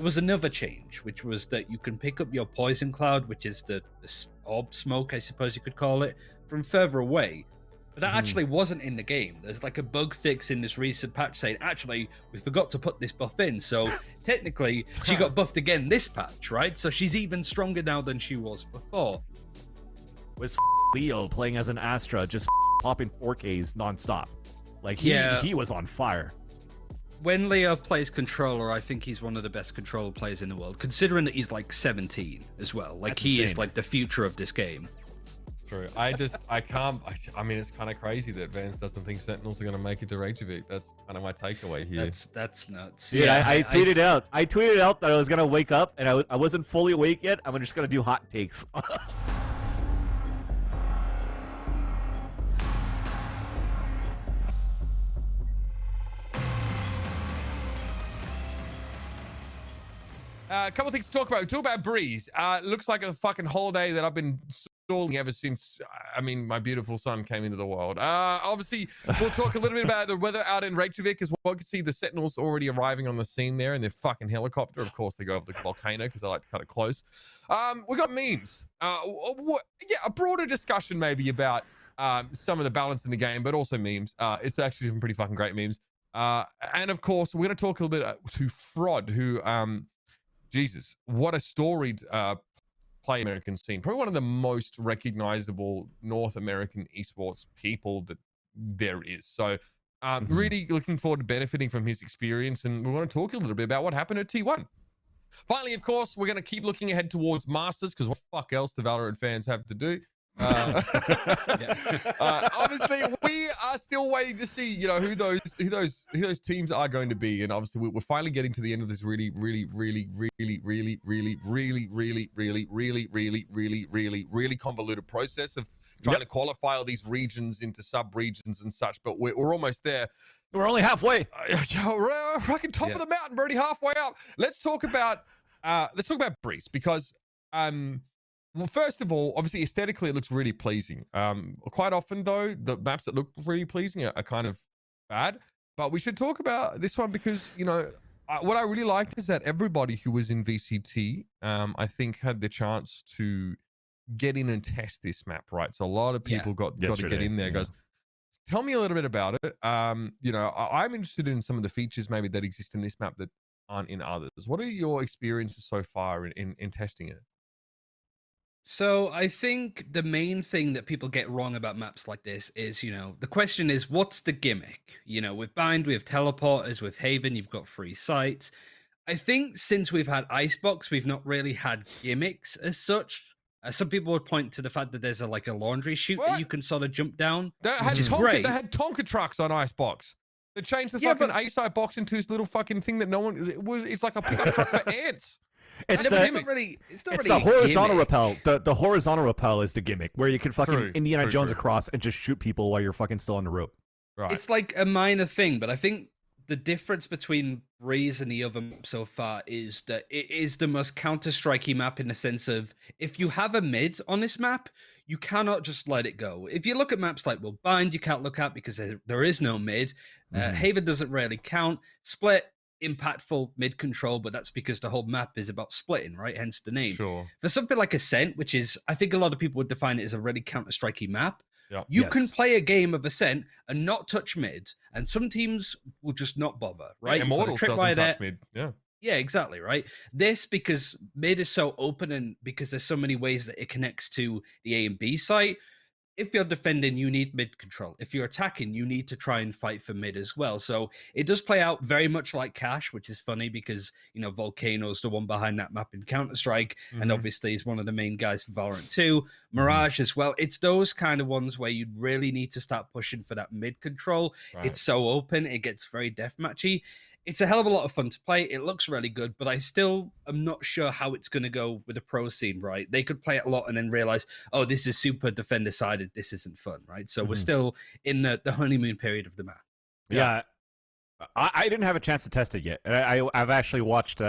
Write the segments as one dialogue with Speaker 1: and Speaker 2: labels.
Speaker 1: there was another change, which was that you can pick up your poison cloud, which is the orb smoke, I suppose you could call it, from further away. But that actually wasn't in the game. There's like a bug fix in this recent patch saying, actually, we forgot to put this buff in. So technically, she got buffed again this patch, right? So she's even stronger now than she was before.
Speaker 2: Was Leo playing as an Astra, just popping 4Ks nonstop. Like, he was on fire.
Speaker 1: When Leo plays controller, I think he's one of the best controller players in the world, considering that he's like 17 as well. Like,
Speaker 2: That's
Speaker 1: he
Speaker 2: insane.
Speaker 1: is like the future of this game.
Speaker 3: True. I mean, it's kind of crazy that Vance doesn't think Sentinels are going to make it to Reykjavik. That's kind of my takeaway here.
Speaker 1: That's nuts.
Speaker 2: Dude,
Speaker 1: yeah,
Speaker 2: I tweeted out. I tweeted out that I was gonna wake up and I wasn't fully awake yet. I'm just gonna do hot takes.
Speaker 3: A couple of things to talk about. Talk about Breeze. Looks like a fucking holiday that I've been stalling ever since, I mean, my beautiful son came into the world. Obviously, we'll talk a little bit about the weather out in Reykjavik as well. You can see the Sentinels already arriving on the scene there in their fucking helicopter. Of course, they go over the volcano because I like to cut it close. We got memes. A broader discussion maybe about some of the balance in the game, but also memes. It's actually some pretty fucking great memes. And of course, we're going to talk a little bit to fRoD, who... Jesus, what a storied play American scene. Probably one of the most recognizable North American esports people that there is. So really looking forward to benefiting from his experience. And we want to talk a little bit about what happened at T1. Finally, of course, we're going to keep looking ahead towards Masters, because what the fuck else do Valorant fans have to do? Obviously, we are still waiting to see, you know, who those teams are going to be, and obviously we're finally getting to the end of this really convoluted process of trying to qualify all these regions into sub-regions and such. But we're almost there.
Speaker 2: We're only halfway.
Speaker 3: We're fucking top of the mountain. We're already halfway up. Let's talk about Breeze, because well, first of all, obviously aesthetically it looks really pleasing. Quite often though, the maps that look really pleasing are kind of bad. But we should talk about this one because, you know, what I really liked is that everybody who was in VCT, I think, had the chance to get in and test this map, right? So a lot of people got to get in there, guys. Tell me a little bit about it. You know, I'm interested in some of the features maybe that exist in this map that aren't in others. What are your experiences so far in testing it?
Speaker 1: So I think the main thing that people get wrong about maps like this is, you know, the question is, what's the gimmick? You know, with Bind, we have teleporters. With Haven, you've got free sites. I think since we've had Icebox, we've not really had gimmicks as such. Some people would point to the fact that there's a laundry chute that you can sort of jump down.
Speaker 3: They had Tonka trucks on Icebox. They changed the fucking A-side box into this little fucking thing that no one... It's like a pickup truck for ants.
Speaker 1: It's not really
Speaker 2: the horizontal rappel. The horizontal rappel is the gimmick, where you can fucking Indiana Jones across and just shoot people while you're fucking still on the rope.
Speaker 3: Right.
Speaker 1: It's like a minor thing, but I think the difference between Breeze and the other map so far is that it is the most counter-strikey map in the sense of, if you have a mid on this map, you cannot just let it go. If you look at maps like Bind, you can't look at because there is no mid. Haven doesn't really count. Split, impactful mid control, but that's because the whole map is about splitting, right? Hence the name.
Speaker 3: Sure.
Speaker 1: For something like Ascent, which is, I think a lot of people would define it as a really counter-strikey map, you can play a game of Ascent and not touch mid, and some teams will just not bother, right?
Speaker 3: Yeah, Immortals doesn't touch mid.
Speaker 1: Yeah, exactly, right? This, because mid is so open and because there's so many ways that it connects to the A and B site, if you're defending, you need mid control. If you're attacking, you need to try and fight for mid as well. So it does play out very much like Cash, which is funny because, you know, Volcanoes, the one behind that map in Counter-Strike, and obviously is one of the main guys for Valorant 2. Mirage as well. It's those kind of ones where you really need to start pushing for that mid control. Right. It's so open, it gets very deathmatchy. It's a hell of a lot of fun to play. It looks really good, but I still am not sure how it's going to go with the pro scene, right? They could play it a lot and then realize, oh, this is super defender-sided. This isn't fun, right? So we're still in the honeymoon period of the map.
Speaker 2: Yeah. I didn't have a chance to test it yet. I've actually watched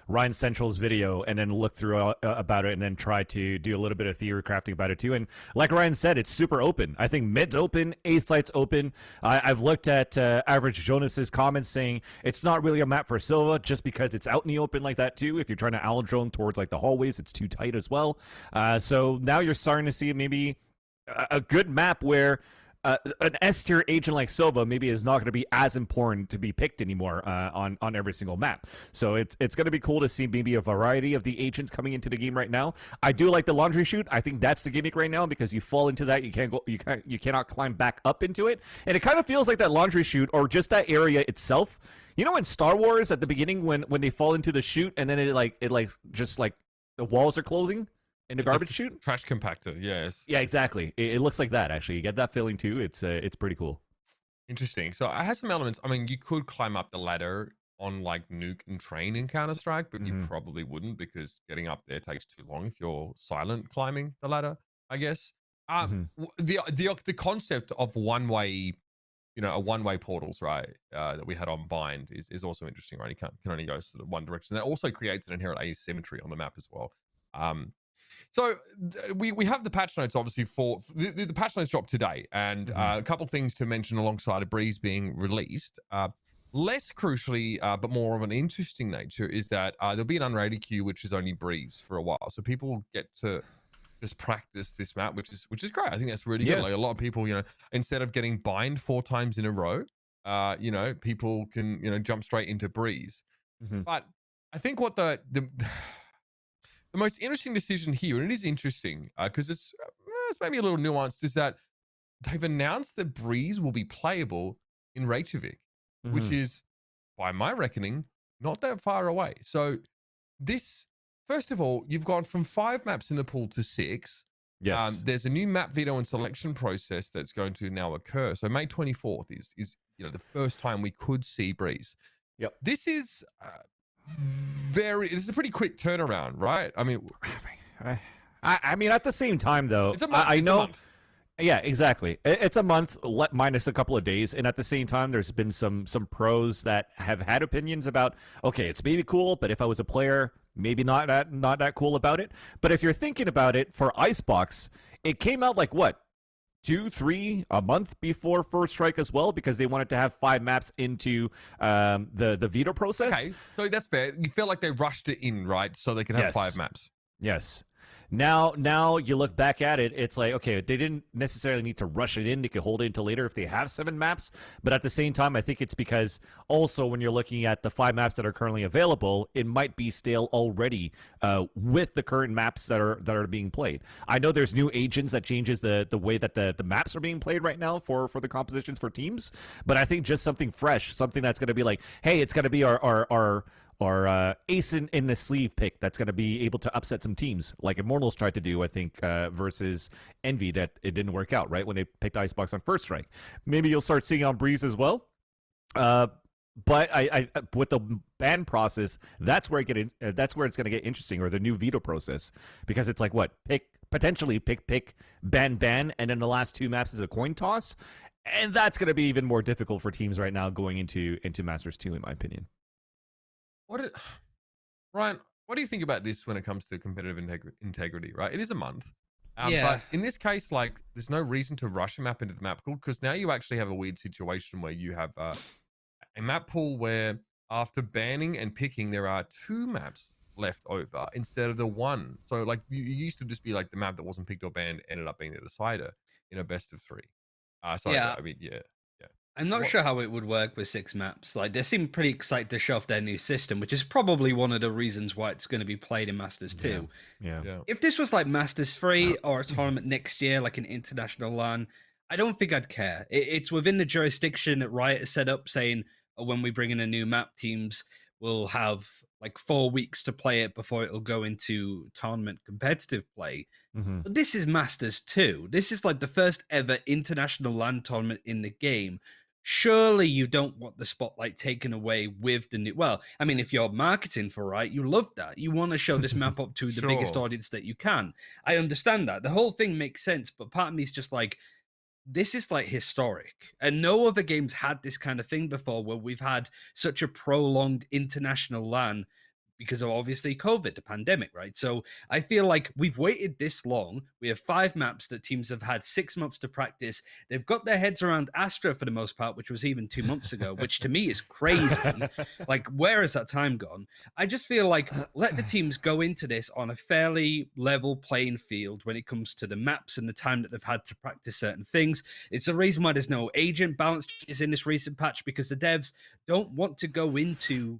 Speaker 2: Ryan Central's video and then looked through about it and then tried to do a little bit of theory crafting about it too. And like Ryan said, it's super open. I think mid's open, A site's open. I've looked at Average Jonas's comments saying it's not really a map for Silva just because it's out in the open like that too. If you're trying to owl drone towards like the hallways, it's too tight as well. So now you're starting to see maybe a good map where an S tier agent like Silva maybe is not going to be as important to be picked anymore on every single map. So it's going to be cool to see maybe a variety of the agents coming into the game right now. I do like the laundry chute. I think that's the gimmick right now because you fall into that, you cannot climb back up into it, and it kind of feels like that laundry chute or just that area itself. You know, in Star Wars at the beginning when they fall into the chute and then it just like the walls are closing. In the garbage chute?
Speaker 3: Trash compactor, yes.
Speaker 2: Yeah, exactly. It looks like that, actually. You get that feeling, too. It's pretty cool.
Speaker 3: Interesting. So I have some elements. I mean, you could climb up the ladder on, like, Nuke and Train in Counter-Strike, but you probably wouldn't because getting up there takes too long if you're silent climbing the ladder, I guess. The concept of one-way, one-way portals, right, that we had on Bind is also interesting, right? You can only go sort of one direction. That also creates an inherent asymmetry on the map as well. So we have the patch notes, obviously, for the patch notes dropped today, and a couple things to mention alongside a Breeze being released. Less crucially, but more of an interesting nature, is that there'll be an unrated queue, which is only Breeze for a while, so people get to just practice this map, which is great. I think that's really good. Like a lot of people, instead of getting Bind 4 times in a row, people can jump straight into Breeze. But I think what the most interesting decision here, and it is interesting because it's maybe a little nuanced, is that they've announced that Breeze will be playable in Reykjavik, which is, by my reckoning, not that far away. So this, first of all, you've gone from 5 maps in the pool to 6.
Speaker 2: Yes.
Speaker 3: There's a new map veto and selection process that's going to now occur. So May 24th is the first time we could see Breeze.
Speaker 2: Yep.
Speaker 3: This is this is a pretty quick turnaround, right? I mean,
Speaker 2: at the same time, though,
Speaker 3: it's a month.
Speaker 2: I know.
Speaker 3: A month.
Speaker 2: Yeah, exactly. It's a month minus a couple of days, and at the same time, there's been some pros that have had opinions about. Okay, it's maybe cool, but if I was a player, maybe not that cool about it. But if you're thinking about it, for Icebox, it came out like what? 2-3 a month before First Strike as well, because they wanted to have 5 maps into the veto process.
Speaker 3: Okay, so that's fair. You feel like they rushed it in, right? So they can have 5 maps.
Speaker 2: Yes. Now you look back at it, it's like, okay, they didn't necessarily need to rush it in. They could hold it until later if they have 7 maps. But at the same time, I think it's because also when you're looking at the 5 maps that are currently available, it might be stale already with the current maps that are being played. I know there's new agents that changes the way that the maps are being played right now for the compositions for teams. But I think just something fresh, something that's going to be like, hey, it's going to be our ace in the sleeve pick that's going to be able to upset some teams like Immortals tried to do, I think, versus Envy, that it didn't work out, right, when they picked Icebox on First Strike. Maybe you'll start seeing on Breeze as well. But I with the ban process, that's where it's going to get interesting, or the new veto process, because it's like what, potentially pick, ban, and then the last 2 maps is a coin toss, and that's going to be even more difficult for teams right now going into Masters 2, in my opinion.
Speaker 3: Ryan, what do you think about this when it comes to competitive integrity, right? It is a month.
Speaker 1: Yeah.
Speaker 3: But in this case, like, there's no reason to rush a map into the map pool, because now you actually have a weird situation where you have a map pool where after banning and picking, there are 2 maps left over instead of the 1. So, like, you used to just be like the map that wasn't picked or banned ended up being the decider in a best of 3.
Speaker 1: Yeah.
Speaker 3: I mean, yeah.
Speaker 1: I'm not sure how it would work with 6 maps. Like, they seem pretty excited to show off their new system, which is probably one of the reasons why it's going to be played in Masters 2.
Speaker 2: Yeah.
Speaker 1: If this was like Masters 3 or a tournament next year, like an international LAN, I don't think I'd care. It's within the jurisdiction that Riot has set up, saying, oh, when we bring in a new map, teams will have like 4 weeks to play it before it'll go into tournament competitive play. But this is Masters 2. This is like the first ever international LAN tournament in the game. Surely you don't want the spotlight taken away with the new. Well, I mean, if you're marketing for Riot, you love that. You want to show this map up to the biggest audience that you can. I understand that. The whole thing makes sense, but part of me is just like, this is like historic, and no other games had this kind of thing before, where we've had such a prolonged international LAN because of obviously COVID, the pandemic, right? So I feel like we've waited this long. We have 5 maps that teams have had 6 months to practice. They've got their heads around Astra for the most part, which was even 2 months ago, which to me is crazy. Like, where has that time gone? I just feel like let the teams go into this on a fairly level playing field when it comes to the maps and the time that they've had to practice certain things. It's the reason why there's no agent balance changes in this recent patch, because the devs don't want to go into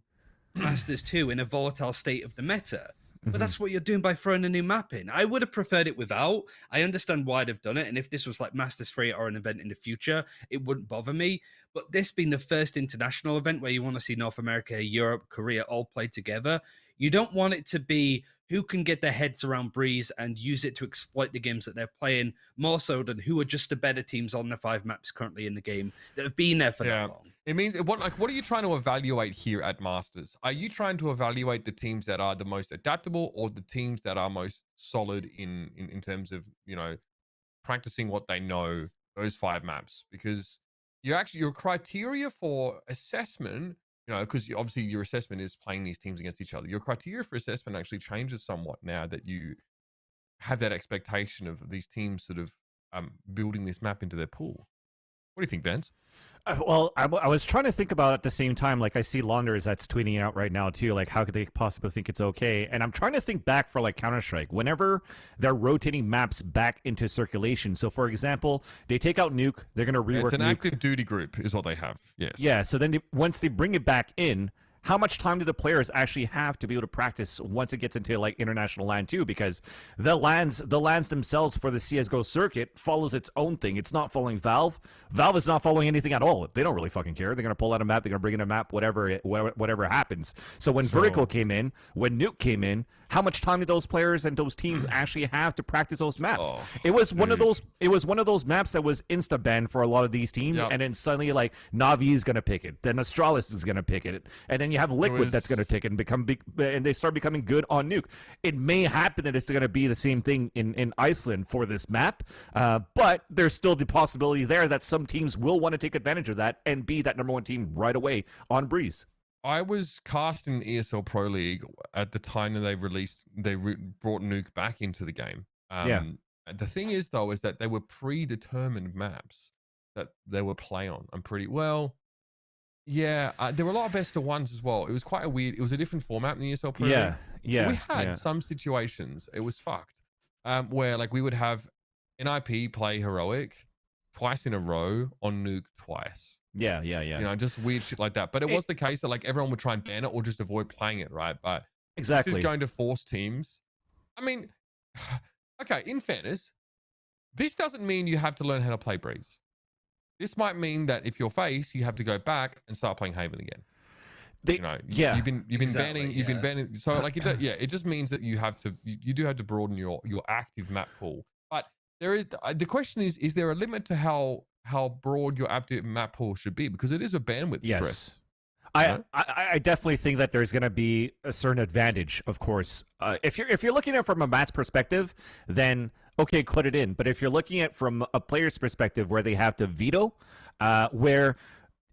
Speaker 1: Masters 2 in a volatile state of the meta. But that's what you're doing by throwing a new map in. I would have preferred it without. I understand why they've done it. And if this was like Masters 3 or an event in the future, it wouldn't bother me. But this being the first international event where you want to see North America, Europe, Korea all play together, you don't want it to be who can get their heads around Breeze and use it to exploit the games that they're playing, more so than who are just the better teams on the 5 maps currently in the game that have been there for that long.
Speaker 3: It means what are you trying to evaluate here at Masters? Are you trying to evaluate the teams that are the most adaptable, or the teams that are most solid in terms of, you know, practicing what they know, those 5 maps? Because your criteria for assessment, you know, because obviously your assessment is playing these teams against each other. Your criteria for assessment actually changes somewhat now that you have that expectation of these teams sort of building this map into their pool. What do you think, Vance?
Speaker 2: Well, I was trying to think about at the same time, like I see Launders that's tweeting out right now too, like how could they possibly think it's okay? And I'm trying to think back for like Counter-Strike, whenever they're rotating maps back into circulation. So for example, they take out Nuke, they're going to rework
Speaker 3: It's an
Speaker 2: Nuke.
Speaker 3: active duty group is what they have, yes.
Speaker 2: Yeah, so then once they bring it back in, how much time do the players actually have to be able to practice once it gets into like international LAN too? Because the LANs themselves for the CS:GO circuit follows its own thing. It's not following Valve. Valve is not following anything at all. They don't really fucking care. They're gonna pull out a map. They're gonna bring in a map. Whatever happens. So when Vertical came in, when Nuke came in, how much time did those players and those teams actually have to practice those maps? It was one of those. It was one of those maps that was insta banned for a lot of these teams, and then suddenly like Navi is gonna pick it, then Astralis is gonna pick it, and then you have Liquid that's going to take it and become big, and they start becoming good on Nuke. It may happen that it's going to be the same thing in Iceland for this map, but there's still the possibility there that some teams will want to take advantage of that and be that #1 team right away on Breeze.
Speaker 3: I was cast in ESL Pro League at the time that they brought Nuke back into the game. The thing is though, is that they were predetermined maps that they would play on. I'm pretty well. Yeah, there were a lot of best of ones as well. It was quite a weird. It was a different format in the ESL Pro League. We had some situations. It was fucked, where like we would have an IP play heroic twice in a row on Nuke twice.
Speaker 2: Yeah.
Speaker 3: You know, just weird shit like that. But it was the case that like everyone would try and ban it or just avoid playing it, right? But this is going to force teams. I mean, okay. In fairness, this doesn't mean you have to learn how to play Breeze. This might mean that if you're face, you have to go back and start playing Haven again. You know, you've been banning. So like, it just means that you have to, you do have to broaden your active map pool. But there is the question is there a limit to how broad your active map pool should be? Because it is a bandwidth stress.
Speaker 2: I definitely think that there's going to be a certain advantage, of course. If you're looking at it from a mat's perspective, then okay, put it in. But if you're looking at it from a player's perspective where they have to veto, where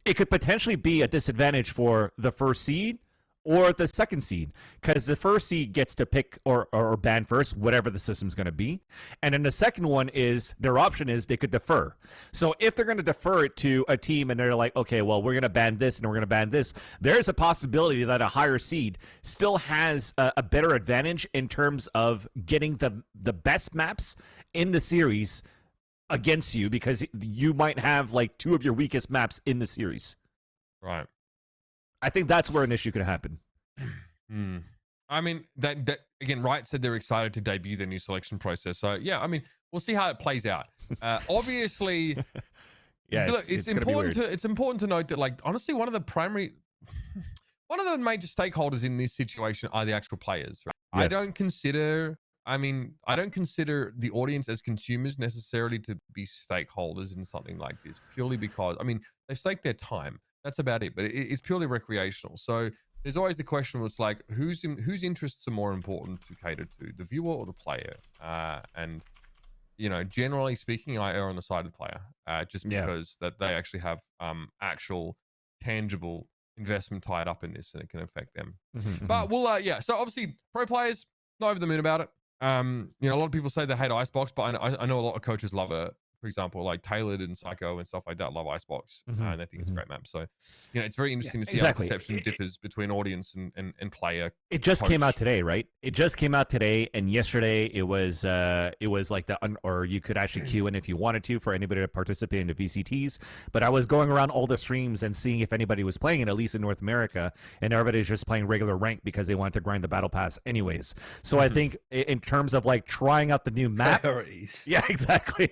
Speaker 2: it could potentially be a disadvantage for the first seed or the second seed, because the first seed gets to pick or ban first, whatever the system's going to be. And then the second one is, their option is they could defer. So if they're going to defer it to a team and they're like, okay, well, we're going to ban this and we're going to ban this, there's a possibility that a higher seed still has a better advantage in terms of getting the best maps in the series against you, because you might have like 2 of your weakest maps in the series.
Speaker 3: Right.
Speaker 2: I think that's where an issue could happen.
Speaker 3: I mean, that again, Riot said they're excited to debut their new selection process. So yeah, I mean, we'll see how it plays out. Obviously, look, it's important to note that, like, honestly, one of the major stakeholders in this situation are the actual players. Right? Yes. I don't consider the audience as consumers necessarily to be stakeholders in something like this, purely because, I mean, they've staked their time. That's about it, but it's purely recreational. So there's always the question where it's like, whose interests are more important to cater to, the viewer or the player? And generally speaking, I err on the side of the player, just because that they actually have actual tangible investment tied up in this, and it can affect them. But we'll so obviously pro players not over the moon about it. A lot of people say they hate Icebox, but I know a lot of coaches love it. For example, like Tailored and Psycho and stuff like that love Icebox, and they think it's a great map. So, it's very interesting to see how the perception differs between audience and player.
Speaker 2: It just came out today, right? It just came out today, and yesterday it was like or you could actually queue in if you wanted to for anybody to participate in the VCTs. But I was going around all the streams and seeing if anybody was playing it, at least in North America, and everybody's just playing regular rank because they wanted to grind the battle pass anyways. So I think in terms of like trying out the new map, yeah, exactly.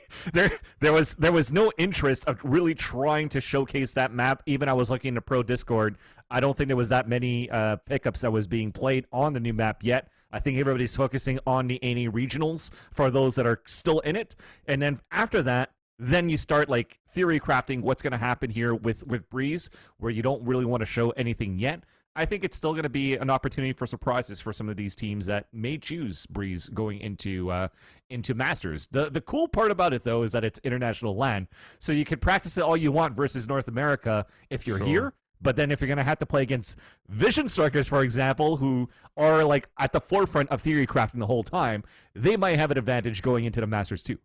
Speaker 2: There was no interest of really trying to showcase that map. Even I was looking in the pro Discord. I don't think there was that many pickups that was being played on the new map yet. I think everybody's focusing on the NA regionals for those that are still in it. And then after that, then you start like theory crafting what's going to happen here with Breeze, where you don't really want to show anything yet. I think it's still going to be an opportunity for surprises for some of these teams that may choose Breeze going into Masters. The cool part about it, though, is that it's international LAN, so you can practice it all you want versus North America if you're here. But then if you're going to have to play against Vision Strikers, for example, who are like at the forefront of theory crafting the whole time, they might have an advantage going into the Masters too.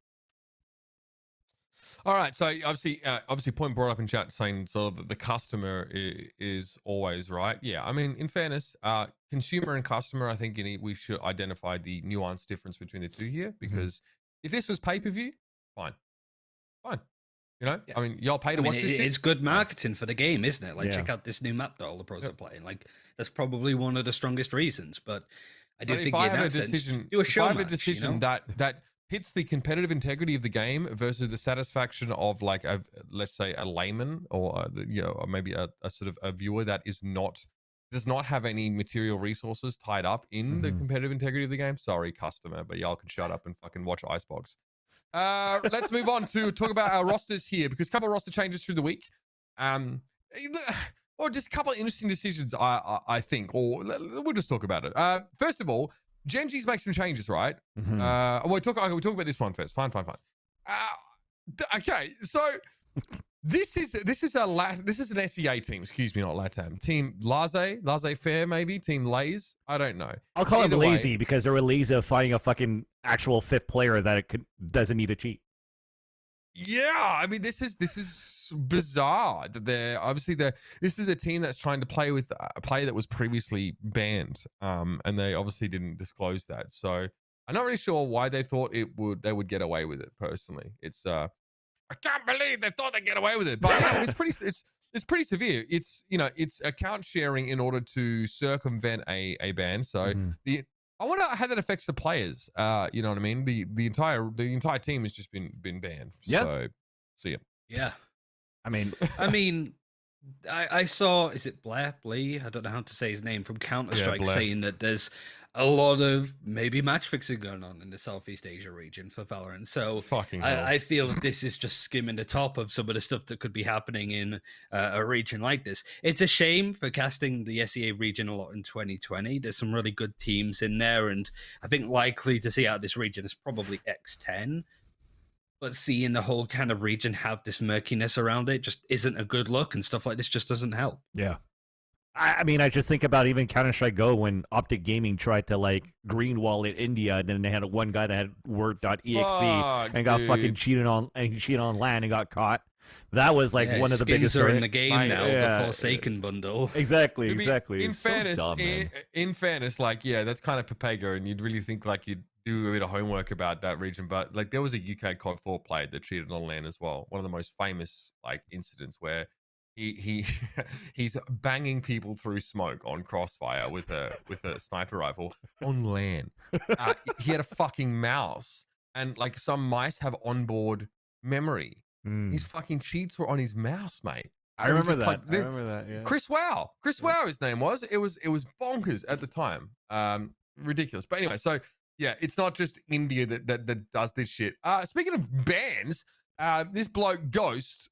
Speaker 3: All right, so obviously, point brought up in chat saying sort of the customer is always right. Yeah, I mean, in fairness, consumer and customer, I think we should identify the nuanced difference between the two here, because if this was pay-per-view, fine. I mean, y'all pay to watch this shit.
Speaker 1: It's good marketing for the game, isn't it? Like, check out this new map that all the pros are playing. Like, that's probably one of the strongest reasons. But I do think in that sense, do a show match. If I have a decision
Speaker 3: that hits the competitive integrity of the game versus the satisfaction of like let's say a layman or or maybe a sort of a viewer that does not have any material resources tied up in the competitive integrity of the game. Sorry, customer, but y'all can shut up and fucking watch Icebox. Let's move on to talk about our rosters here, because a couple of roster changes through the week, or just a couple of interesting decisions. I think, or we'll just talk about it. First of all, Genji's make some changes, right? We'll talk about this one first. Fine. Okay, so this is an SEA team. Excuse me, not LATAM. Team Laissez Faire, maybe Team Lays. I don't know.
Speaker 2: I'll call them lazy because they were lazy of finding a fucking actual fifth player that doesn't need to cheat.
Speaker 3: Yeah, I mean, this is bizarre that this is a team that's trying to play with a player that was previously banned, and they obviously didn't disclose that. So I'm not really sure why they thought they would get away with it. Personally, it's I can't believe they thought they'd get away with it, but yeah, it's pretty severe. It's account sharing in order to circumvent a ban. So I wonder how that affects the players. You know what I mean? The entire team has just been banned.
Speaker 2: Yeah.
Speaker 3: So yeah.
Speaker 1: Yeah.
Speaker 2: I
Speaker 1: mean, I saw, is it Blee? I don't know how to say his name, from Counter-Strike, saying that there's a lot of maybe match fixing going on in the Southeast Asia region for Valorant. So I feel that this is just skimming the top of some of the stuff that could be happening in a region like this. It's a shame for casting the SEA region a lot in 2020. There's some really good teams in there, and I think likely to see out of this region is probably X10. But seeing the whole kind of region have this murkiness around it just isn't a good look, and stuff like this just doesn't help.
Speaker 2: Yeah. I mean, I just think about even Counter-Strike Go when Optic Gaming tried to like greenwall in India, and then they had one guy that had word.exe and got fucking cheated on LAN and got caught. That was like one of the biggest
Speaker 1: are in the game now. The Forsaken bundle.
Speaker 2: Exactly.
Speaker 3: In fairness, so dumb, in fairness, like that's kind of Papega, and you'd really think like you'd do a bit of homework about that region. But like there was a UK COD 4 player that cheated on LAN as well. One of the most famous like incidents where he's banging people through smoke on Crossfire with a sniper rifle on LAN. He had a fucking mouse, and like some mice have onboard memory. His fucking cheats were on his mouse, mate.
Speaker 2: I remember that. Yeah.
Speaker 3: Chris Wow, his name was. It was bonkers at the time. Ridiculous. But anyway, so yeah, it's not just India that does this shit. Speaking of bans, this bloke Ghost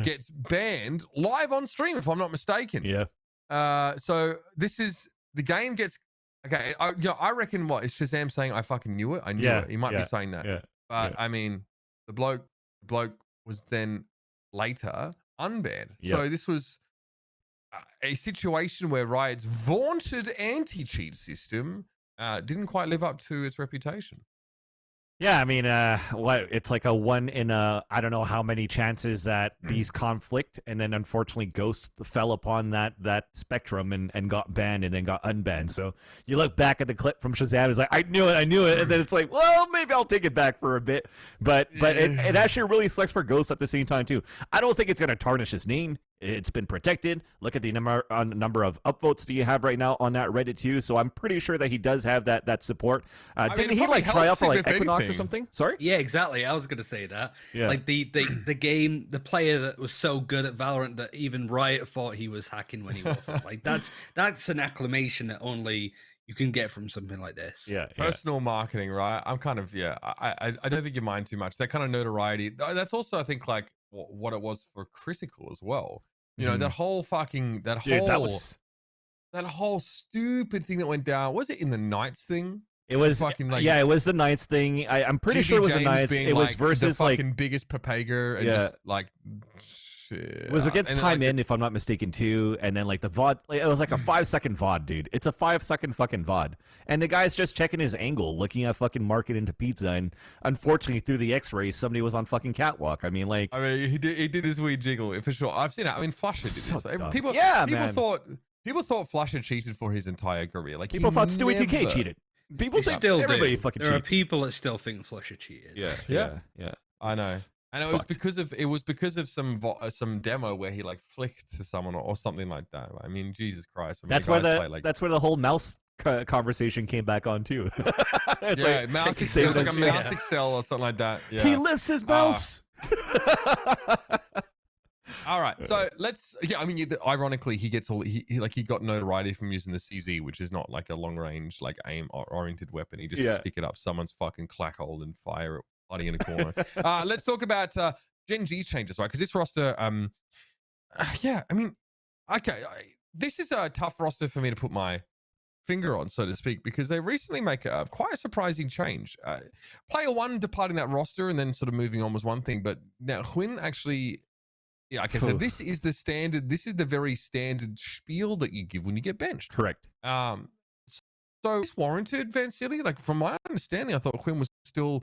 Speaker 3: gets banned live on stream, if I'm not mistaken.
Speaker 2: Yeah.
Speaker 3: So this is the game gets okay. I reckon what is Shazam saying? I fucking knew it. I knew it. He might be saying that.
Speaker 2: Yeah.
Speaker 3: But I mean, the bloke was then later unbanned.
Speaker 2: Yep.
Speaker 3: So this was a situation where Riot's vaunted anti-cheat system didn't quite live up to its reputation.
Speaker 2: Yeah, I mean, it's like a 1 in I don't know how many chances that these conflict, and then unfortunately Ghost fell upon that spectrum and got banned and then got unbanned. So you look back at the clip from Shazam, it's like, I knew it, and then it's like, well, maybe I'll take it back for a bit. But it actually really sucks for Ghost at the same time too. I don't think it's gonna tarnish his name. It's been protected. Look at the number of upvotes that you have right now on that Reddit too. So I'm pretty sure that he does have that support. Didn't he like try out for like Equinox or something? Sorry.
Speaker 1: Yeah, exactly. I was gonna say that.
Speaker 2: Yeah.
Speaker 1: Like the player that was so good at Valorant that even Riot thought he was hacking when he wasn't. Like that's an acclamation that only you can get from something like this.
Speaker 2: Yeah.
Speaker 3: Personal marketing, right? I'm kind of I don't think you mind too much. That kind of notoriety. That's also I think like what it was for Critical as well. You know, that whole stupid thing that went down. Was it in the Knights thing?
Speaker 2: It was
Speaker 3: fucking like
Speaker 2: it was the Knights thing. I'm pretty sure it was the Knights. It was versus
Speaker 3: the
Speaker 2: like
Speaker 3: fucking biggest Papega and just like
Speaker 2: it was against Time In, if I'm not mistaken, too. And then like the VOD, it was like a 5-second VOD, dude. It's a 5-second fucking VOD. And the guy's just checking his angle, looking at fucking Market into Pizza. And unfortunately, through the X-rays, somebody was on fucking catwalk. I mean,
Speaker 3: he did his weird jiggle for sure. I've seen it. I mean, Flusher did
Speaker 2: so
Speaker 3: this.
Speaker 2: dumb.
Speaker 3: People thought Flusher cheated for his entire career. Like
Speaker 2: people thought Stewie TK cheated. People
Speaker 1: still
Speaker 2: everybody
Speaker 1: do.
Speaker 2: fucking
Speaker 1: There
Speaker 2: cheats.
Speaker 1: are people that still think Flusher cheated.
Speaker 2: Yeah.
Speaker 3: I know. And it was because of some demo where he like flicked to someone or something like that. I mean, Jesus Christ. I mean,
Speaker 2: that's where the whole mouse conversation came back on too.
Speaker 3: It was like a mouse excel or something like that. Yeah.
Speaker 2: He lifts his mouse.
Speaker 3: All right, so let's. Yeah, I mean, ironically, he got notoriety from using the CZ, which is not like a long range, like aim oriented weapon. He just stick it up someone's fucking clack hole and fire it bloody in a corner. Let's talk about Gen G's changes, right? Because this roster, I mean, okay, this is a tough roster for me to put my finger on, so to speak, because they recently make quite a surprising change. Player one departing that roster and then sort of moving on was one thing, but now Huynh actually. Yeah, okay, so this is the very standard spiel that you give when you get benched.
Speaker 2: Correct.
Speaker 3: So it's warranted, Van Silly. Like, from my understanding, I thought Huynh was still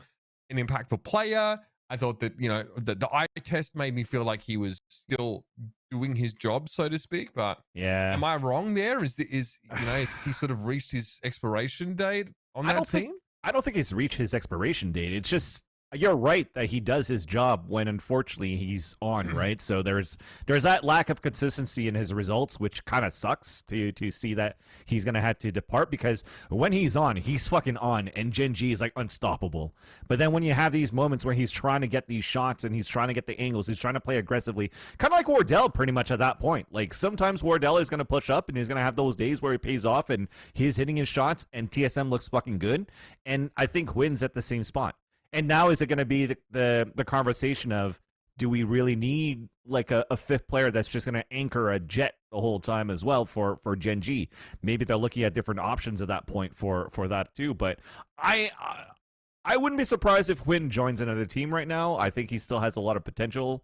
Speaker 3: an impactful player. I thought that, you know, the eye test made me feel like he was still doing his job, so to speak. But am I wrong there? Has he sort of reached his expiration date on that team?
Speaker 2: I don't think he's reached his expiration date. It's just, you're right that he does his job when unfortunately he's on, right? So there's that lack of consistency in his results, which kind of sucks to see that he's gonna have to depart, because when he's on, he's fucking on, and Gen G is like unstoppable. But then when you have these moments where he's trying to get these shots and he's trying to get the angles, he's trying to play aggressively, kind of like Wardell pretty much at that point. Like sometimes Wardell is gonna push up and he's gonna have those days where he pays off and he's hitting his shots and TSM looks fucking good. And I think Huynn's at the same spot. And now is it going to be the conversation of, do we really need like a fifth player that's just going to anchor a jet the whole time as well for Gen G? Maybe they're looking at different options at that point for that too. But I wouldn't be surprised if Huynh joins another team right now. I think he still has a lot of potential.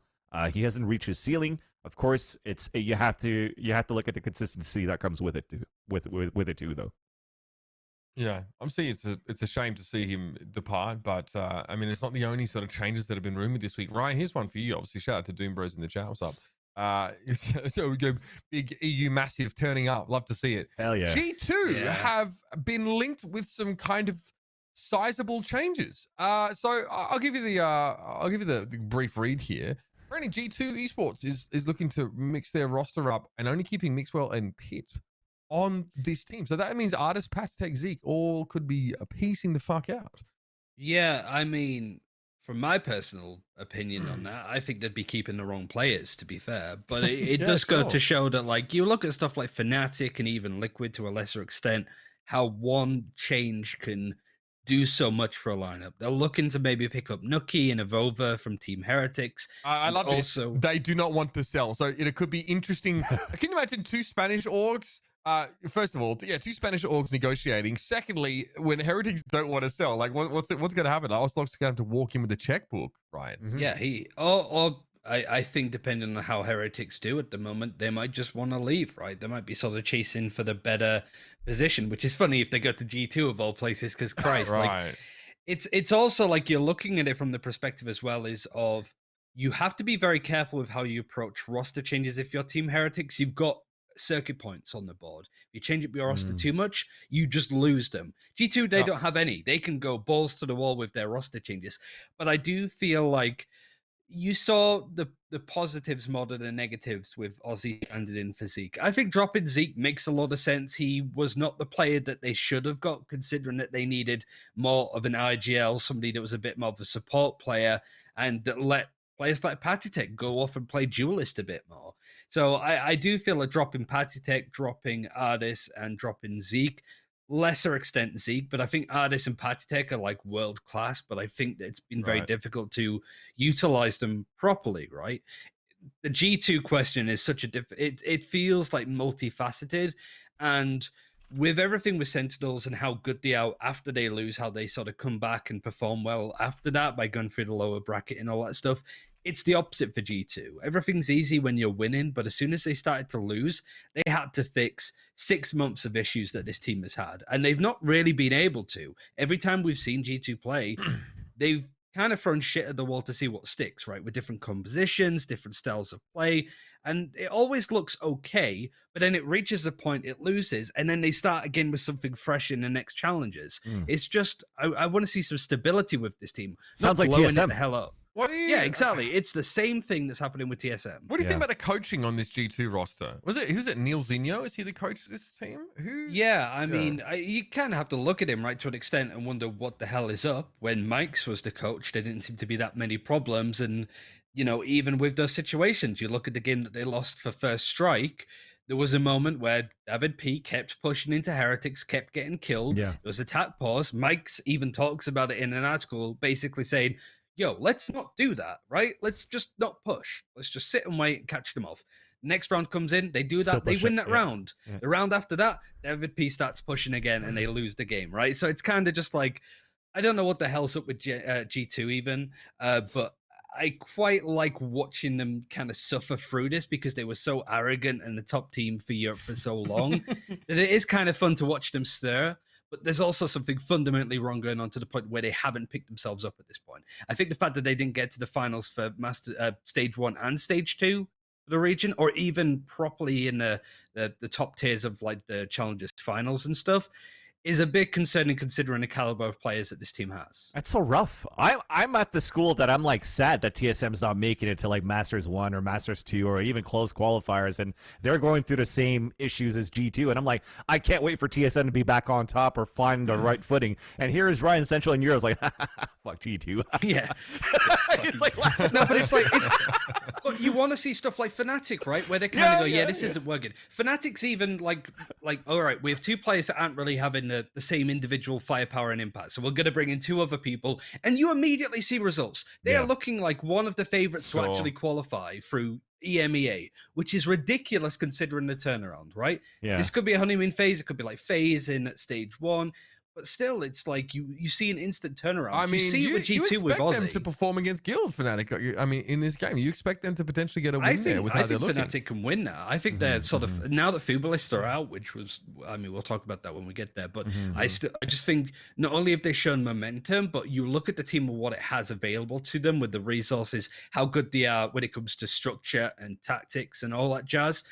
Speaker 2: He hasn't reached his ceiling. Of course, you have to look at the consistency that comes with it too, with it too, though.
Speaker 3: Yeah, I'm seeing it's a shame to see him depart, but I mean, it's not the only sort of changes that have been rumored this week. Ryan, here's one for you. Obviously, shout out to Doom Bros in the chat. What's up? So we go big EU massive turning up. Love to see it.
Speaker 2: Hell yeah.
Speaker 3: G2 have been linked with some kind of sizable changes. So I'll give you the brief read here. Apparently, G2 Esports is looking to mix their roster up and only keeping Mixwell and Pitt on this team. So that means Artist, Patstech, Zeke all could be piecing the fuck out.
Speaker 1: Yeah, I mean, from my personal opinion on that, I think they'd be keeping the wrong players, to be fair. But it does go to show that, like, you look at stuff like Fnatic and even Liquid to a lesser extent, how one change can do so much for a lineup. They're looking to maybe pick up Nuki and Avova from Team Heretics.
Speaker 3: I love also, they do not want to sell. So it could be interesting. Can you imagine two Spanish orgs First of all, yeah, two Spanish orgs negotiating. Secondly, when heretics don't want to sell, like what's going to happen? Oslock's going to have to walk in with a checkbook, right?
Speaker 1: Yeah, I think depending on how heretics do at the moment, they might just want to leave, right? They might be sort of chasing for the better position, which is funny if they go to G2 of all places, because Christ,
Speaker 3: Right.
Speaker 1: like it's also like you're looking at it from the perspective as well is of you have to be very careful with how you approach roster changes. If you're Team Heretics, you've got circuit points on the board. If you change up your roster too much, you just lose them. G2, they don't have any. They can go balls to the wall with their roster changes. But I do feel like you saw the positives more than the negatives with Aussie standing in for Zeke. I think dropping Zeke makes a lot of sense. He was not the player that they should have got, considering that they needed more of an IGL, somebody that was a bit more of a support player, and that let players like Patitek go off and play duelist a bit more. So I do feel a drop in Patitek, dropping Ardis, and dropping Zeke. Lesser extent Zeke, but I think Ardis and Patitek are like world class, but I think that it's been very difficult to utilize them properly, right? The G2 question is such a it feels like multifaceted, and with everything with Sentinels and how good they are after they lose, how they sort of come back and perform well after that by going through the lower bracket and all that stuff. It's the opposite for G2. Everything's easy when you're winning, but as soon as they started to lose, they had to fix 6 months of issues that this team has had. And they've not really been able to. Every time we've seen G2 play, they've kind of thrown shit at the wall to see what sticks, right? With different compositions, different styles of play. And it always looks okay, but then it reaches a point it loses, and then they start again with something fresh in the next challenges. It's just, I want to see some stability with this team.
Speaker 2: Sounds like
Speaker 1: blowing
Speaker 2: TSM.
Speaker 1: it the hell up. Yeah, exactly. It's the same thing that's happening with TSM.
Speaker 3: What do you think about the coaching on this G2 roster? Who's it? Neil Zinho? Is he the coach of this team?
Speaker 1: Yeah, I mean, you kind of have to look at him, right, to an extent and wonder what the hell is up. When Mike's was the coach, there didn't seem to be that many problems. And, you know, even with those situations, you look at the game that they lost for First Strike, there was a moment where David P kept pushing into Heretics, kept getting killed.
Speaker 2: Yeah.
Speaker 1: There was a tap pause. Mike's even talks about it in an article, basically saying, yo, let's not do that, right? Let's just not push. Let's just sit and wait and catch them off. Next round comes in, they do that, they win that round.
Speaker 2: Yeah.
Speaker 1: The round after that, David P starts pushing again and they lose the game, right? So it's kind of just like, I don't know what the hell's up with G2 even, but I quite like watching them kind of suffer through this because they were so arrogant and the top team for Europe for so long that it is kind of fun to watch them stir. But there's also something fundamentally wrong going on to the point where they haven't picked themselves up at this point. I think the fact that they didn't get to the finals for stage 1 and stage 2 for the region, or even properly in the top tiers of like the challenges finals and stuff, is a bit concerning considering the caliber of players that this team has.
Speaker 2: That's so rough. I'm at the school that I'm like sad that TSM's not making it to like Masters 1 or Masters 2 or even close qualifiers, and they're going through the same issues as G2, and I'm like, I can't wait for TSM to be back on top or find the right footing. And here is Ryan Central and Euros like, fuck G2.
Speaker 1: Yeah.
Speaker 2: It's like,
Speaker 1: no, but it's like, but you want to see stuff like Fnatic, right? Where they kind of go, this isn't working. Fnatic's even like, all right, we have two players that aren't really having the same individual firepower and impact. So we're going to bring in 2 other people, and you immediately see results. They are looking like one of the favorites to actually qualify through EMEA, which is ridiculous considering the turnaround, right?
Speaker 2: Yeah.
Speaker 1: This could be a honeymoon phase. It could be like phase in at stage 1. But still, it's like you see an instant turnaround.
Speaker 3: I mean,
Speaker 1: you see it with G2 with Aussie.
Speaker 3: them to perform against Guild Fnatic. I mean, in this game, you expect them to potentially get a win there with how they're looking.
Speaker 1: I think Fnatic can win now. I think they're sort of, now that Fubalists are out, which was, I mean, we'll talk about that when we get there. But I just think not only have they shown momentum, but you look at the team and what it has available to them with the resources, how good they are when it comes to structure and tactics and all that jazz.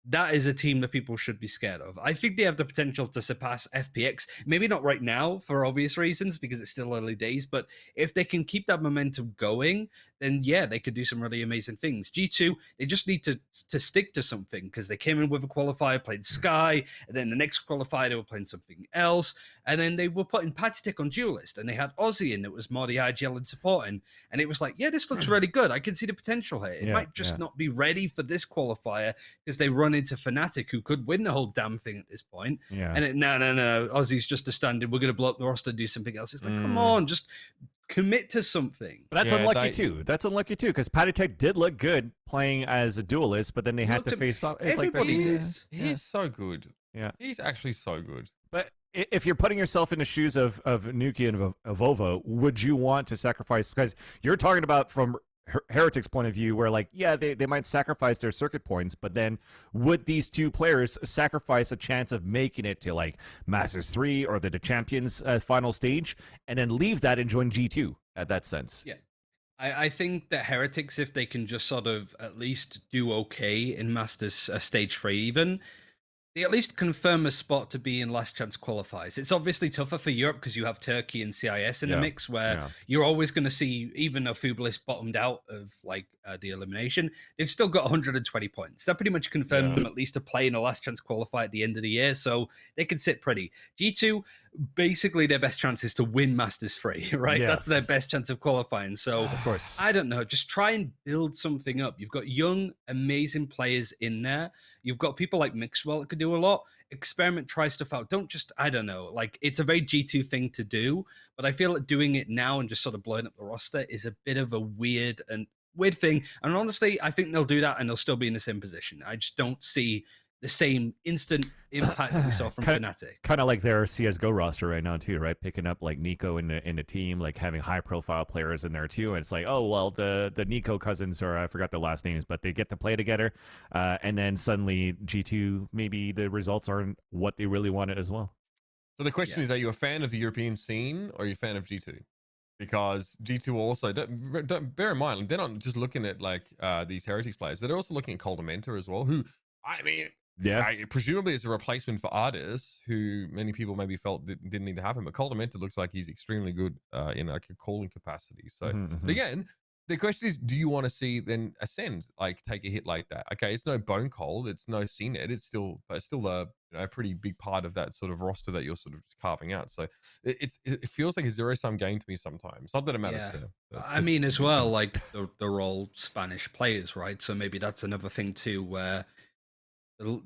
Speaker 1: That is a team that people should be scared of. I think they have the potential to surpass FPX. Maybe not right now for obvious reasons because it's still early days, but if they can keep that momentum going, then yeah, they could do some really amazing things. G2, they just need to stick to something because they came in with a qualifier, played Sky, and then the next qualifier they were playing something else, and then they were putting Patitek on Duelist, and they had Aussie in that was more the IGL and supporting, and it was like, yeah, this looks really good. I can see the potential here. It might just not be ready for this qualifier because they run into Fnatic, who could win the whole damn thing at this point.
Speaker 2: Yeah.
Speaker 1: And no, Aussie's just a stand-in. We're going to blow up the roster, do something else. It's like, come on, just commit to something.
Speaker 2: But that's unlucky too. That's unlucky too because Patitek did look good playing as a duelist, but then they had to face off.
Speaker 1: Everybody
Speaker 3: He's so good.
Speaker 2: Yeah.
Speaker 3: He's actually so good.
Speaker 2: But if you're putting yourself in the shoes of Nuki and of Ovo, would you want to sacrifice? Because you're talking about from Heretic's point of view, where like, yeah, they might sacrifice their circuit points, but then would these two players sacrifice a chance of making it to like Masters 3 or the Champions final stage, and then leave that and join G2 at that sense?
Speaker 1: Yeah. I think that Heretics, if they can just sort of at least do okay in Masters stage 3 even, they at least confirm a spot to be in last chance qualifiers. It's obviously tougher for Europe because you have Turkey and CIS in the mix, where you're always going to see, even though Fublis bottomed out of like the elimination, they've still got 120 points. That pretty much confirmed them at least to play in a last chance qualifier at the end of the year, so they can sit pretty. G2, basically their best chance is to win Masters 3, right? That's their best chance of qualifying. So
Speaker 2: of course,
Speaker 1: I don't know, just try and build something up. You've got young, amazing players in there. You've got people like Mixwell that could do a lot. Experiment, try stuff out. Don't just, I don't know, like it's a very G2 thing to do, but I feel like doing it now and just sort of blowing up the roster is a bit of a weird thing. And honestly, I think they'll do that and they'll still be in the same position. I just don't see the same instant impact that we saw from Fnatic.
Speaker 2: Kind of like their CSGO roster right now too, right? Picking up like Nico in the team, like having high profile players in there too. And it's like, oh well, the Nico cousins, or I forgot their last names, but they get to play together, and then suddenly G2, maybe the results aren't what they really wanted as well.
Speaker 3: So the question is, are you a fan of the European scene or are you a fan of G2? Because G2 also, don't bear in mind, they're not just looking at like these Heretics players, but they're also looking at Coldamenta as well, who, I mean, presumably is a replacement for Ardis, who many people maybe felt didn't need to happen. But Coldamenta looks like he's extremely good in like a calling capacity. So, but again, the question is, do you want to see then Ascend like take a hit like that? Okay, it's no Bone Cold, it's no CNET, it's still a pretty big part of that sort of roster that you're sort of carving out. So it feels like a zero-sum game to me sometimes. Not that it matters to.
Speaker 1: I mean, as well, like they're all Spanish players, right? So maybe that's another thing too, where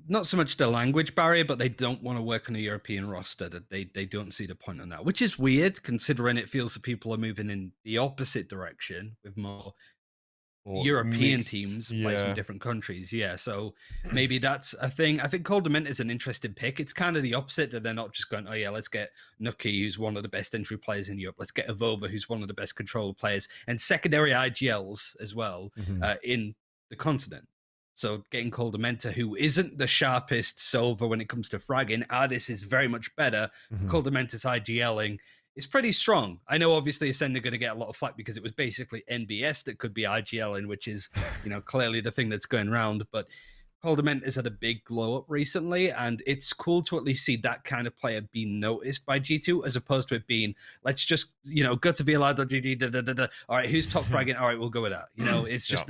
Speaker 1: not so much the language barrier, but they don't want to work on a European roster. That they don't see the point on that, which is weird considering it feels that people are moving in the opposite direction with more European teams played from different countries. Yeah, so maybe that's a thing. I think Coldament is an interesting pick. It's kind of the opposite, that they're not just going, oh yeah, let's get Nuki, who's one of the best entry players in Europe. Let's get Avova, who's one of the best controller players, and secondary IGLs as well in the continent. So getting Coldamenta, who isn't the sharpest solver when it comes to fragging, Ardis is very much better. Coldamenta's IGLing is pretty strong. I know obviously Ascend are going to get a lot of flack because it was basically NBS that could be IGLing, which is, clearly the thing that's going around. But Coldament has had a big glow up recently, and it's cool to at least see that kind of player being noticed by G2, as opposed to it being, let's just, go to VLR.gg, all right, who's top fragging? All right, we'll go with that. It's just,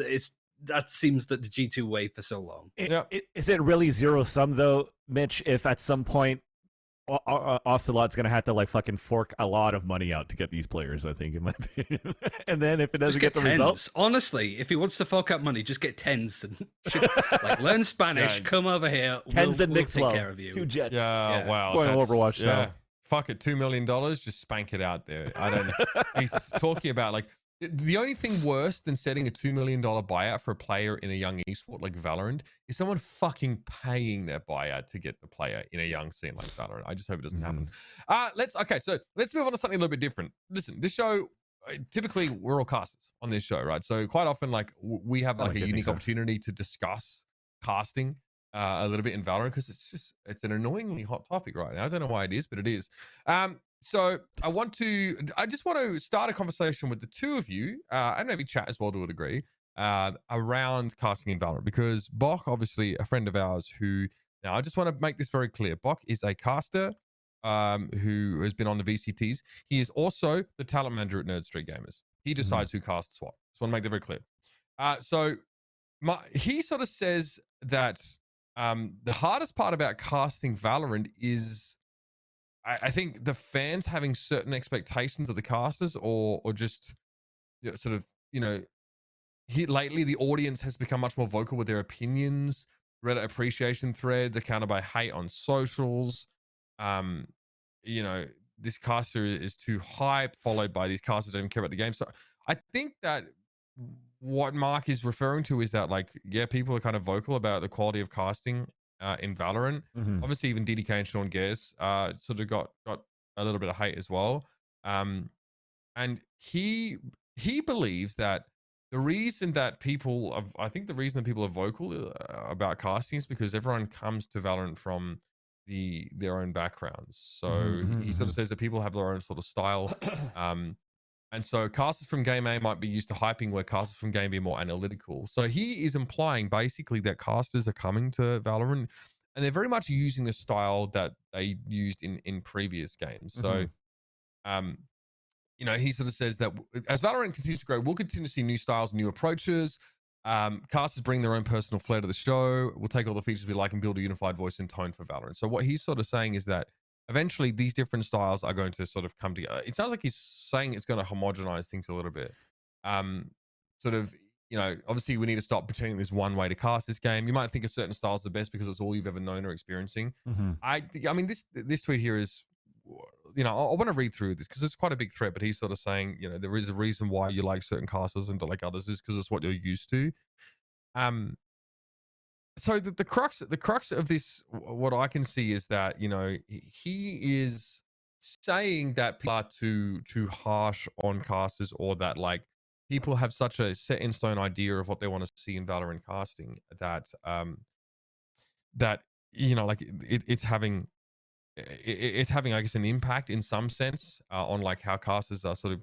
Speaker 1: that seems that the G2 way for so long.
Speaker 2: Is it really zero sum though, Mitch? If at some point Ocelot's gonna have to like fucking fork a lot of money out to get these players, I think, in my opinion. And then if it doesn't get the results,
Speaker 1: honestly, if he wants to fork out money, just get tens and like learn Spanish, come over here.
Speaker 2: Tens and
Speaker 1: we'll take care of you.
Speaker 2: 2 jets.
Speaker 3: Wow.
Speaker 2: Going Overwatch.
Speaker 3: Yeah. Fuck it, $2 million, just spank it out there. I don't know. He's talking about like, the only thing worse than setting a $2 million buyout for a player in a young esport like Valorant is someone fucking paying their buyout to get the player in a young scene like Valorant. I just hope it doesn't happen. So let's move on to something a little bit different. Listen, this show, typically we're all casters on this show, right? So quite often, like we have like a unique opportunity to discuss casting a little bit in Valorant, because it's an annoyingly hot topic right now. I don't know why it is, but it is. So I just want to start a conversation with the two of you, and maybe chat as well to a degree, around casting in Valorant, because Bok, obviously a friend of ours who, now I just want to make this very clear. Bok is a caster who has been on the VCTs. He is also the talent manager at Nerd Street Gamers. He decides who casts what. Just want to make that very clear. He sort of says that the hardest part about casting Valorant is, I think, the fans having certain expectations of the casters, or just sort of, lately the audience has become much more vocal with their opinions. Reddit appreciation threads, accounted by hate on socials. This caster is too hype, followed by these casters don't even care about the game. So I think that what Mark is referring to is that, like, people are kind of vocal about the quality of casting in Valorant. Obviously, even DDK and Sean Gares sort of got a little bit of hate as well. And he believes that the reason that I think the reason that people are vocal about casting is because everyone comes to Valorant from their own backgrounds. So he sort of says that people have their own sort of style. And so casters from Game A might be used to hyping, where casters from Game B are more analytical. So he is implying basically that casters are coming to Valorant and they're very much using the style that they used in previous games. So you know, he sort of says that as Valorant continues to grow, we'll continue to see new styles, new approaches. Casters bring their own personal flair to the show. We'll take all the features we like and build a unified voice and tone for Valorant. So what he's sort of saying is that eventually these different styles are going to sort of come together. It sounds like he's saying it's going to homogenize things a little bit. Sort of, you know, obviously we need to stop pretending there's one way to cast this game. You might think a certain style is the best because it's all you've ever known or experiencing. I mean, this tweet here is, you know, I want to read through this because it's quite a big threat, but he's sort of saying, you know, there is a reason why you like certain casters and don't like others is because it's what you're used to. So the crux of this, what I can see is that, you know, he is saying that people are too harsh on casters, or that like people have such a set in stone idea of what they want to see in Valorant casting that that, you know, like it's having I guess an impact in some sense on like how casters are sort of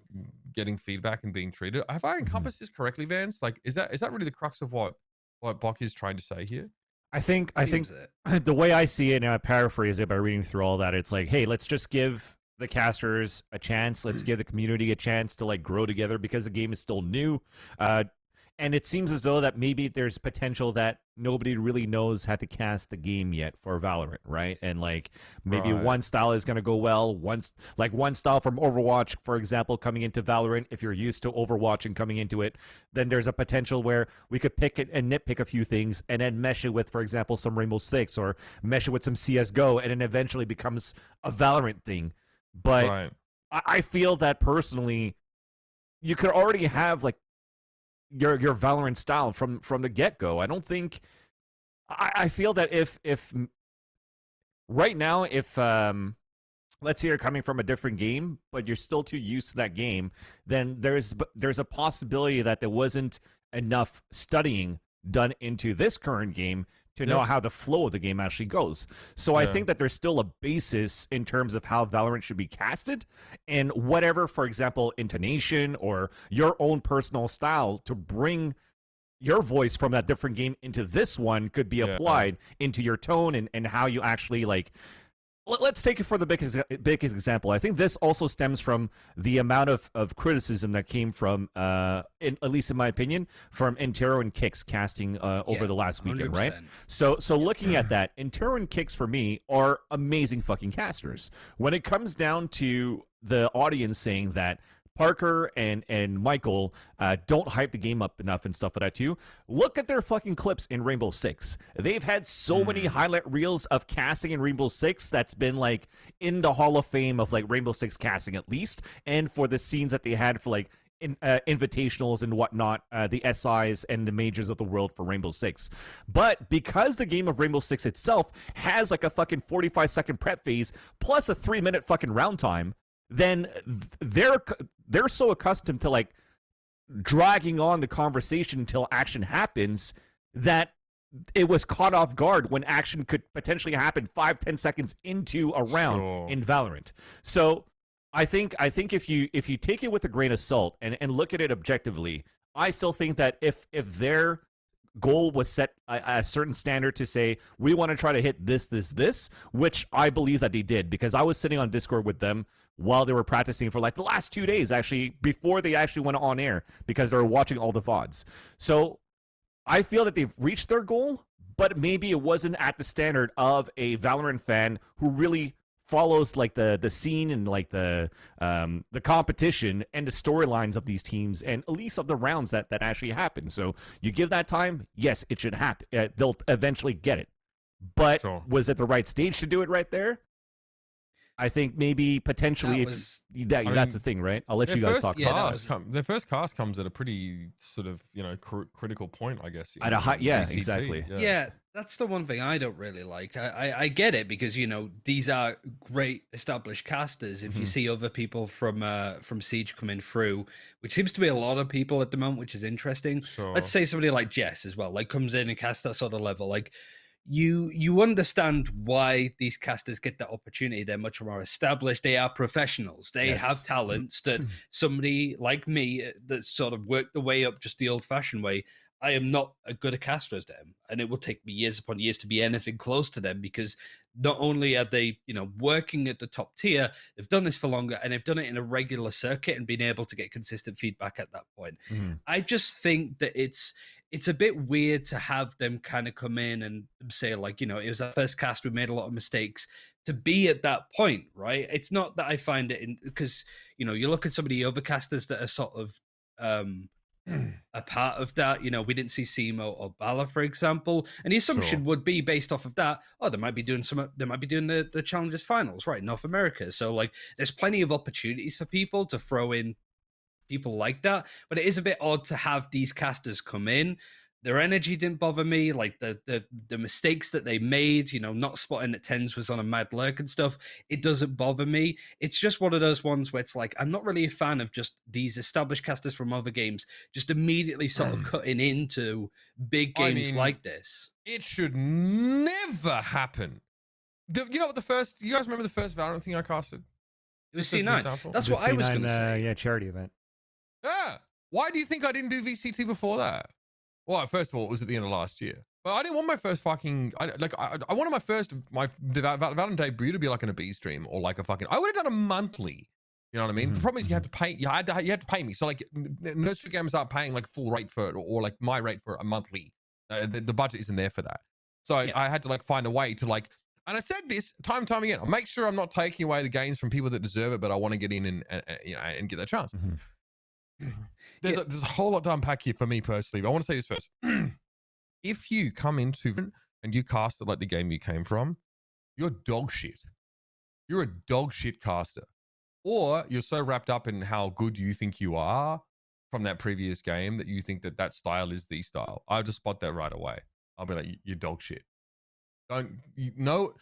Speaker 3: getting feedback and being treated. Have I encompassed this correctly, Vance? Like, is that really the crux of what Bok is trying to say here?
Speaker 2: I think the way I see it, and I paraphrase it by reading through all that, it's like, hey, let's just give the casters a chance. Let's give the community a chance to like grow together because the game is still new. And it seems as though that maybe there's potential that nobody really knows how to cast the game yet for Valorant, right? And like maybe one style is going to go well. One style from Overwatch, for example, coming into Valorant, if you're used to Overwatch and coming into it, then there's a potential where we could pick it and nitpick a few things and then mesh it with, for example, some Rainbow Six, or mesh it with some CSGO, and then eventually becomes a Valorant thing. But I feel that personally, you could already have like your Valorant style from the get-go. I don't think I feel that if right now, if let's say you're coming from a different game but you're still too used to that game, then there's a possibility that there wasn't enough studying done into this current game to know how the flow of the game actually goes. So I think that there's still a basis in terms of how Valorant should be casted, and whatever, for example, intonation or your own personal style to bring your voice from that different game into this one could be applied into your tone and how you actually like. Let's take it for the biggest example. I think this also stems from the amount of criticism that came from, at least in my opinion, from Intero and Kix casting over the last weekend, 100%. Right? So looking at that, Intero and Kix for me are amazing fucking casters. When it comes down to the audience saying that Parker and Michael don't hype the game up enough and stuff like that too, look at their fucking clips in Rainbow Six. They've had so many highlight reels of casting in Rainbow Six that's been like in the Hall of Fame of like Rainbow Six casting at least, and for the scenes that they had for like invitationals and whatnot, the SIs and the majors of the world for Rainbow Six. But because the game of Rainbow Six itself has like a fucking 45-second prep phase plus a 3-minute fucking round time, then they're so accustomed to like dragging on the conversation until action happens that it was caught off guard when action could potentially happen 5-10 seconds into a round in Valorant. So I think if you take it with a grain of salt and look at it objectively, I still think that if their goal was set a certain standard to say, we want to try to hit this, which I believe that they did, because I was sitting on Discord with them while they were practicing for like the last 2 days, actually, before they actually went on air, because they were watching all the VODs. So I feel that they've reached their goal, but maybe it wasn't at the standard of a Valorant fan who really follows like the scene and like the competition and the storylines of these teams, and at least of the rounds that actually happen. So you give that time, yes, it should happen. They'll eventually get it. But was it the right stage to do it right there? I think maybe potentially that's the thing, right? I'll let you guys talk.
Speaker 3: Their first cast comes at a pretty sort of critical point, I guess.
Speaker 2: At a high, yeah,
Speaker 3: VCT.
Speaker 2: exactly.
Speaker 1: Yeah, that's the one thing I don't really like. I get it because these are great established casters. If you see other people from Siege coming through, which seems to be a lot of people at the moment, which is interesting.
Speaker 3: Sure.
Speaker 1: Let's say somebody like Jess as well, like comes in and casts that sort of level, like. You understand why these casters get that opportunity. They're much more established. They are professionals. They have talents that somebody like me that sort of worked the way up just the old-fashioned way. I am not as good a caster as them, and it will take me years upon years to be anything close to them because not only are they, working at the top tier, they've done this for longer and they've done it in a regular circuit and been able to get consistent feedback at that point. I just think that it's a bit weird to have them kind of come in and say like, it was our first cast, we made a lot of mistakes to be at that point, right? It's not that I find it because, you look at some of the other casters that are sort of, a part of that, we didn't see Simo or Bala, for example, and the assumption would be based off of that. Oh, they might be doing the Challengers finals, right? North America. So like, there's plenty of opportunities for people to throw in people like that, but it is a bit odd to have these casters come in. Their energy didn't bother me, like the mistakes that they made, not spotting that Tens was on a mad lurk and stuff. It doesn't bother me. It's just one of those ones where it's like, I'm not really a fan of just these established casters from other games just immediately sort of cutting into big games like this.
Speaker 3: It should never happen. You guys remember the first Valorant thing I casted?
Speaker 1: It was C9. That's what I was going to say.
Speaker 2: Yeah, charity event.
Speaker 3: Yeah. Why do you think I didn't do VCT before that? Well, first of all, it was at the end of last year. But I didn't want my first fucking... I wanted my Valorant debut to be like in a B stream or like a fucking... I would have done a monthly. You know what I mean? The problem is you had to pay... You had to pay me. So like, nursery games aren't paying like full rate for it or like my rate for a monthly. The budget isn't there for that. So I had to like find a way to like... And I said this time and time again. I'll make sure I'm not taking away the gains from people that deserve it, but I want to get in and get that chance. There's a whole lot to unpack here for me personally, but I want to say this first. If you come into and you cast it like the game you came from, you're dog shit. You're a dog shit caster. Or you're so wrapped up in how good you think you are from that previous game that you think that style is the style. I'll just spot that right away. I'll be like, you're dog shit. No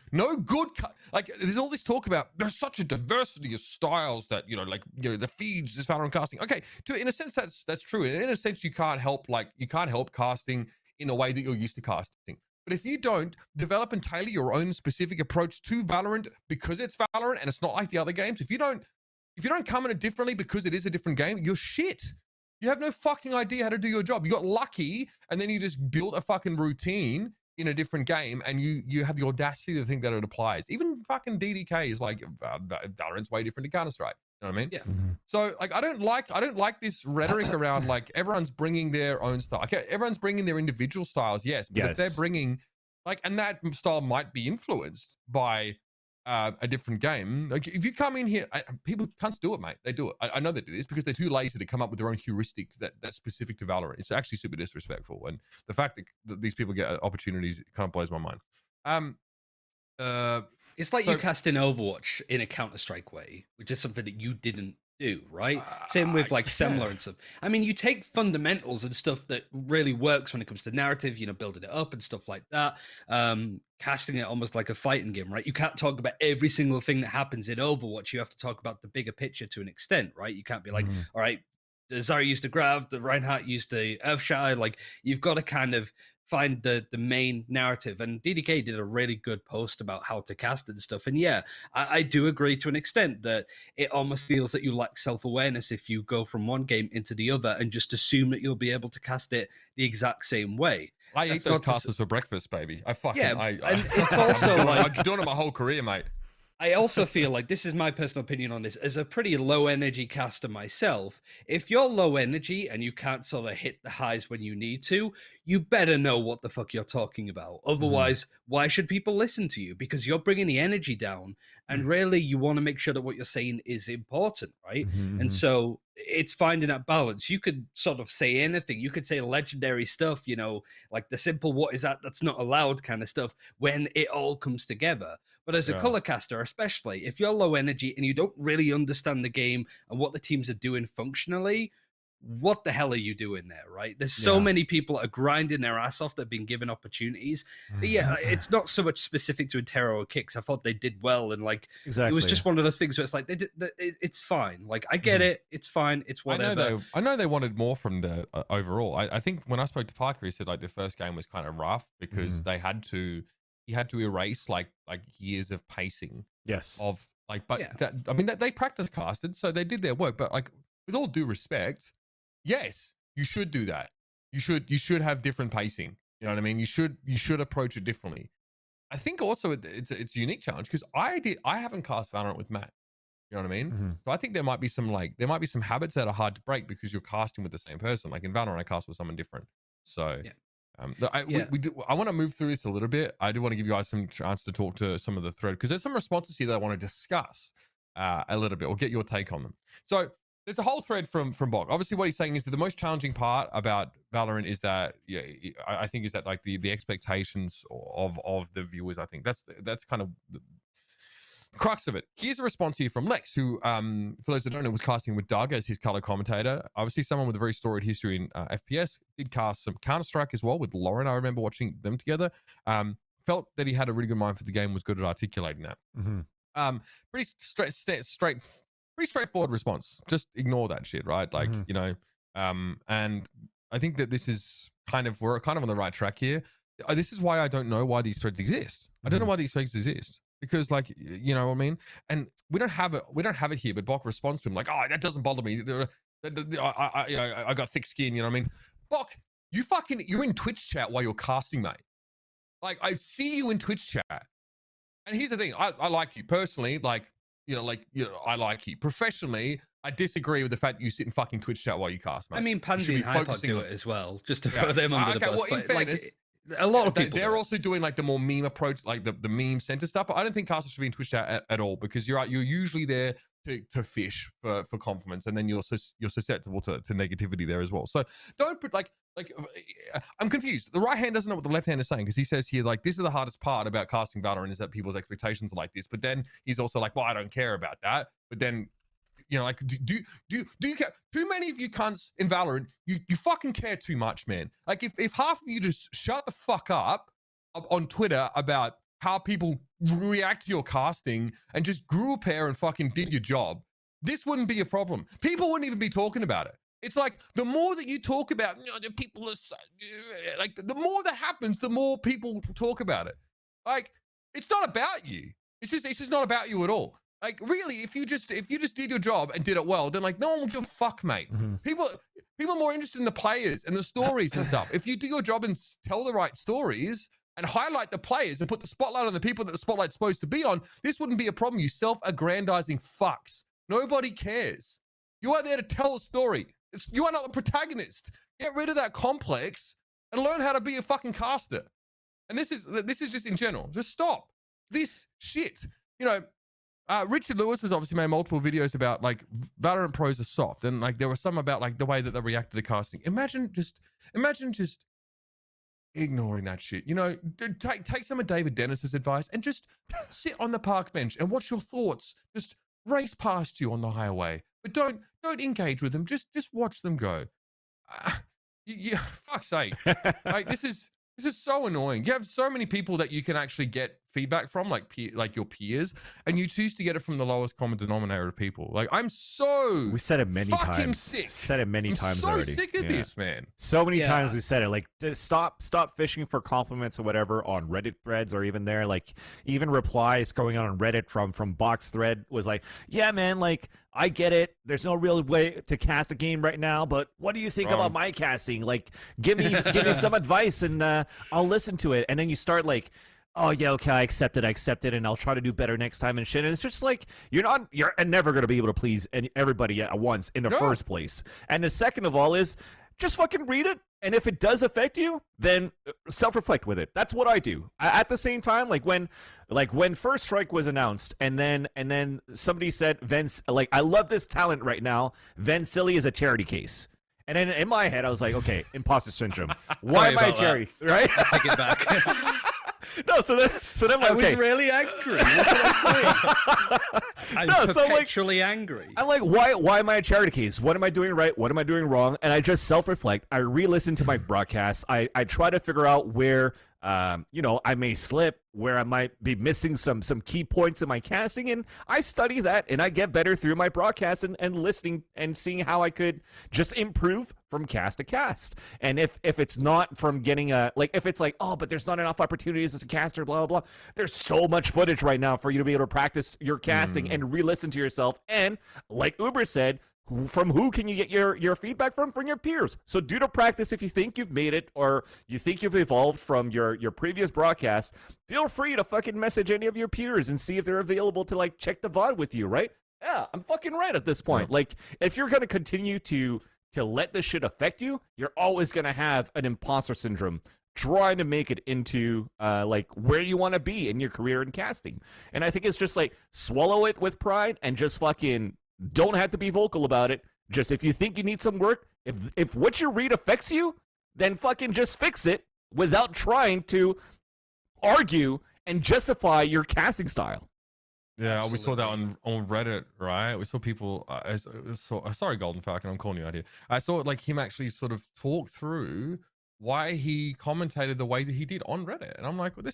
Speaker 3: good. Like there's all this talk about there's such a diversity of styles that the feeds this Valorant casting. Okay, in a sense that's true. And in a sense you can't help casting in a way that you're used to casting. But if you don't develop and tailor your own specific approach to Valorant because it's Valorant and it's not like the other games, if you don't come at it differently because it is a different game, you're shit. You have no fucking idea how to do your job. You got lucky and then you just built a fucking routine in a different game and you have the audacity to think that it applies. Even fucking DDK is like Valorant's way different to Counter-Strike. You know what I mean?
Speaker 1: Yeah.
Speaker 3: So like I don't like this rhetoric around like everyone's bringing their own style. Okay, everyone's bringing their individual styles, yes. But if they're bringing like, and that style might be influenced by a different game. Like if you come in here, people can't do it, mate. They do it. I know they do this because they're too lazy to come up with their own heuristic that's specific to Valorant. It's actually super disrespectful. And the fact that these people get opportunities kind of blows my mind.
Speaker 1: It's like you cast in Overwatch in a Counter-Strike way, which is something that you didn't do, right? Same with like Semler and stuff. I mean, you take fundamentals and stuff that really works when it comes to narrative, building it up and stuff like that. Casting it almost like a fighting game, right? You can't talk about every single thing that happens in Overwatch. You have to talk about the bigger picture to an extent, right? You can't be like, all right, the Zarya used to grab, the Reinhardt used to Earthshatter. Like, you've got to kind of find the main narrative. And DDK did a really good post about how to cast and stuff. And yeah, I do agree to an extent that it almost feels that you lack self-awareness if you go from one game into the other and just assume that you'll be able to cast it the exact same way.
Speaker 3: I eat those casters for breakfast, baby. And
Speaker 1: it's also like
Speaker 3: I've done it my whole career, mate.
Speaker 1: I also feel like, this is my personal opinion on this, as a pretty low energy caster myself, if you're low energy and you can't sort of hit the highs when you need to, you better know what the fuck you're talking about. Otherwise, why should people listen to you? Because you're bringing the energy down, and really you want to make sure that what you're saying is important, right? And so it's finding that balance. You could sort of say anything. You could say legendary stuff, you know, like the simple "what is that that's not allowed" kind of stuff when it all comes together. But as a
Speaker 3: Yeah.
Speaker 1: color caster, especially if you're low energy and you don't really understand the game and what the teams are doing functionally, what the hell are you doing there, right? There's so
Speaker 2: Yeah.
Speaker 1: many people that are grinding their ass off that have been given opportunities. But yeah, it's not so much specific to Intero or Kicks. I thought they did well, and like
Speaker 2: Exactly.
Speaker 1: it was just one of those things where it's like it's fine. Like I get it, it's fine, it's whatever.
Speaker 3: I know they wanted more from the overall. I think when I spoke to Parker, he said like the first game was kind of rough because he had to erase like years of pacing
Speaker 2: Yes.
Speaker 3: of like, but
Speaker 1: Yeah.
Speaker 3: I mean they practice casted, so they did their work. But like with all due respect, yes, you should do that. You should have different pacing. You know what I mean? You should approach it differently. I think also it's a unique challenge because I haven't cast Valorant with Matt. You know what I mean? So I think there might be some habits that are hard to break because you're casting with the same person. Like in Valorant, I cast with someone different. So
Speaker 1: Yeah.
Speaker 3: I want to move through this a little bit. I do want to give you guys some chance to talk to some of the thread because there's some responses here that I want to discuss a little bit or get your take on them. So there's a whole thread from Bok. Obviously, what he's saying is that the most challenging part about Valorant is that I think is that like the expectations of the viewers. I think that's kind of the crux of it. Here's a response here from Lex, who, for those that don't know, was casting with Doug as his color commentator. Obviously, someone with a very storied history in FPS. Did cast some Counter-Strike as well with Lauren. I remember watching them together. Felt that he had a really good mind for the game, was good at articulating that. Pretty straightforward response. Just ignore that shit, right? Like, you know, and I think that this is we're kind of on the right track here. This is why I don't know why these threads exist. I don't know why these threads exist. Because like, you know what I mean? And we don't have it here, but Bok responds to him like, oh, that doesn't bother me. I got thick skin, you know what I mean? Bok, you're in Twitch chat while you're casting, mate. Like I see you in Twitch chat. And here's the thing, I like you personally, I like you. Professionally, I disagree with the fact that you sit in fucking Twitch chat while you cast, mate.
Speaker 1: I mean, Pansy and Hypod do it as well, just to throw them under the bus.
Speaker 3: Well, in
Speaker 1: but
Speaker 3: fairness,
Speaker 1: like, a lot of people
Speaker 3: they're also doing like the more meme approach, like the meme center stuff. But I don't think casters should be in Twitch chat at all because you're usually there to fish for compliments, and then you're susceptible to negativity there as well. So don't put like I'm confused. The right hand doesn't know what the left hand is saying because he says here like this is the hardest part about casting Valorant is that people's expectations are like this. But then he's also like, well, I don't care about that. But then, you know, like, do you care? Too many of you cunts in Valorant, you fucking care too much, man. Like, if half of you just shut the fuck up on Twitter about how people react to your casting and just grew a pair and fucking did your job, this wouldn't be a problem. People wouldn't even be talking about it. It's like the more that you talk about, you know, the people are like, the more that happens, the more people talk about it. Like, it's not about you. It's just not about you at all. Like, really, if you just did your job and did it well, then like no one will give a fuck, mate. People are more interested in the players and the stories and stuff. If you do your job and tell the right stories and highlight the players and put the spotlight on the people that the spotlight's supposed to be on, this wouldn't be a problem. You self-aggrandizing fucks. Nobody cares. You are there to tell a story. You are not the protagonist. Get rid of that complex and learn how to be a fucking caster. And this is just in general. Just stop this shit. You know, Richard Lewis has obviously made multiple videos about like Valorant pros are soft, and like there were some about like the way that they reacted to casting. Imagine just ignoring that shit. You know, take some of David Dennis's advice and just sit on the park bench and watch your thoughts just race past you on the highway. But don't engage with them. Just watch them go. Fuck's sake! Like this is so annoying. You have so many people that you can actually get feedback from, like your peers, and you choose to get it from the lowest common denominator of people. Like I'm so
Speaker 2: we said it many times.
Speaker 3: Sick.
Speaker 2: Said it many times
Speaker 3: so
Speaker 2: already.
Speaker 3: Sick of this, man.
Speaker 2: So many times we said it. Like just stop fishing for compliments or whatever on Reddit threads or even there. Like even replies going on Reddit from Box thread was like, yeah, man, like I get it. There's no real way to cast a game right now, but what do you think about my casting? Like give me some advice and I'll listen to it. And then you start like, oh yeah, okay, I accept it, and I'll try to do better next time and shit. And it's just like you're never gonna be able to please everybody at once in the first place. And the second of all is just fucking read it. And if it does affect you, then self-reflect with it. That's what I do. At the same time, like when First Strike was announced, and then somebody said, I love this talent right now. Vencilli is a charity case. And then in my head, I was like, okay, imposter syndrome. Why am I a charity? Right?
Speaker 1: I take it back.
Speaker 2: No, so then I'm like,
Speaker 1: I was really angry. What did I say? I'm perpetually angry.
Speaker 2: I'm like, why am I a charity case? What am I doing right? What am I doing wrong? And I just self-reflect. I re-listen to my broadcasts. I try to figure out where I may slip, where I might be missing some key points in my casting, and I study that, and I get better through my broadcast and listening and seeing how I could just improve from cast to cast. And if it's not from getting if it's like, oh, but there's not enough opportunities as a caster, blah, blah, blah. There's so much footage right now for you to be able to practice your casting and re-listen to yourself. And like Uber said, from who can you get your feedback from? From your peers. So do the practice. If you think you've made it or you think you've evolved from your previous broadcast, feel free to fucking message any of your peers and see if they're available to like check the VOD with you, right? Yeah, I'm fucking right at this point. Like, if you're going to continue to let this shit affect you, you're always going to have an imposter syndrome trying to make it into where you want to be in your career in casting. And I think it's just like swallow it with pride and just fucking don't have to be vocal about it. Just if you think you need some work, if what you read affects you, then fucking just fix it without trying to argue and justify your casting style.
Speaker 3: Yeah, absolutely. We saw that on Reddit, right? We saw people. Sorry, Golden Falcon, I'm calling you out here. I saw like him actually sort of talk through why he commentated the way that he did on Reddit, and I'm like, well,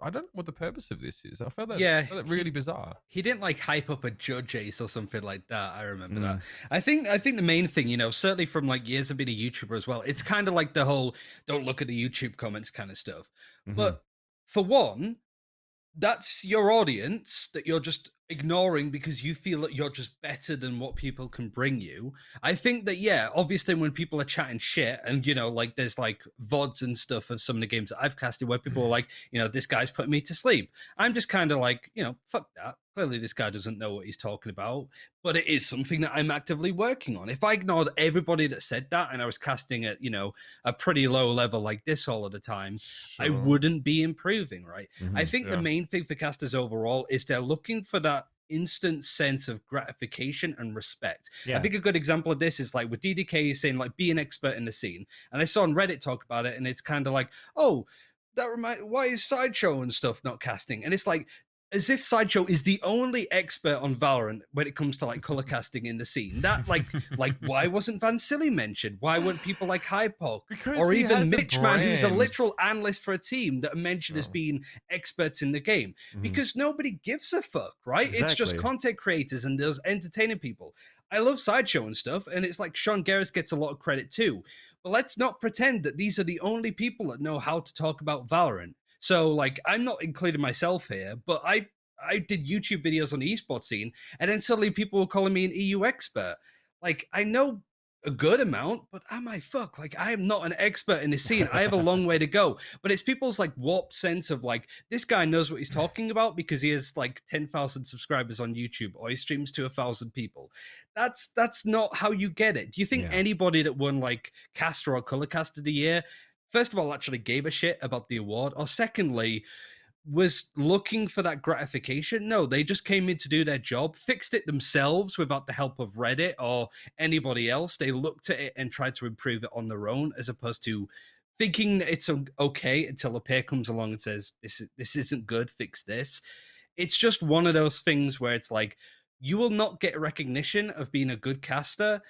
Speaker 3: I don't know what the purpose of this is. I felt that really bizarre.
Speaker 1: He didn't like hype up a judge ace or something like that. I remember that. I think the main thing, certainly from like years of being a YouTuber as well, it's kind of like the whole don't look at the YouTube comments kind of stuff. But for one, that's your audience that you're just ignoring because you feel that you're just better than what people can bring you. I think that, yeah, obviously when people are chatting shit and, like there's like VODs and stuff of some of the games that I've casted where people are like, this guy's putting me to sleep. I'm just kind of like, fuck that. Clearly this guy doesn't know what he's talking about, but it is something that I'm actively working on. If I ignored everybody that said that and I was casting at, a pretty low level like this all of the time, I wouldn't be improving, right? I think the main thing for casters overall is they're looking for that instant sense of gratification and respect. I think a good example of this is like with DDK, he's saying like be an expert in the scene. And I saw on Reddit talk about it and it's kind of like, oh, why is Sideshow and stuff not casting? And it's like, as if Sideshow is the only expert on Valorant when it comes to like color casting in the scene. That like why wasn't Vancilli mentioned? Why weren't people like Hypok or even Mitchman, who's a literal analyst for a team, that are mentioned as being experts in the game? Because nobody gives a fuck, right? Exactly. It's just content creators and there's entertaining people. I love Sideshow and stuff, and it's like Sean Garris gets a lot of credit too. But let's not pretend that these are the only people that know how to talk about Valorant. So, like, I'm not including myself here, but I did YouTube videos on the esports scene, and then suddenly people were calling me an EU expert. Like, I know a good amount, but am I fuck? Like, I am not an expert in this scene. I have a long way to go. But it's people's, like, warped sense of, like, this guy knows what he's talking about because he has, like, 10,000 subscribers on YouTube, or he streams to 1,000 people. That's not how you get it. Do you think anybody that won, like, Caster or Color Cast of the Year, first of all, actually gave a shit about the award, or secondly, was looking for that gratification? No, they just came in to do their job, fixed it themselves without the help of Reddit or anybody else. They looked at it and tried to improve it on their own, as opposed to thinking that it's okay until a peer comes along and says, this isn't good, fix this. It's just one of those things where it's like, you will not get recognition of being a good caster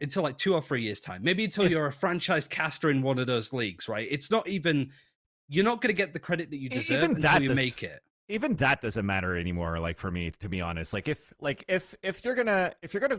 Speaker 1: until like 2 or 3 years time, maybe until you're a franchise caster in one of those leagues, right? It's not even, you're not going to get the credit that you deserve until you make it.
Speaker 2: Even that doesn't matter anymore. Like, for me, to be honest, like if you're gonna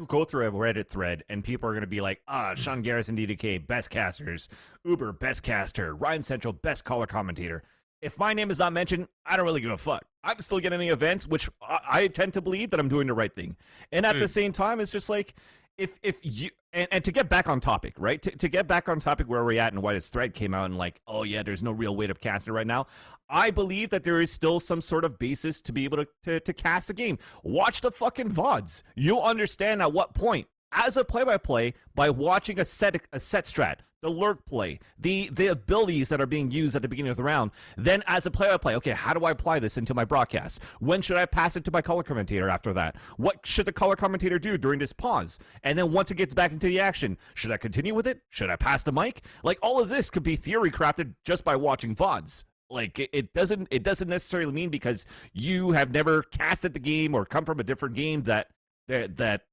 Speaker 2: go through a Reddit thread and people are gonna be like, Sean Garris and DDK best casters, Uber best caster, Ryan Central best color commentator. If my name is not mentioned, I don't really give a fuck. I'm still getting the events, which I tend to believe that I'm doing the right thing. And at the same time, it's just like, if you and to get back on topic, right? To get back on topic where we're at and why this thread came out and like, oh yeah, there's no real weight of casting right now. I believe that there is still some sort of basis to be able to cast a game. Watch the fucking VODs. You'll understand at what point as a play-by-play by watching a set strat, the lurk play, the abilities that are being used at the beginning of the round. Then as a play-by-play, okay, how do I apply this into my broadcast? When should I pass it to my color commentator after that? What should the color commentator do during this pause? And then once it gets back into the action, should I continue with it? Should I pass the mic? Like, all of this could be theory crafted just by watching VODs. Like, it doesn't necessarily mean because you have never casted the game or come from a different game that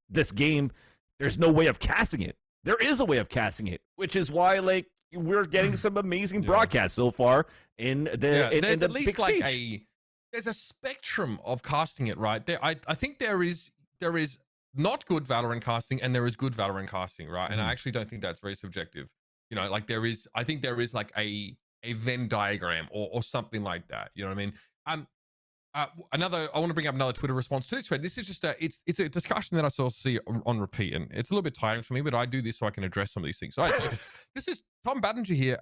Speaker 2: this game, there's no way of casting it. There is a way of casting it, which is why, like, we're getting some amazing broadcasts so far in the
Speaker 3: there's
Speaker 2: the
Speaker 3: at least
Speaker 2: big
Speaker 3: like
Speaker 2: stage.
Speaker 3: there's a spectrum of casting it, right? I think there is not good Valorant casting and there is good Valorant casting, right? And I actually don't think that's very subjective. You know, like I think there is like a Venn diagram or something like that. You know what I mean? I want to bring up another Twitter response to this thread. This is just it's a discussion that I sort of see on repeat, and it's a little bit tiring for me, but I do this so I can address some of these things. All right, so this is Tom Battinger here.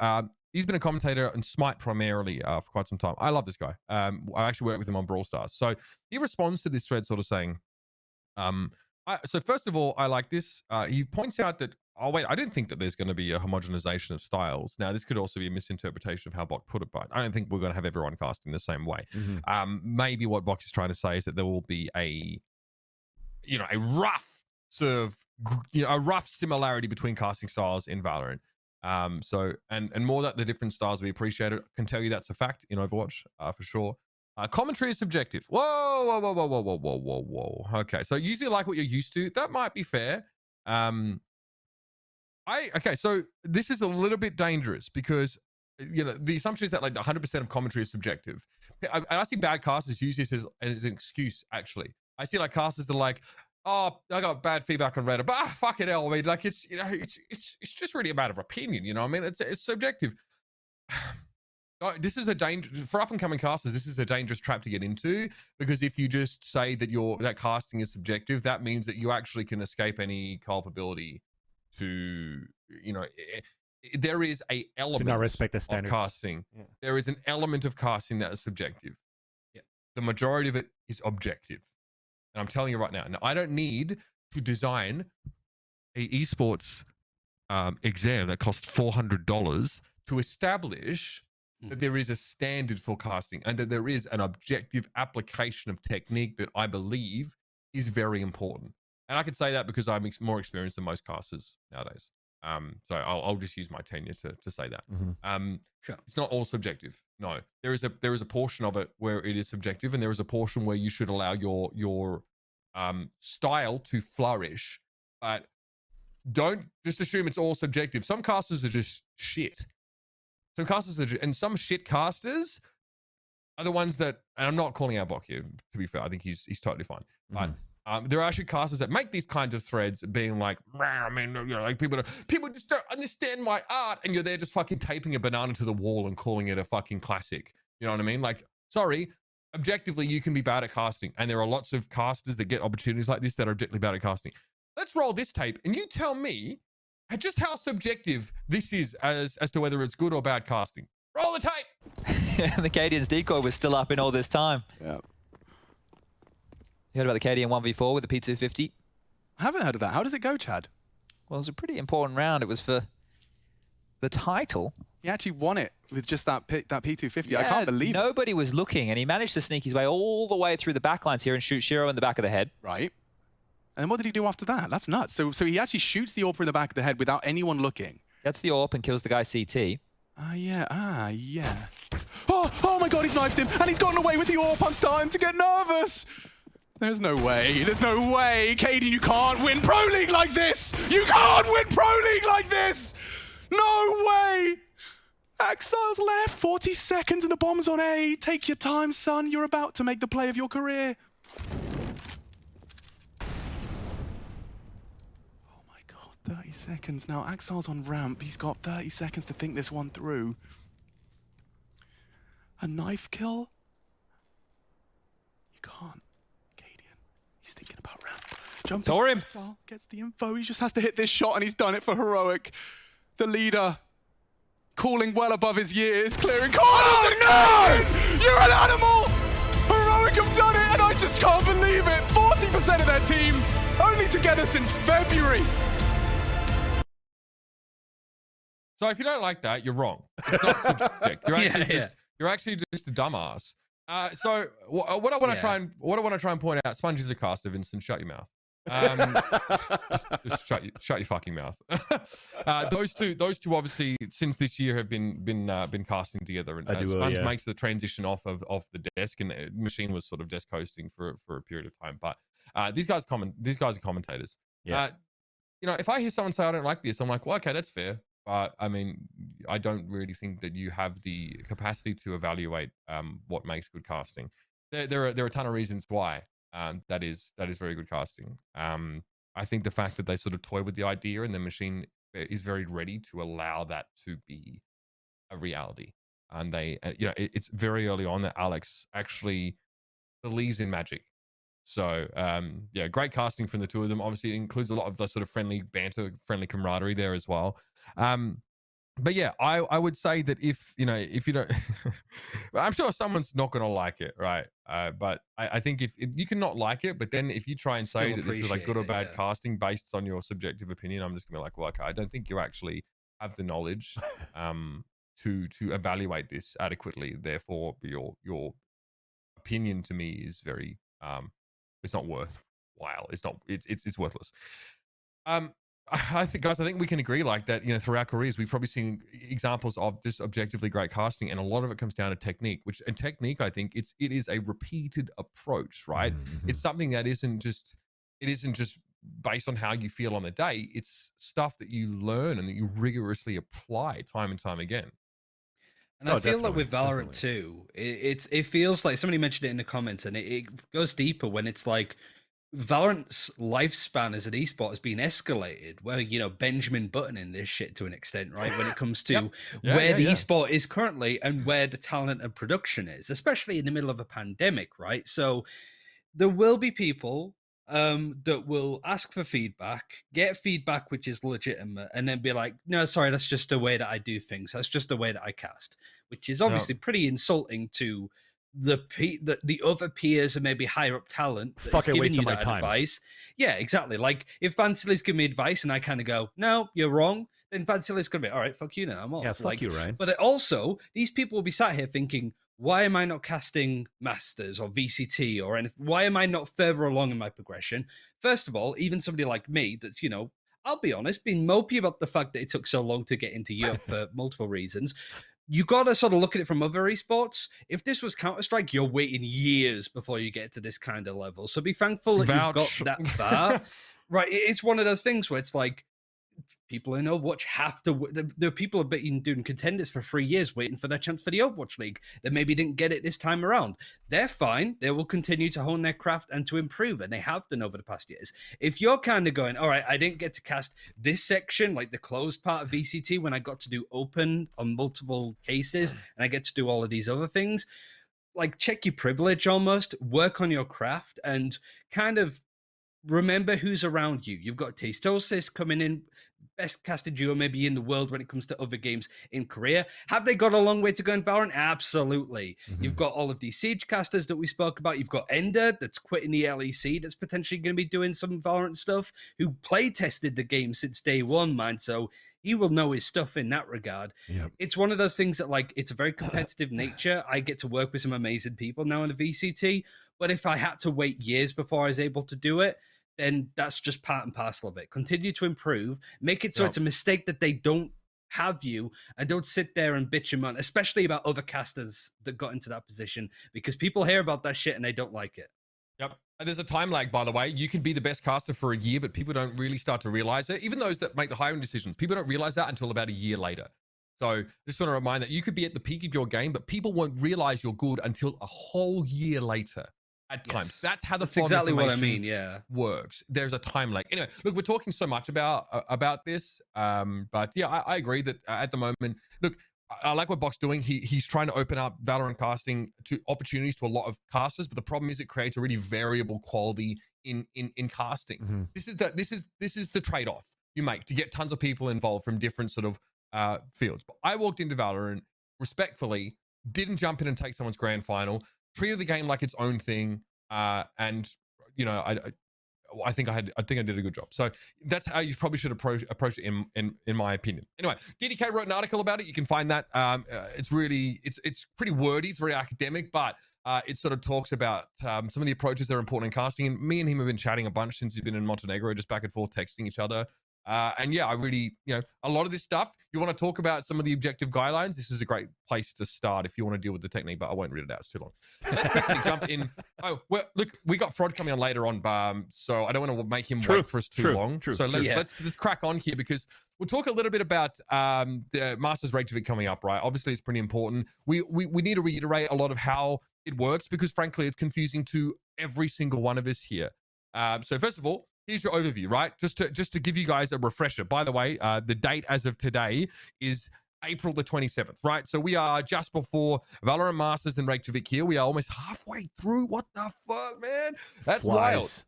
Speaker 3: He's been a commentator on Smite primarily for quite some time. I love this guy. I actually work with him on Brawl Stars. So he responds to this thread sort of saying, so first of all, I like this. He points out that, oh wait, I didn't think that there's going to be a homogenization of styles. Now, this could also be a misinterpretation of how Bok put it, but I don't think we're going to have everyone casting the same way. Maybe what Bok is trying to say is that there will be a rough sort of, a rough similarity between casting styles in Valorant. So, and more that the different styles will be appreciated. I can tell you that's a fact in Overwatch, for sure. Commentary is subjective. Whoa. Okay, so usually like what you're used to. That might be fair. Okay, so this is a little bit dangerous because, you know, the assumption is that like 100% of commentary is subjective. I see bad casters use this as an excuse, actually. I see like casters that are like, oh, I got bad feedback on Reddit, but fuck it, hell. I mean, like, it's just really a matter of opinion, you know what I mean? It's subjective. This is a danger for up and coming casters. This is a dangerous trap to get into, because if you just say that that casting is subjective, that means that you actually can escape any culpability to, you know, there is a element
Speaker 2: to not respect the
Speaker 3: of
Speaker 2: standards.
Speaker 3: casting.
Speaker 2: Yeah.
Speaker 3: There is an element of casting that is subjective.
Speaker 1: Yeah.
Speaker 3: The majority of it is objective. And I'm telling you right now, I don't need to design a esports exam that costs $400 to establish that there is a standard for casting and that there is an objective application of technique that I believe is very important. And I could say that because I'm more experienced than most casters nowadays. So I'll just use my tenure to say that.
Speaker 1: Sure.
Speaker 3: It's not all subjective. No, there is a portion of it where it is subjective, and there is a portion where you should allow your style to flourish, but don't just assume it's all subjective. Some casters are just shit. Some casters are and some shit casters are the ones that, and I'm not calling out Bok here, to be fair. I think he's totally fine. But there are actually casters that make these kinds of threads being like, I mean, you know, like people just don't understand my art, and you're there just fucking taping a banana to the wall and calling it a fucking classic. You know what I mean? Like, sorry, objectively, you can be bad at casting, and there are lots of casters that get opportunities like this that are objectively bad at casting. Let's roll this tape, and you tell me just how subjective this is as to whether it's good or bad casting. Roll the tape.
Speaker 4: The Cadian's decoy was still up in all this time.
Speaker 5: Yeah.
Speaker 4: You heard about the Cadian 1v4 with the P250?
Speaker 5: I haven't heard of that. How does it go, Chad?
Speaker 4: Well, it was a pretty important round. It was for the title.
Speaker 5: He actually won it with just that P250. Yeah, I can't believe it.
Speaker 4: Nobody was looking, and he managed to sneak his way all the way through the backlines here and shoot Shiro in the back of the head.
Speaker 5: Right. And what did he do after that? That's nuts. So he actually shoots the AWP in the back of the head without anyone looking.
Speaker 4: Gets the AWP and kills the guy CT.
Speaker 5: Yeah. Oh my God, he's knifed him, and he's gotten away with the AWP. I'm starting to get nervous. There's no way. Cadian, you can't win Pro League like this. You can't win Pro League like this. No way. Exile's left. 40 seconds and the bomb's on A. Take your time, son. You're about to make the play of your career. Oh my God, 30 seconds. Now, Exile's on ramp. He's got 30 seconds to think this one through. A knife kill? You can't. He's thinking about ramp. Jumps.
Speaker 4: Saw him.
Speaker 5: Exile gets the info. He just has to hit this shot, and he's done it for Heroic. The leader, calling well above his years, clearing corners. Oh, no! You're an animal! Heroic have done it, and I just can't believe it. 40% of their team Only together since February.
Speaker 3: So if you don't like that, you're wrong. It's not subject. You're actually
Speaker 1: Yeah,
Speaker 3: you're actually just a dumbass. So what I want to try and point out, Sponge is a caster. Vincent, shut your mouth. Just shut your fucking mouth. Those two obviously since this year have been casting together, and Sponge makes the transition off the desk, and the machine was sort of desk hosting for a period of time. But these guys are commentators.
Speaker 2: Yeah.
Speaker 3: If I hear someone say I don't like this, I'm like, well, okay, that's fair. But I mean, I don't really think that you have the capacity to evaluate what makes good casting. There are a ton of reasons why that is very good casting. I think the fact that they sort of toy with the idea and the machine is very ready to allow that to be a reality. And they, it's very early on that Alex actually believes in magic. So yeah, great casting from the two of them. Obviously, it includes a lot of the sort of friendly banter, friendly camaraderie there as well. But yeah, I would say that if you don't, I'm sure someone's not going to like it, right? But I think if you can not like it, but then if you try and say that this is like good or bad casting based on your subjective opinion, I'm just gonna be like, well, okay, I don't think you actually have the knowledge to evaluate this adequately. Therefore, your opinion to me is very it's not worthwhile. It's worthless. I think we can agree like that, through our careers, we've probably seen examples of just objectively great casting, and a lot of it comes down to technique, and technique, I think it is a repeated approach, right?
Speaker 2: Mm-hmm.
Speaker 3: It's something that isn't just based on how you feel on the day. It's stuff that you learn and that you rigorously apply time and time again.
Speaker 1: And I feel like with Valorant too, it feels like somebody mentioned it in the comments, and it goes deeper when it's like Valorant's lifespan as an esport has been escalated. Where Benjamin Buttoning this shit to an extent, right? When it comes to where the esport is currently and where the talent and production is, especially in the middle of a pandemic, right? So there will be people that will ask for feedback, get feedback which is legitimate, and then be like, no, sorry, that's just the way that I do things. That's just the way that I cast, which is obviously pretty insulting to the other peers and maybe higher up talent that's giving you that advice. Yeah, exactly. Like if Vancile's giving me advice and I kind of go, no, you're wrong, then Vancile's gonna be, all right, fuck you now, I'm off.
Speaker 2: Yeah, fuck you, Ryan.
Speaker 1: But also, these people will be sat here thinking, why am I not casting Masters or VCT or anything? Why am I not further along in my progression? First of all, even somebody like me that's, I'll be honest, being mopey about the fact that it took so long to get into Europe for multiple reasons. You got to sort of look at it from other esports. If this was Counter-Strike, you're waiting years before you get to this kind of level. So be thankful that you've got that far. Right. It's one of those things where it's like, people in Overwatch have to. There are people have been doing contenders for 3 years waiting for their chance for the Overwatch League that maybe didn't get it this time around. They're fine. They will continue to hone their craft and to improve, and they have done over the past years. If you're kind of going, all right, I didn't get to cast this section, like the closed part of VCT, when I got to do open on multiple cases, and I get to do all of these other things, like check your privilege almost, work on your craft, and kind of remember who's around you. You've got Tastosis coming in, best casted duo maybe in the world when it comes to other games in Korea. Have they got a long way to go in Valorant? Absolutely. Mm-hmm. You've got all of these Siege casters that we spoke about. You've got Ender that's quitting the LEC, that's potentially going to be doing some Valorant stuff, who play tested the game since day one, man. So he will know his stuff in that regard. Yep. It's one of those things that, like, it's a very competitive nature. I get to work with some amazing people now in the VCT, but if I had to wait years before I was able to do it, then that's just part and parcel of it. Continue to improve, make it so it's a mistake that they don't have you, and don't sit there and bitch and moan, especially about other casters that got into that position, because people hear about that shit and they don't like it.
Speaker 3: Yep. And there's a time lag, by the way. You can be the best caster for a year, but people don't really start to realize it. Even those that make the hiring decisions, people don't realize that until about a year later. So just want to remind that you could be at the peak of your game, but people won't realize you're good until a whole year later. At times, that's how that's
Speaker 1: exactly what I mean. Yeah,
Speaker 3: works. There's a time lag. Anyway, look, we're talking so much about this, but yeah, I agree that at the moment, look, I like what Box's doing. He's trying to open up Valorant casting to opportunities to a lot of casters, but the problem is it creates a really variable quality in casting. Mm-hmm. This is the trade-off you make to get tons of people involved from different sort of fields. But I walked into Valorant respectfully, didn't jump in and take someone's grand final. Treated the game like its own thing, and I think I did a good job. So that's how you probably should approach it in my opinion. Anyway, DDK wrote an article about it. You can find that. It's pretty wordy. It's very academic, but it sort of talks about some of the approaches that are important in casting. And me and him have been chatting a bunch since he's been in Montenegro, just back and forth texting each other. And yeah, I really, a lot of this stuff, you want to talk about some of the objective guidelines, this is a great place to start if you want to deal with the technique, but I won't read it out, it's too long. Let's quickly jump in. Oh, well, look, we got fRoD coming on later on, so I don't want to make him wait for us too long. So let's crack on here, because we'll talk a little bit about the Masters Reykjavik coming up, right? Obviously, it's pretty important. We need to reiterate a lot of how it works, because frankly, it's confusing to every single one of us here. So first of all, here's your overview, right? Just to give you guys a refresher. By the way, the date as of today is April the 27th, right? So we are just before Valorant Masters in Reykjavik here. We are almost halfway through. What the fuck, man? That's wild.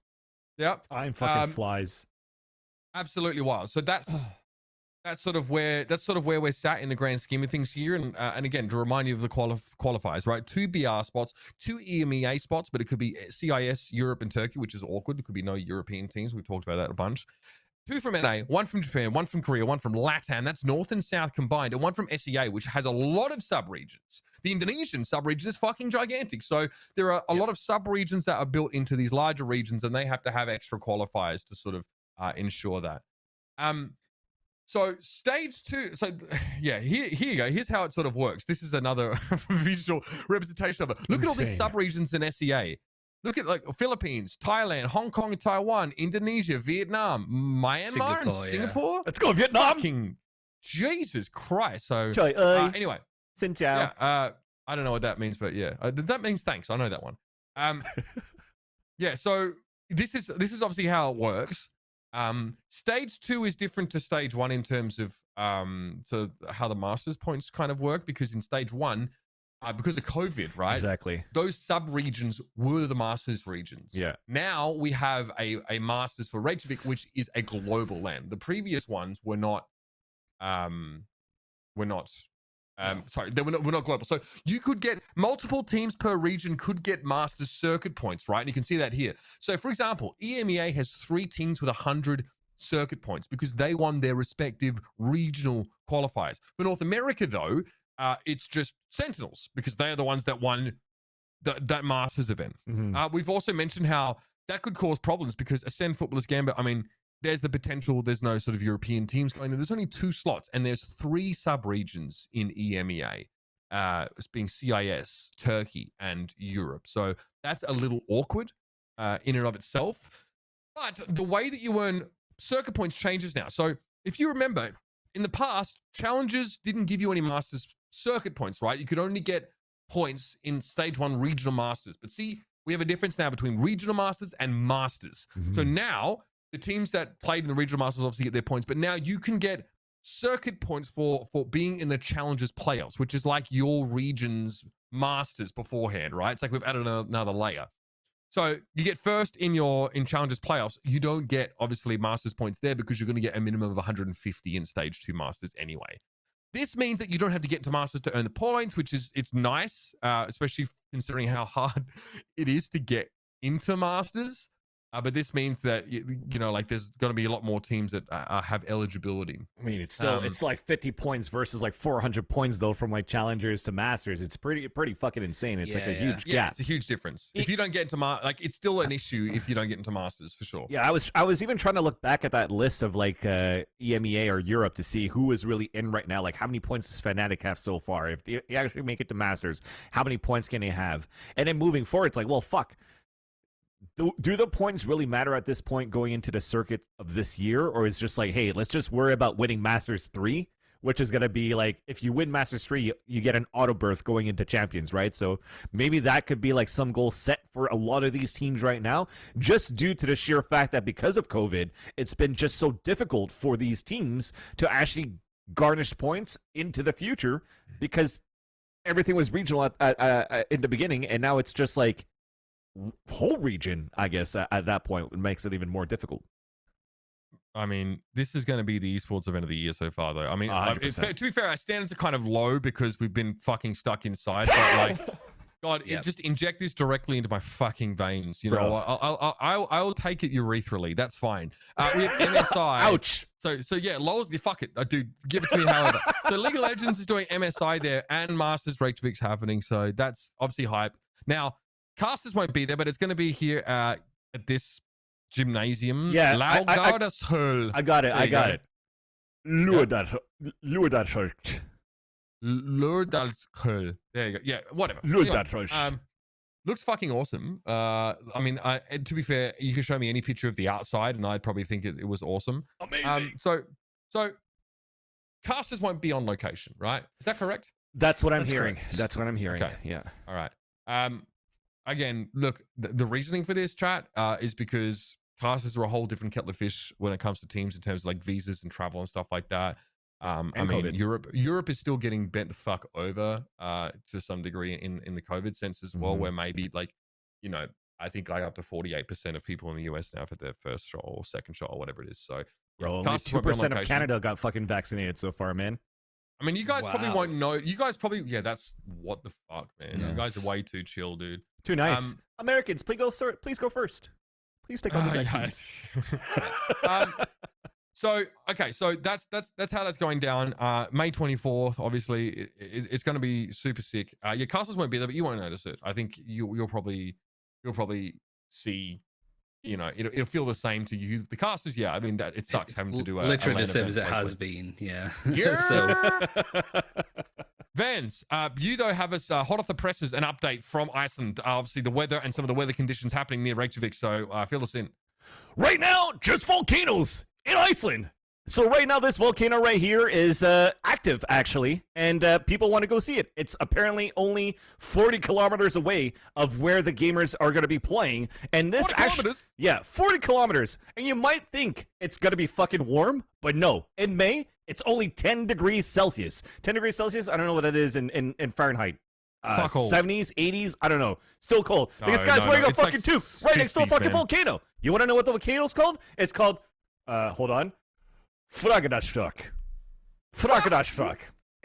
Speaker 3: Yep.
Speaker 2: I'm fucking flies.
Speaker 3: Absolutely wild. So that's sort of where we're sat in the grand scheme of things here. And again, to remind you of the qualifiers, right? 2 BR spots, 2 EMEA spots, but it could be CIS, Europe, and Turkey, which is awkward. There could be no European teams. We've talked about that a bunch. 2 from NA, 1 from Japan, 1 from Korea, 1 from LATAM. That's North and South combined, and 1 from SEA, which has a lot of sub-regions. The Indonesian sub-region is fucking gigantic. So there are a lot of sub-regions that are built into these larger regions, and they have to have extra qualifiers to sort of ensure that. So stage 2, so yeah, here you go. Here's how it sort of works. This is another visual representation of it. Look at all these sub-regions in SEA. Look at like Philippines, Thailand, Hong Kong and Taiwan, Indonesia, Vietnam, Myanmar, and Singapore.
Speaker 2: Let's go, Vietnam.
Speaker 3: Fucking Jesus Christ. So anyway.
Speaker 2: Xin chào.
Speaker 3: Yeah, I don't know what that means, but yeah. That means thanks. I know that one. Yeah, so this is obviously how it works. Stage 2 is different to stage 1 in terms of so how the Masters points kind of work, because in stage 1, because of COVID, right?
Speaker 2: Exactly.
Speaker 3: Those sub-regions were the Masters regions. Yeah. Now we have a Masters for Reykjavik, which is a global land. The previous ones were not sorry, they were not global. So you could get multiple teams per region could get Masters circuit points, right? And you can see that here. So for example, EMEA has 3 teams with 100 circuit points because they won their respective regional qualifiers. For North America, though, it's just Sentinels because they are the ones that won that Masters event. We've also mentioned how that could cause problems because Ascend Footballers Gambit, I mean, there's the potential, there's no sort of European teams going there. There's only 2 slots and there's 3 sub-regions in EMEA, it's being CIS, Turkey, and Europe. So that's a little awkward in and of itself. But the way that you earn circuit points changes now. So if you remember, in the past, challenges didn't give you any Masters circuit points, right? You could only get points in stage 1 regional Masters. But see, we have a difference now between regional Masters and Masters. So now the teams that played in the regional Masters obviously get their points, but now you can get circuit points for being in the Challengers playoffs, which is like your region's Masters beforehand, right? It's like we've added another layer. So you get first in Challengers playoffs. You don't get obviously Masters points there because you're going to get a minimum of 150 in stage 2 Masters anyway. This means that you don't have to get to Masters to earn the points, which is it's nice, especially considering how hard it is to get into Masters. But this means that, you know, like there's going to be a lot more teams that have eligibility.
Speaker 2: I mean, it's still, it's like 50 points versus like 400 points though from like Challengers to Masters. It's pretty fucking insane. It's like a huge gap.
Speaker 3: It's a huge difference. If you don't get into like it's still an issue if you don't get into Masters for sure.
Speaker 2: Yeah, I was even trying to look back at that list of like EMEA or Europe to see who is really in right now. Like how many points does Fnatic have so far? If they actually make it to Masters, how many points can they have? And then moving forward, it's like, well, fuck. Do the points really matter at this point going into the circuit of this year? Or is it just like, hey, let's just worry about winning Masters 3, which is going to be like, if you win Masters 3, you get an auto berth going into Champions, right? So maybe that could be like some goal set for a lot of these teams right now, just due to the sheer fact that because of COVID, it's been just so difficult for these teams to actually garnish points into the future because everything was regional at in the beginning, and now it's just like, whole region, I guess, at that point, it makes it even more difficult.
Speaker 3: I mean, this is going to be the esports event of the year so far, though. I mean, to be fair, our standards are kind of low because we've been fucking stuck inside. But like, God,
Speaker 1: Yep.
Speaker 3: just inject this directly into my fucking veins. You
Speaker 2: Bro.
Speaker 3: know, I'll take it urethral. That's fine. We have MSI.
Speaker 2: Ouch.
Speaker 3: So yeah, Lowell's, fuck it, dude, give it to me. However, so League of Legends is doing MSI there, and Masters Reykjavik's happening. So that's obviously hype. Now, casters won't be there, but it's going to be here at this gymnasium.
Speaker 2: Yeah,
Speaker 3: I got it.
Speaker 2: I got it. Lothar
Speaker 3: Lurdalskull. There you go. Yeah, whatever. Anyway, looks fucking awesome. I mean, to be fair, you can show me any picture of the outside, and I'd probably think it was awesome.
Speaker 2: Amazing.
Speaker 3: So casters won't be on location, right? Is that correct?
Speaker 2: That's what I'm
Speaker 1: That's
Speaker 2: hearing.
Speaker 1: correct.
Speaker 2: That's what I'm hearing.
Speaker 3: Okay.
Speaker 2: Yeah.
Speaker 3: All right. Again, look, the reasoning for this chat is because casters are a whole different kettle of fish when it comes to teams in terms of like visas and travel and stuff like that. I mean,
Speaker 2: COVID.
Speaker 3: Europe is still getting bent the fuck over to some degree in the COVID sense as well,
Speaker 2: Mhm.
Speaker 3: where maybe like, you know, I think like up to 48% of people in the US now have had their first shot or second shot or whatever it is. So,
Speaker 2: Bro, only
Speaker 3: casters won't be on
Speaker 2: 2% of
Speaker 3: location.
Speaker 2: Canada got fucking vaccinated so far, man.
Speaker 3: I mean, you guys probably
Speaker 1: Wow.
Speaker 3: won't know. You guys probably, yeah, that's what the fuck, man. You guys
Speaker 2: Yes.
Speaker 3: are way too chill, dude.
Speaker 2: Too nice. Americans, please go first. Please take on the
Speaker 3: Yeah.
Speaker 2: vaccines.
Speaker 3: So okay, so that's how that's going down. May 24th, obviously, it's going to be super sick. Your castles won't be there, but you won't notice it. I think you'll probably see, you know, it'll feel the same to you. The casters, yeah. I mean, that it sucks
Speaker 1: It's
Speaker 3: having to do a
Speaker 1: literally
Speaker 3: LAN
Speaker 1: the same
Speaker 3: event
Speaker 1: as it
Speaker 3: like
Speaker 1: has
Speaker 3: with-
Speaker 1: been. Yeah.
Speaker 3: Yeah.
Speaker 1: So
Speaker 3: Vans, you though have us hot off the presses an update from Iceland. Obviously, the weather and some of the weather conditions happening near Reykjavik. So fill us in.
Speaker 2: Right now, just volcanoes in Iceland. So right now, this volcano right here is active, actually, and people want to go see it. It's apparently only 40 kilometers away of where the gamers are going to be playing. And this
Speaker 3: 40 kilometers?
Speaker 2: Yeah, 40 kilometers. And you might think it's going to be fucking warm, but no. In May, it's only 10 degrees Celsius. 10 degrees Celsius, I don't know what that is in Fahrenheit.
Speaker 3: Fuck all.
Speaker 2: 70s, 80s, I don't know. Still cold.
Speaker 3: No,
Speaker 2: This guy's
Speaker 3: no,
Speaker 2: wearing
Speaker 3: no.
Speaker 2: a
Speaker 3: It's like
Speaker 2: fucking tube right next to a
Speaker 3: 60s,
Speaker 2: fucking
Speaker 3: man.
Speaker 2: volcano. You want to know what the volcano's called? It's called, hold on. fRoD.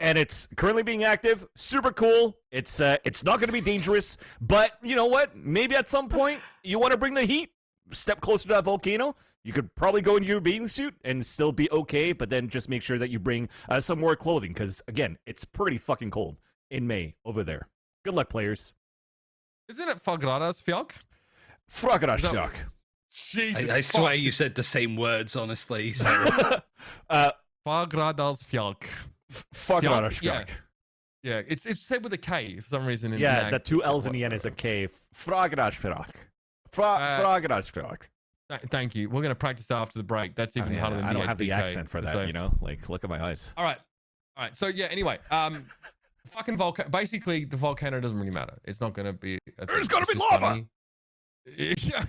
Speaker 2: And it's currently being active. Super cool. It's not going to be dangerous, but you know what? Maybe at some point you want to bring the heat. Step closer to that volcano. You could probably go into your bathing suit and still be okay, but then just make sure that you bring some more clothing because again, it's pretty fucking cold in May over there. Good luck, players.
Speaker 3: Isn't it Fagradasfjall?
Speaker 2: fRoD.
Speaker 3: Jesus,
Speaker 1: I swear
Speaker 3: fuck.
Speaker 1: you said the same words, honestly. So
Speaker 3: Fagradalsfjall.
Speaker 2: fRoD.
Speaker 3: Yeah. Yeah, it's said with a K for some reason. In
Speaker 2: Yeah,
Speaker 3: the
Speaker 2: the two L's in the end is a K. fRoD.
Speaker 3: Thank you. We're going to practice that after the break. That's even harder than
Speaker 2: I don't have the
Speaker 3: DHBK,
Speaker 2: accent for that,
Speaker 3: so-
Speaker 2: you know? Like, look at my eyes.
Speaker 3: All right. So yeah. Anyway, fucking volcano. Basically, the volcano doesn't really matter. It's not going to be.
Speaker 2: There's gonna be
Speaker 3: just
Speaker 2: lava!
Speaker 3: funny. Yeah.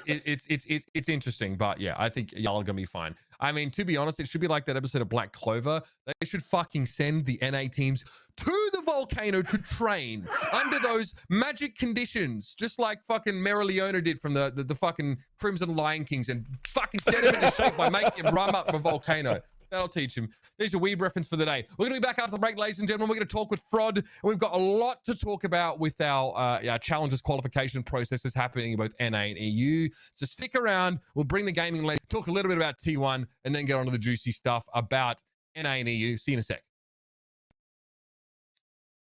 Speaker 3: It's interesting, but yeah, I think y'all are gonna be fine. I mean, to be honest, it should be like that episode of Black Clover. They should fucking send the NA teams to the volcano to train under those magic conditions, just like fucking Meriliona did from the fucking Crimson Lion Kings, and fucking get him into shape by making him run up a volcano. That'll teach him. There's your weeb reference for the day. We're going to be back after the break, ladies and gentlemen. We're going to talk with fRoD, and we've got a lot to talk about with our challenges qualification processes happening in both NA and EU. So stick around. We'll bring the gaming lens, talk a little bit about T1, and then get on to the juicy stuff about NA and EU. See you in a sec.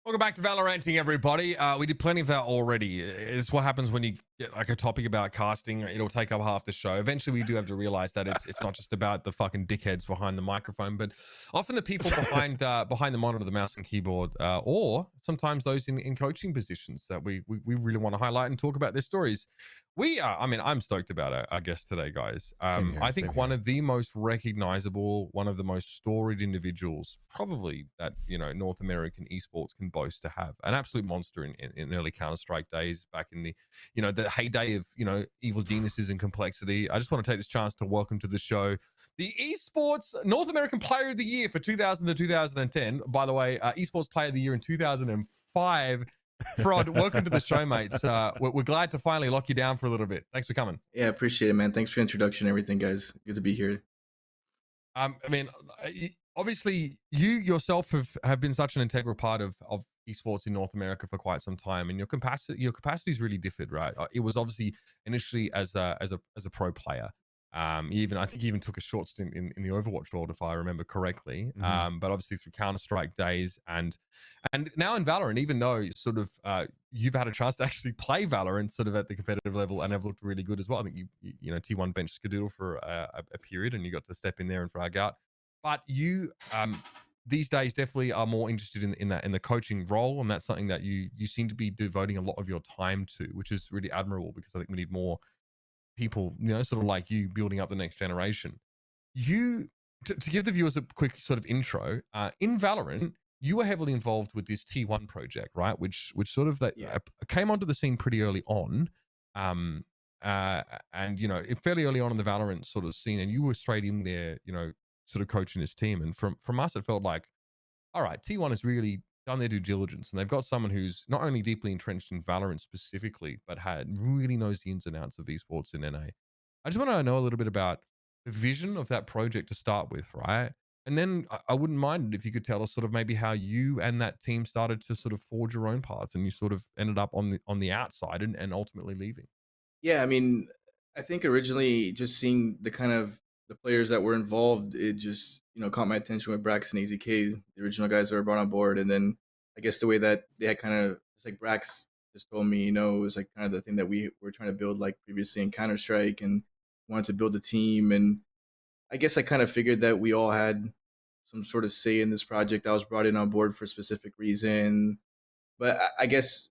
Speaker 3: Welcome back to Valoranting, everybody. We did plenty of that already. It's what happens when you get like a topic about casting. It'll take up half the show. Eventually, we do have to realize that it's not just about the fucking dickheads behind the microphone, but often the people behind the monitor, the mouse and keyboard, or sometimes those in coaching positions that we really want to highlight and talk about their stories. I'm stoked about our guest today, guys.
Speaker 2: Same here,
Speaker 3: I think
Speaker 2: same
Speaker 3: one
Speaker 2: here.
Speaker 3: of the most recognizable, one of the most storied individuals, probably that, you know, North American esports can boast to have. An absolute monster in early Counter-Strike days, back in the, you know, the heyday of, you know, evil geniuses and complexity. I just want to take this chance to welcome to the show the Esports North American Player of the Year for 2000 to 2010. By the way, Esports Player of the Year in 2005. fRoD, welcome to the show, mates. We're glad to finally lock you down for a little bit. Thanks for coming.
Speaker 6: Yeah, appreciate it, man. Thanks for the introduction and everything, guys. Good to be here.
Speaker 3: I mean, obviously, you yourself have been such an integral part of esports in North America for quite some time, and your capacity's really differed, right? It was obviously initially as a pro player. I think you even took a short stint in the Overwatch world, if I remember correctly. But obviously through Counter-Strike days and now in Valorant, even though sort of you've had a chance to actually play Valorant sort of at the competitive level and have looked really good as well. I think you know T1 benched Skadoodle for a period, and you got to step in there and frag out. But you these days definitely are more interested in the coaching role, and that's something that you seem to be devoting a lot of your time to, which is really admirable, because I think we need more people, you know, sort of like you, building up the next generation. You to give the viewers a quick sort of intro, in Valorant, you were heavily involved with this T1 project, right? Which sort of that came onto the scene pretty early on. And you know, fairly early on in the Valorant sort of scene, and you were straight in there, you know, sort of coaching his team. And from us, it felt like, all right, T1 has really done their due diligence, and they've got someone who's not only deeply entrenched in Valorant specifically, but really knows the ins and outs of esports in NA. I just want to know a little bit about the vision of that project to start with, right? And then I wouldn't mind it if you could tell us sort of maybe how you and that team started to sort of forge your own paths, and you sort of ended up on the outside and ultimately leaving.
Speaker 6: Yeah, I mean, I think originally just seeing the kind of the players that were involved, it just, you know, caught my attention with Brax and AZK, the original guys that were brought on board. And then I guess the way that they had kind of, it's like Brax just told me, you know, it was like kind of the thing that we were trying to build like previously in Counter-Strike, and wanted to build a team. And I guess I kind of figured that we all had some sort of say in this project. I was brought in on board for a specific reason. But I guess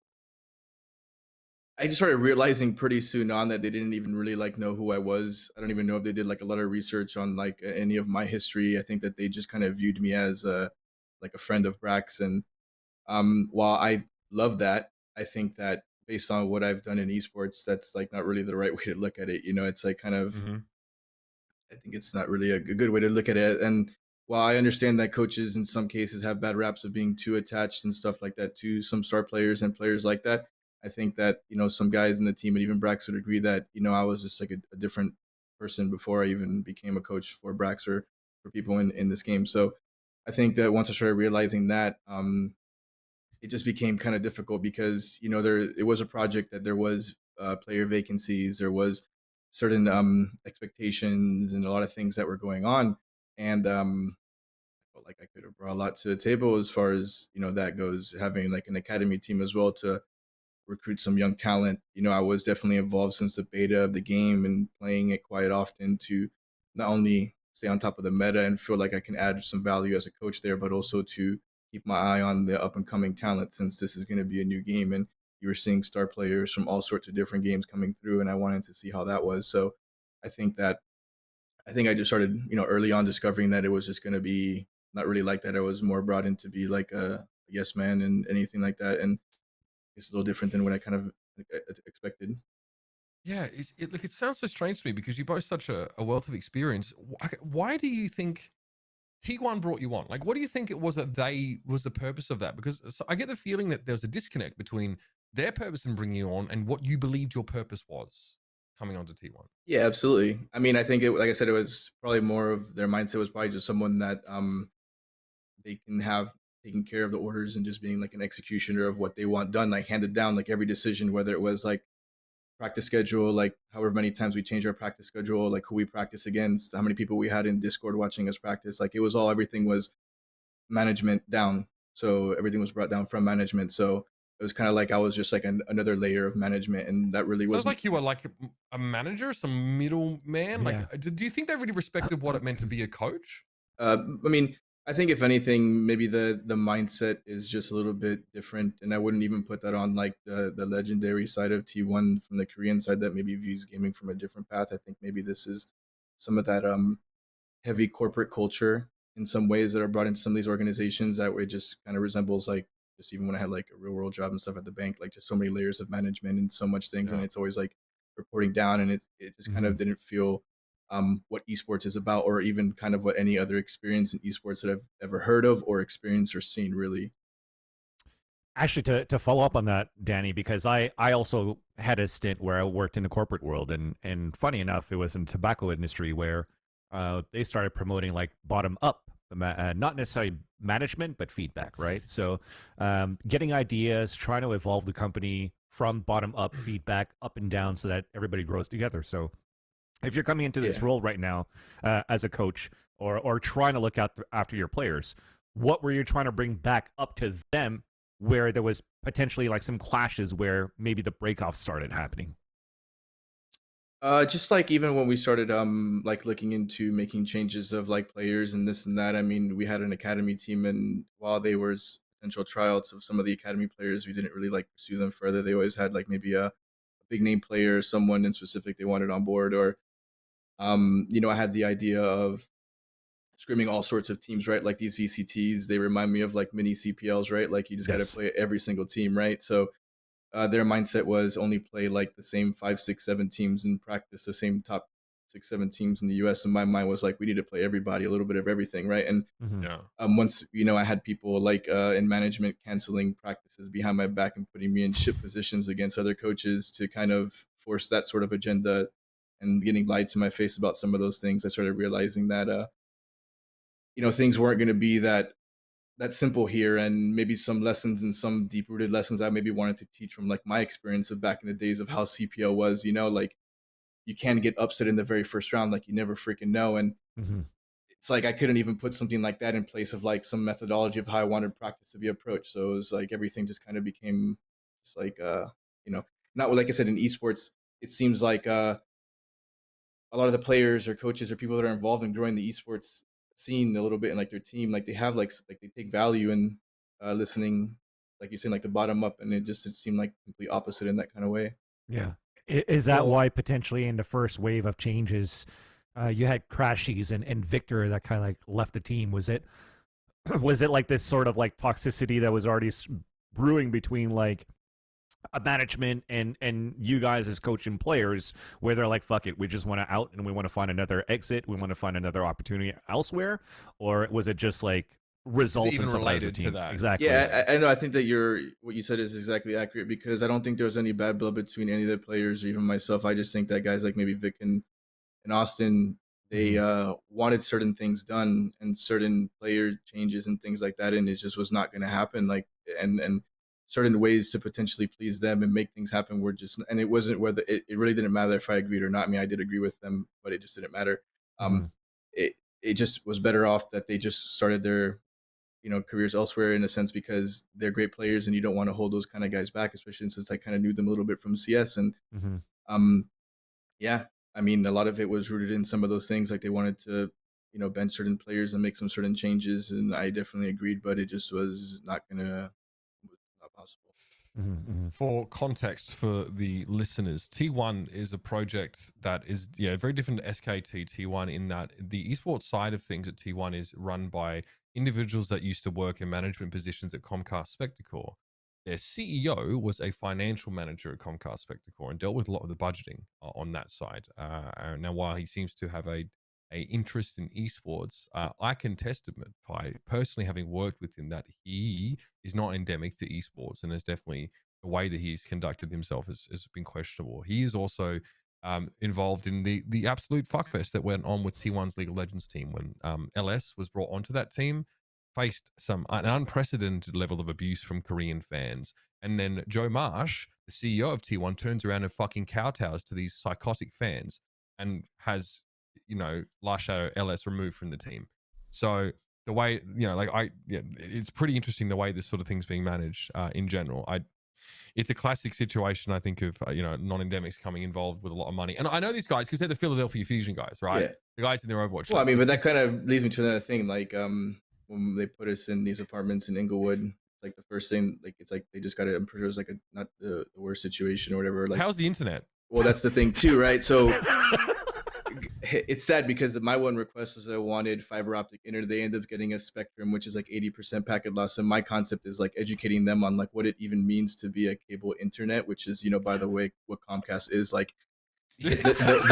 Speaker 6: I just started realizing pretty soon on that they didn't even really like know who I was. I don't even know if they did like a lot of research on like any of my history. I think that they just kind of viewed me as like a friend of Brax. And while I love that, I think that based on what I've done in esports, that's like not really the right way to look at it. You know, it's like kind of, I think it's not really a good way to look at it. And while I understand that coaches in some cases have bad raps of being too attached and stuff like that to some star players and players like that, I think that, you know, some guys in the team and even Brax would agree that, you know, I was just like a different person before I even became a coach for Brax or for people in this game. So I think that once I started realizing that, it just became kind of difficult because, you know, it was a project that there was player vacancies, there was certain expectations and a lot of things that were going on. And I felt like I could have brought a lot to the table as far as, you know, that goes, having like an academy team as well to recruit some young talent. You know, I was definitely involved since the beta of the game and playing it quite often to not only stay on top of the meta and feel like I can add some value as a coach there, but also to keep my eye on the up and coming talent, since this is going to be a new game and you were seeing star players from all sorts of different games coming through, and I wanted to see how that was. So I think I just started, you know, early on discovering that it was just going to be not really like that. I was more brought in to be like a yes man and anything like that. And it's a little different than what I kind of expected.
Speaker 3: Yeah, it sounds so strange to me because you both such a wealth of experience. Why do you think T1 brought you on? Like, what do you think it was that was the purpose of that? Because I get the feeling that there's a disconnect between their purpose in bringing you on and what you believed your purpose was coming onto T1.
Speaker 6: Yeah, absolutely. I mean, I think like I said, it was probably more of their mindset was probably just someone that they can have taking care of the orders and just being like an executioner of what they want done, like handed down, like every decision, whether it was like practice schedule, like however many times we changed our practice schedule, like who we practice against, how many people we had in Discord watching us practice. Like it was everything was management down. So everything was brought down from management. So it was kind of like I was just like another layer of management, and that really was
Speaker 3: like you were like a manager, some middleman.
Speaker 2: Yeah.
Speaker 3: Like, do you think they really respected what it meant to be a coach?
Speaker 6: I mean, I think if anything, maybe the mindset is just a little bit different, and I wouldn't even put that on like the legendary side of T1 from the Korean side that maybe views gaming from a different path. I think maybe this is some of that heavy corporate culture in some ways that are brought into some of these organizations that it just kind of resembles like just even when I had like a real world job and stuff at the bank, like just so many layers of management and so much things, and it's always like reporting down, and it just kind of didn't feel what esports is about, or even kind of what any other experience in esports that I've ever heard of or experienced or seen, really.
Speaker 2: Actually, to follow up on that, Danny, because I also had a stint where I worked in the corporate world, and funny enough, it was in the tobacco industry where they started promoting like bottom up not necessarily management, but feedback, right? So getting ideas, trying to evolve the company from bottom up feedback, up and down, so that everybody grows together. So if you're coming into this role right now as a coach, or trying to look out after your players, what were you trying to bring back up to them where there was potentially like some clashes where maybe the breakoff started happening?
Speaker 6: Just like even when we started like looking into making changes of like players and this and that. I mean, we had an academy team, and while they were potential tryouts of some of the academy players, we didn't really like pursue them further. They always had like maybe a big name player, someone in specific they wanted on board, or you know, I had the idea of scrimming all sorts of teams, right? Like these VCTs, they remind me of like mini CPLs, right? Like you just got to play every single team, right? So their mindset was only play like the same 5, 6, 7 teams and practice the same top 6, 7 teams in the US. And my mind was like, we need to play everybody, a little bit of everything, right? And
Speaker 3: Yeah.
Speaker 6: once, you know, I had people like in management canceling practices behind my back and putting me in shit positions against other coaches to kind of force that sort of agenda, and getting lied to my face about some of those things, I started realizing that, you know, things weren't going to be that simple here, and maybe some lessons and some deep rooted lessons I maybe wanted to teach from like my experience of back in the days of how CPL was, you know, like you can get upset in the very first round, like you never freaking know. And it's like I couldn't even put something like that in place of like some methodology of how I wanted practice to be approached. So it was like everything just kind of became just like you know, not like I said in esports, it seems like a lot of the players or coaches or people that are involved in growing the esports scene a little bit, and like their team, like they have like they take value in listening, like you're saying, like the bottom up, and it seemed like complete opposite in that kind of way.
Speaker 2: Yeah. Is that why potentially in the first wave of changes, you had Crashies and Victor that kind of like left the team? Was it like this sort of like toxicity that was already brewing between like a management and you guys as coaching players, where they're like, fuck it, we just want to out and we want to find another exit, we want to find another opportunity elsewhere? Or was it just like results
Speaker 3: even
Speaker 2: and
Speaker 3: related to that?
Speaker 2: Exactly.
Speaker 6: Yeah, I know. I think that what you said is exactly accurate, because I don't think there was any bad blood between any of the players or even myself. I just think that guys like maybe Vic and Austin, they wanted certain things done and certain player changes and things like that, and it just was not going to happen. Like and certain ways to potentially please them and make things happen were just, and it wasn't whether it really didn't matter if I agreed or not. I mean, I did agree with them, but it just didn't matter. It just was better off that they just started their, you know, careers elsewhere in a sense, because they're great players and you don't want to hold those kind of guys back, especially since I kind of knew them a little bit from CS. And yeah, I mean, a lot of it was rooted in some of those things, like they wanted to, you know, bench certain players and make some certain changes, and I definitely agreed, but it just was not possible.
Speaker 3: For context for the listeners, T1 is a project that is very different to SKT T1 in that the esports side of things at T1 is run by individuals that used to work in management positions at Comcast Spectacor. Their CEO was a financial manager at Comcast Spectacor and dealt with a lot of the budgeting on that side. Now, while he seems to have a interest in esports, I can testify, personally having worked with him, that he is not endemic to esports, and there's definitely the way that he's conducted himself has been questionable. He is also involved in the absolute fuckfest that went on with T1's League of Legends team when LS was brought onto that team, faced an unprecedented level of abuse from Korean fans. And then Joe Marsh, the CEO of T1, turns around and fucking kowtows to these psychotic fans and has, Last Shadow LS removed from the team. So the way, it's pretty interesting the way this sort of thing's being managed in general. It's a classic situation, I think, of, non-endemics coming involved with a lot of money. And I know these guys because they're the Philadelphia Fusion guys, right?
Speaker 6: Yeah.
Speaker 3: The guys in their Overwatch.
Speaker 6: Well, I mean, but that kind of leads me to another thing. Like, when they put us in these apartments in Inglewood, like the first thing, like, it's like they just got to, I'm pretty sure it was like not the worst situation or whatever. Like,
Speaker 3: how's the internet?
Speaker 6: Well, that's the thing too, right? So it's sad because my one request was I wanted fiber optic internet. They ended up getting a Spectrum, which is like 80% packet loss. And my concept is like educating them on like what it even means to be a cable internet, which is, by the way, what Comcast is. Like the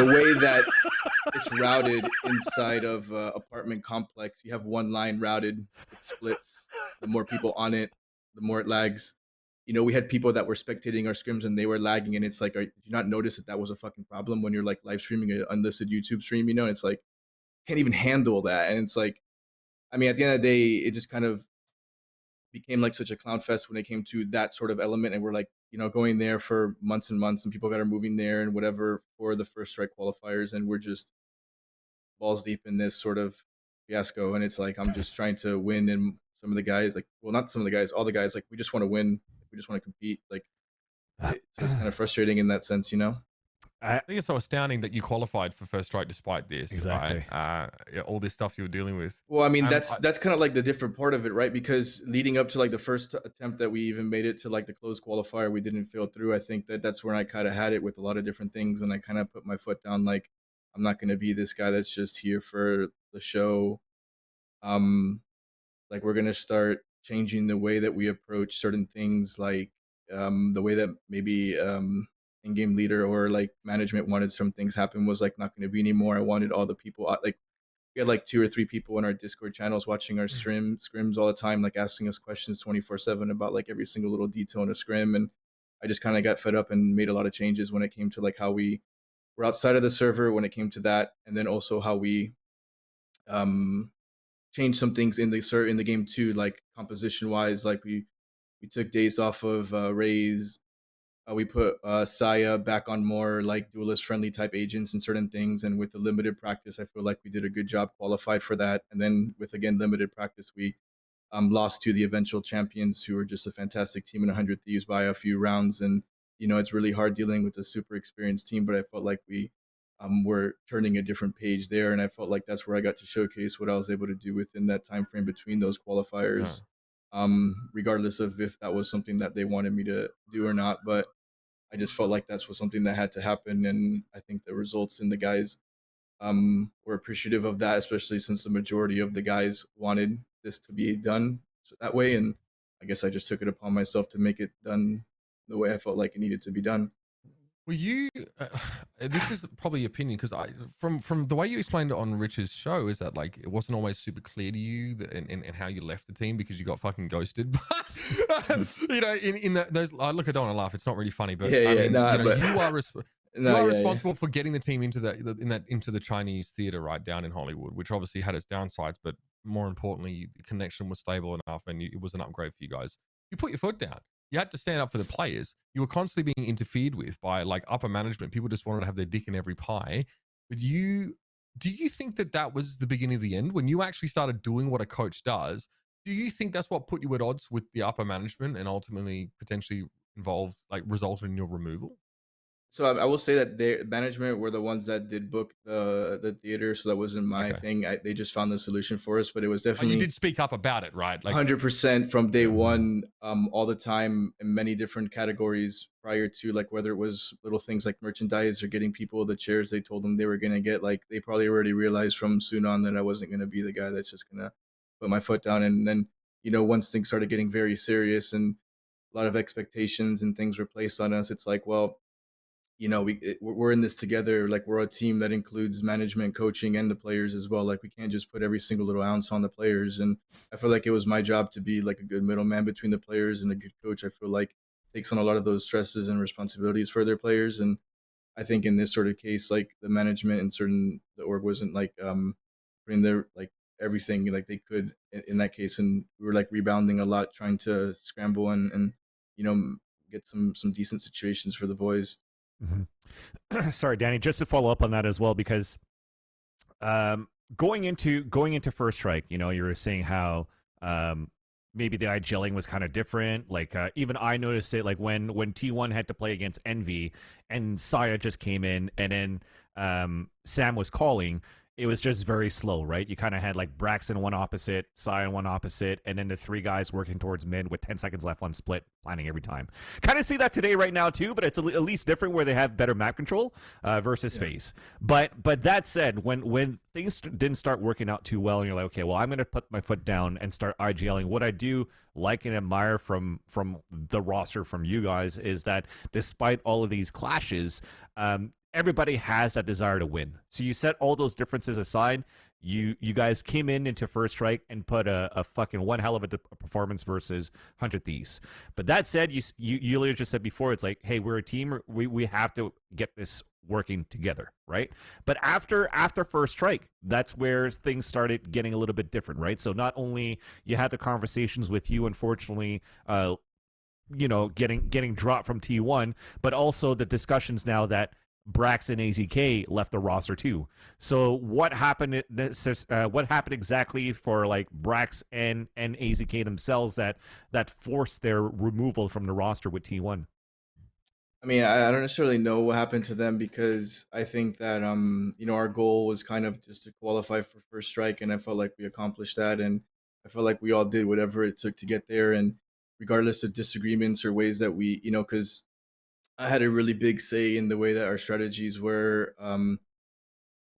Speaker 6: way that it's routed inside of apartment complex, you have one line routed, it splits. The more people on it, the more it lags. We had people that were spectating our scrims and they were lagging, and it's like, did you not notice that was a fucking problem when you're like live streaming an unlisted YouTube stream? And it's like, can't even handle that. And it's like, I mean, at the end of the day, it just kind of became like such a clown fest when it came to that sort of element. And we're like, going there for months and months, and people got are moving there and whatever for the first strike qualifiers. And we're just balls deep in this sort of fiasco. And it's like, I'm just trying to win. And some of the guys, like, well, not some of the guys, all the guys, like, we just want to win. We just want to compete. Like, so it's kind of frustrating in that sense,
Speaker 3: I think it's so astounding that you qualified for first strike despite this.
Speaker 2: Exactly.
Speaker 3: Right? All this stuff you were dealing with.
Speaker 6: Well, I mean, that's kind of like the different part of it, right? Because leading up to like the first attempt that we even made it to like the closed qualifier, we didn't fail through. I think that's where I kind of had it with a lot of different things, and I kind of put my foot down. Like, I'm not going to be this guy that's just here for the show. Like, we're going to start changing the way that we approach certain things, like the way that maybe in-game leader or like management wanted some things happen was like not going to be anymore. I wanted all the people, like, we had like 2 or 3 people in our Discord channels watching our scrims all the time, like asking us questions 24/7 about like every single little detail in a scrim. And I just kind of got fed up and made a lot of changes when it came to like how we were outside of the server when it came to that, and then also how we changed some things in the game too, like composition wise. Like we took days off of Raze. We put Saya back on more like duelist friendly type agents and certain things. And with the limited practice, I feel like we did a good job, qualified for that. And then with, again, limited practice, we lost to the eventual champions, who were just a fantastic team in 100 Thieves by a few rounds. And, it's really hard dealing with a super experienced team, but I felt like we were turning a different page there. And I felt like that's where I got to showcase what I was able to do within that time frame between those qualifiers. Regardless of if that was something that they wanted me to do or not. But I just felt like that's something that had to happen. And I think the results and the guys were appreciative of that, especially since the majority of the guys wanted this to be done that way. And I guess I just took it upon myself to make it done the way I felt like it needed to be done.
Speaker 3: Were you? This is probably opinion, because from the way you explained it on Rich's show, is that like it wasn't always super clear to you and how you left the team because you got fucking ghosted. In those, I look, I don't want to laugh. It's not really funny, but
Speaker 6: Yeah,
Speaker 3: I mean,
Speaker 6: but
Speaker 3: you are responsible for getting the team into the Chinese theater right down in Hollywood, which obviously had its downsides, but more importantly, the connection was stable enough and it was an upgrade for you guys. You put your foot down. You had to stand up for the players. You were constantly being interfered with by like upper management. People just wanted to have their dick in every pie. But do you think that was the beginning of the end when you actually started doing what a coach does? Do you think that's what put you at odds with the upper management and ultimately potentially resulted in your removal?
Speaker 6: So I will say that their management were the ones that did book the theater, so that wasn't my thing. They just found the solution for us, but it was definitely.
Speaker 3: You did speak up about it, right? Like
Speaker 6: 100% from day one, all the time, in many different categories prior to, like, whether it was little things like merchandise or getting people the chairs they told them they were gonna get. Like, they probably already realized from soon on that I wasn't gonna be the guy that's just gonna put my foot down. And then once things started getting very serious and a lot of expectations and things were placed on us, it's like, well, we're in this together. Like, we're a team that includes management, coaching, and the players as well. Like, we can't just put every single little ounce on the players. And I feel like it was my job to be like a good middleman between the players, and a good coach, I feel like, takes on a lot of those stresses and responsibilities for their players. And I think in this sort of case, like, the management and the org wasn't like putting their like everything like they could in that case. And we were like rebounding a lot, trying to scramble and get some decent situations for the boys.
Speaker 2: Mm-hmm. Sorry, Danny, just to follow up on that as well, because going into First Strike, you were saying how maybe the gelling was kind of different. Like even I noticed it, like when T1 had to play against Envy and Saya just came in, and then Sam was calling. It was just very slow, right? You kind of had like Braxton one opposite, Sion one opposite, and then the 3 guys working towards mid with 10 seconds left on split, planning every time. Kind of see that today right now too, but it's at least different where they have better map control versus FaZe. But that said, when things didn't start working out too well, and you're like, okay, well, I'm going to put my foot down and start IGLing. What I do like and admire from the roster from you guys is that despite all of these clashes, everybody has that desire to win. So you set all those differences aside. You guys came into First Strike and put a fucking one hell of a performance versus 100 Thieves. But that said, you literally just said before, it's like, hey, we're a team. We have to get this working together, right? But after First Strike, that's where things started getting a little bit different, right? So not only you had the conversations with you, unfortunately, getting dropped from T1, but also the discussions now that Brax and AZK left the roster too. So what happened? What happened exactly for like Brax and AZK themselves that forced their removal from the roster with T1?
Speaker 6: I mean, I don't necessarily know what happened to them because I think that our goal was kind of just to qualify for First Strike, and I felt like we accomplished that, and I felt like we all did whatever it took to get there, and regardless of disagreements or ways that we, because I had a really big say in the way that our strategies were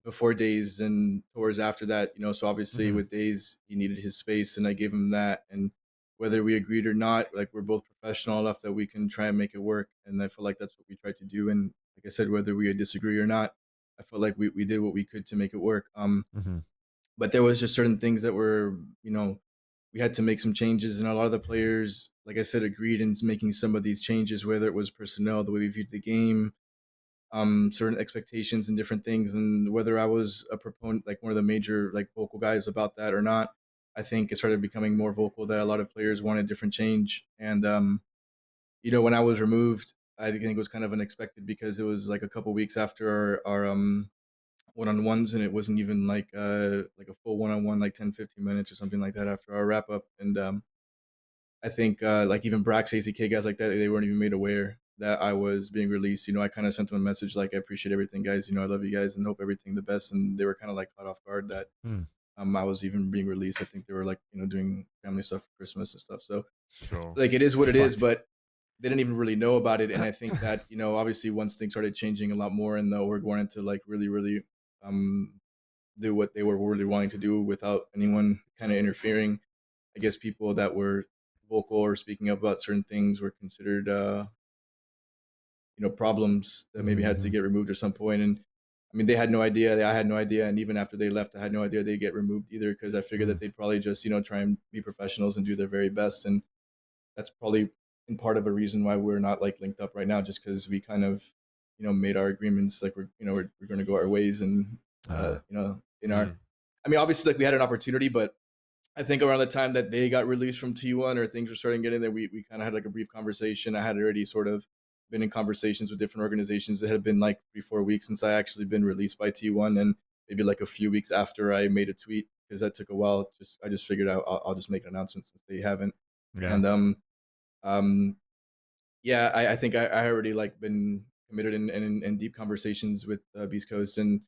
Speaker 6: before Days and towards after that, so obviously with Days, he needed his space and I gave him that. And whether we agreed or not, like we're both professional enough that we can try and make it work. And I feel like that's what we tried to do. And like I said, whether we disagree or not, I felt like we did what we could to make it work. But there was just certain things that were, we had to make some changes, and a lot of the players, like I said, agreed in making some of these changes, whether it was personnel, the way we viewed the game, certain expectations and different things, and whether I was a proponent, like one of the major like vocal guys about that or not. I think it started becoming more vocal that a lot of players wanted different change. And when I was removed, I think it was kind of unexpected because it was like a couple weeks after our one-on-ones, and it wasn't even like a full one-on-one, like 10-15 minutes or something like that after our wrap up. And I think like even Brax, AZK guys like that, they weren't even made aware that I was being released. I kind of sent them a message like, I appreciate everything, guys, I love you guys and hope everything the best. And they were kind of like caught off guard that I was even being released. I think they were like doing family stuff for Christmas and stuff. So like it is what it is, but they didn't even really know about it. And I think that obviously once things started changing a lot more and the org wanted to like really do what they were really wanting to do without anyone kind of interfering, I guess people that were vocal or speaking up about certain things were considered problems that maybe had to get removed at some point. And I mean, they had no idea, I had no idea, and even after they left, I had no idea they'd get removed either, because I figured that they'd probably just try and be professionals and do their very best. And that's probably in part of a reason why we're not like linked up right now, just because we kind of made our agreements like we're going to go our ways. And in our I mean, obviously like we had an opportunity, but I think around the time that they got released from T1 or things were starting getting there, we kind of had like a brief conversation. I had already sort of been in conversations with different organizations. It had been like 3-4 weeks since I actually been released by T1, and maybe like a few weeks after I made a tweet, because that took a while. I just figured out I'll just make an announcement since they haven't. And I think I already like been committed in deep conversations with Beastcoast, and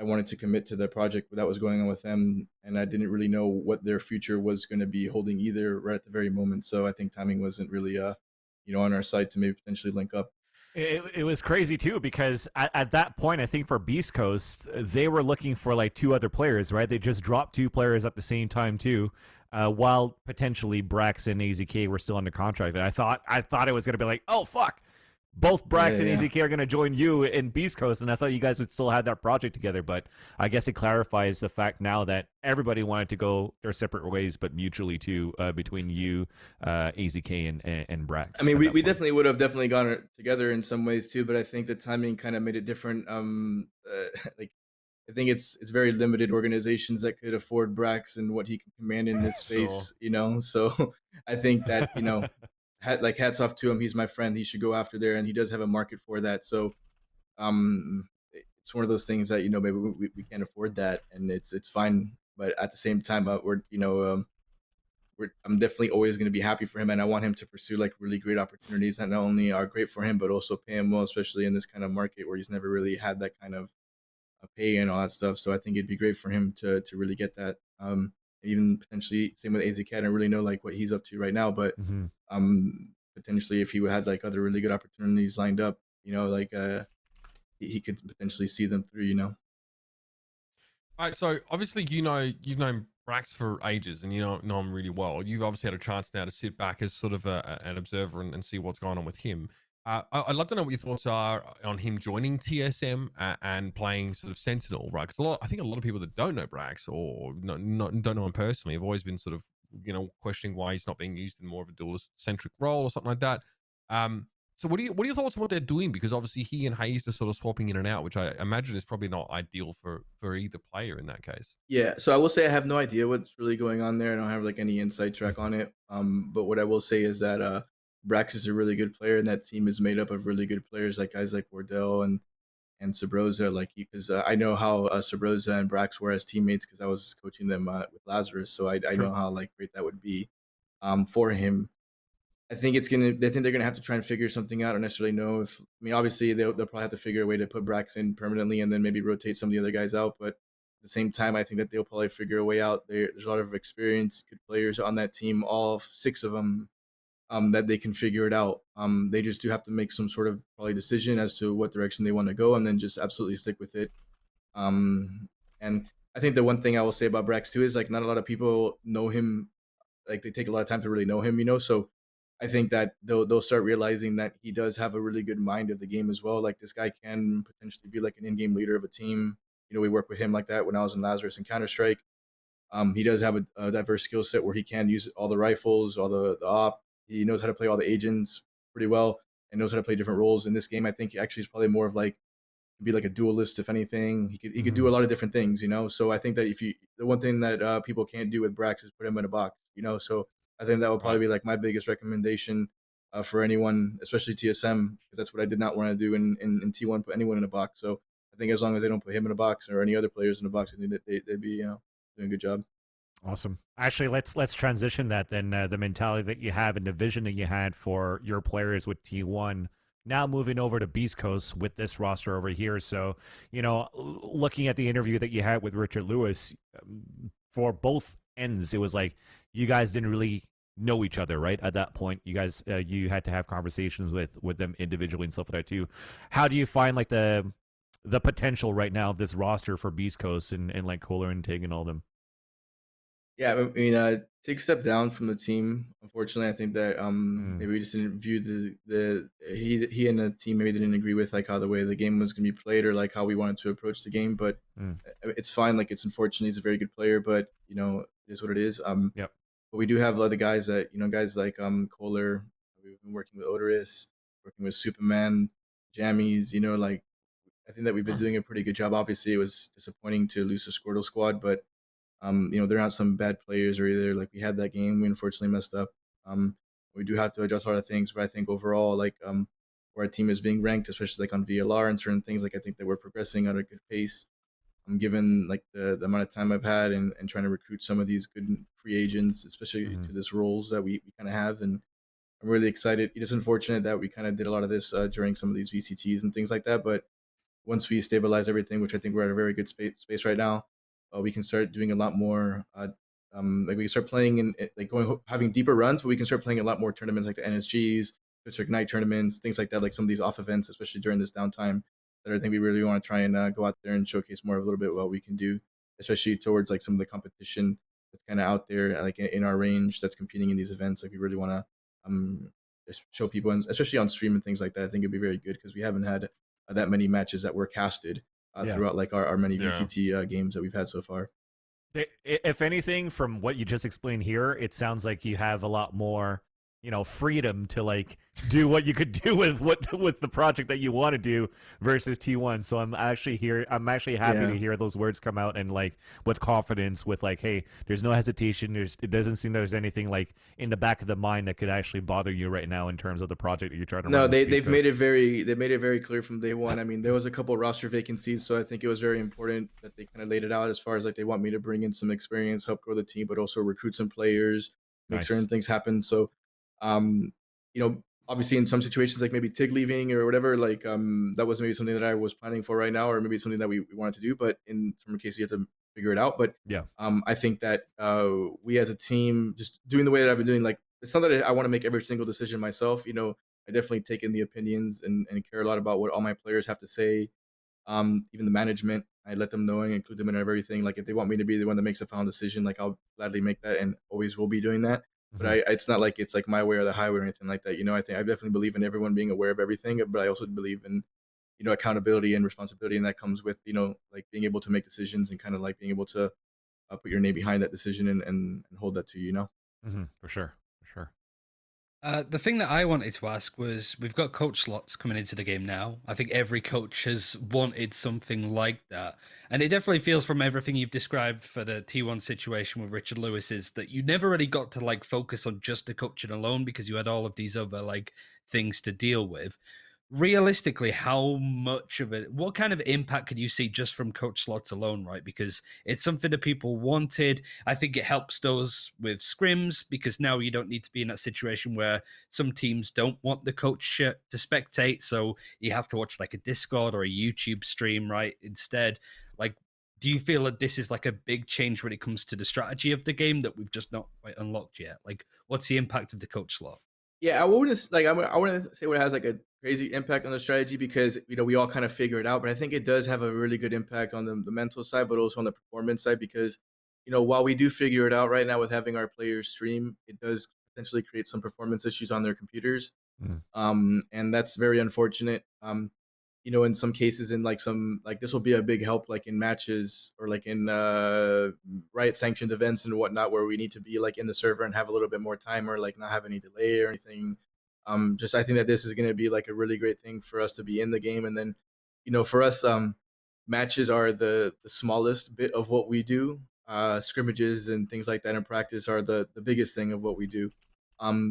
Speaker 6: I wanted to commit to the project that was going on with them, and I didn't really know what their future was going to be holding either right at the very moment. So I think timing wasn't really on our side to maybe potentially link up.
Speaker 2: It was crazy too, because at that point, I think for Beast Coast, they were looking for like 2 other players, right? They just dropped 2 players at the same time too, while potentially Brax and AZK were still under contract. And I thought it was gonna be like, oh fuck, both Brax and AZK are gonna join you in Beast Coast, and I thought you guys would still have that project together. But I guess it clarifies the fact now that everybody wanted to go their separate ways, but mutually too, between you, AZK, and Brax.
Speaker 6: I mean, we definitely would have definitely gone together in some ways too, but I think the timing kind of made it different. Like I think it's very limited organizations that could afford Brax and what he can command in this space, So I think that hats off to him. He's my friend. He should go after there, and he does have a market for that. So, it's one of those things that maybe we can't afford that, and it's fine. But at the same time, I'm definitely always going to be happy for him, and I want him to pursue like really great opportunities that not only are great for him, but also pay him well, especially in this kind of market where he's never really had that kind of pay and all that stuff. So I think it'd be great for him to really get that. Even potentially same with AZK. I don't really know like what he's up to right now, but potentially if he had like other really good opportunities lined up, like he could potentially see them through. All
Speaker 3: right, so obviously you've known Brax for ages, and know him really well. You've obviously had a chance now to sit back as sort of an observer and see what's going on with him. I'd love to know what your thoughts are on him joining TSM and playing sort of Sentinel, right? Because I think a lot of people that don't know Brax or don't know him personally have always been sort of, questioning why he's not being used in more of a duelist-centric role or something like that. So what are your thoughts on what they're doing? Because obviously he and Hayes are sort of swapping in and out, which I imagine is probably not ideal for either player in that case.
Speaker 6: Yeah, so I will say I have no idea what's really going on there. I don't have like any inside track on it. But what I will say is that Brax is a really good player, and that team is made up of really good players, like guys like Wardell and Sabrosa. Like, because I know how Sabrosa and Brax were as teammates because I was coaching them with Lazarus, so I know how like great that would be for him. I think they're gonna have to try and figure something out. I don't necessarily know if. I mean, obviously they'll probably have to figure a way to put Brax in permanently and then maybe rotate some of the other guys out. But at the same time, I think that they'll probably figure a way out. There's a lot of experienced, good players on that team, all 6 of them, that they can figure it out. They just do have to make some sort of probably decision as to what direction they want to go, and then just absolutely stick with it. And I think the one thing I will say about Brax too is like not a lot of people know him. Like they take a lot of time to really know him, So I think that they'll start realizing that he does have a really good mind of the game as well. Like this guy can potentially be like an in-game leader of a team. We worked with him like that when I was in Lazarus and Counter Strike. He does have a diverse skill set where he can use all the rifles, all the op. He knows how to play all the agents pretty well and knows how to play different roles. In this game, I think actually is probably more of like be like a duelist if anything. He could do a lot of different things, So I think that the one thing that people can't do with Brax is put him in a box, So I think that would probably be like my biggest recommendation for anyone, especially TSM, because that's what I did not want to do in T1, put anyone in a box. So I think as long as they don't put him in a box or any other players in a box, I think that they'd be doing a good job.
Speaker 2: Awesome. Actually, let's transition that then. The mentality that you have and the vision that you had for your players with T1. Now moving over to Beastcoast with this roster over here. So, looking at the interview that you had with Richard Lewis, for both ends, it was like you guys didn't really know each other, right? At that point, you guys you had to have conversations with them individually and stuff like that too. How do you find like the potential right now of this roster for Beastcoast and like Kohler and Tig and all them?
Speaker 6: Yeah, I mean, take a step down from the team. Unfortunately, I think that maybe we just didn't view he and the team maybe didn't agree with like how the way the game was going to be played or like how we wanted to approach the game. But it's fine. Like it's unfortunate. He's a very good player, but it is what it is.
Speaker 2: Yep.
Speaker 6: But we do have other guys that guys like Kohler. We've been working with Odorous, working with Superman, Jammies. Like I think that we've been doing a pretty good job. Obviously, it was disappointing to lose the Squirtle squad, but they're not some bad players or either. Like we had that game, we unfortunately messed up. We do have to adjust a lot of things, but I think overall, like where our team is being ranked, especially like on VLR and certain things, like I think that we're progressing at a good pace. Given like the amount of time I've had and trying to recruit some of these good free agents, especially to this roles that we kind of have, and I'm really excited. It is unfortunate that we kind of did a lot of this during some of these VCTs and things like that, but once we stabilize everything, which I think we're at a very good space right now, we can start doing a lot more. Like we can start playing in like having deeper runs, but we can start playing a lot more tournaments like the NSGs, District Night tournaments, things like that. Like some of these off events, especially during this downtime, that I think we really want to try and go out there and showcase more of a little bit what we can do, especially towards like some of the competition that's kind of out there, like in our range, that's competing in these events. Like we really want to just show people, and especially on stream and things like that. I think it'd be very good because we haven't had that many matches that were casted throughout like our many VCT games that we've had so far.
Speaker 2: If anything, from what you just explained here, it sounds like you have a lot more, freedom to like do what you could do with the project that you want to do versus T1. So I'm actually happy to hear those words come out and like with confidence, with like, hey, there's no hesitation. It doesn't seem there's anything like in the back of the mind that could actually bother you right now in terms of the project that you're trying to run.
Speaker 6: No, they've made it very clear from day one. I mean, there was a couple roster vacancies, so I think it was very important that they kind of laid it out as far as like they want me to bring in some experience, help grow the team, but also recruit some players, make certain things happen. So obviously in some situations like maybe Tig leaving or whatever, like that was maybe something that I was planning for right now, or maybe something that we wanted to do, but in some cases you have to figure it out. But I think that we as a team just doing the way that I've been doing, like it's not that I want to make every single decision myself. I definitely take in the opinions and care a lot about what all my players have to say. Even the management, I let them know and include them in everything. Like if they want me to be the one that makes a final decision, like I'll gladly make that and always will be doing that. but it's not like it's like my way or the highway or anything like that. You know, I definitely believe in everyone being aware of everything, but I also believe in, you know, accountability and responsibility, and that comes with, you know, like being able to make decisions and kind of like being able to put your name behind that decision and hold that to you, you know.
Speaker 2: For sure, for sure.
Speaker 1: The thing that I wanted to ask was, we've got coach slots coming into the game now. I think every coach has wanted something like that. And it definitely feels from everything you've described for the T1 situation with Richard Lewis is that you never really got to like focus on just the coaching alone because you had all of these other like things to deal with. Realistically, how much of it, what kind of impact could you see just from coach slots alone, right? Because it's something that people wanted. I think it helps those with scrims because now you don't need to be in that situation where some teams don't want the coach to spectate. So you have to watch like a Discord or a YouTube stream, right? Instead, like, do you feel that this is like a big change when it comes to the strategy of the game that we've just not quite unlocked yet? Like, what's the impact of the coach slot?
Speaker 6: Yeah, I wouldn't like I wouldn't say it has like a crazy impact on the strategy because, you know, we all kind of figure it out. But I think it does have a really good impact on the mental side, but also on the performance side because, you know, while we do figure it out right now with having our players stream, it does potentially create some performance issues on their computers. And that's very unfortunate. You know, in some cases, in like some like this will be a big help, like in matches or like in riot sanctioned events and whatnot, where we need to be like in the server and have a little bit more time or like not have any delay or anything. Just I think that this is going to be like a really great thing for us to be in the game, and then, you know, for us, matches are the smallest bit of what we do. Scrimmages and things like that in practice are the biggest thing of what we do.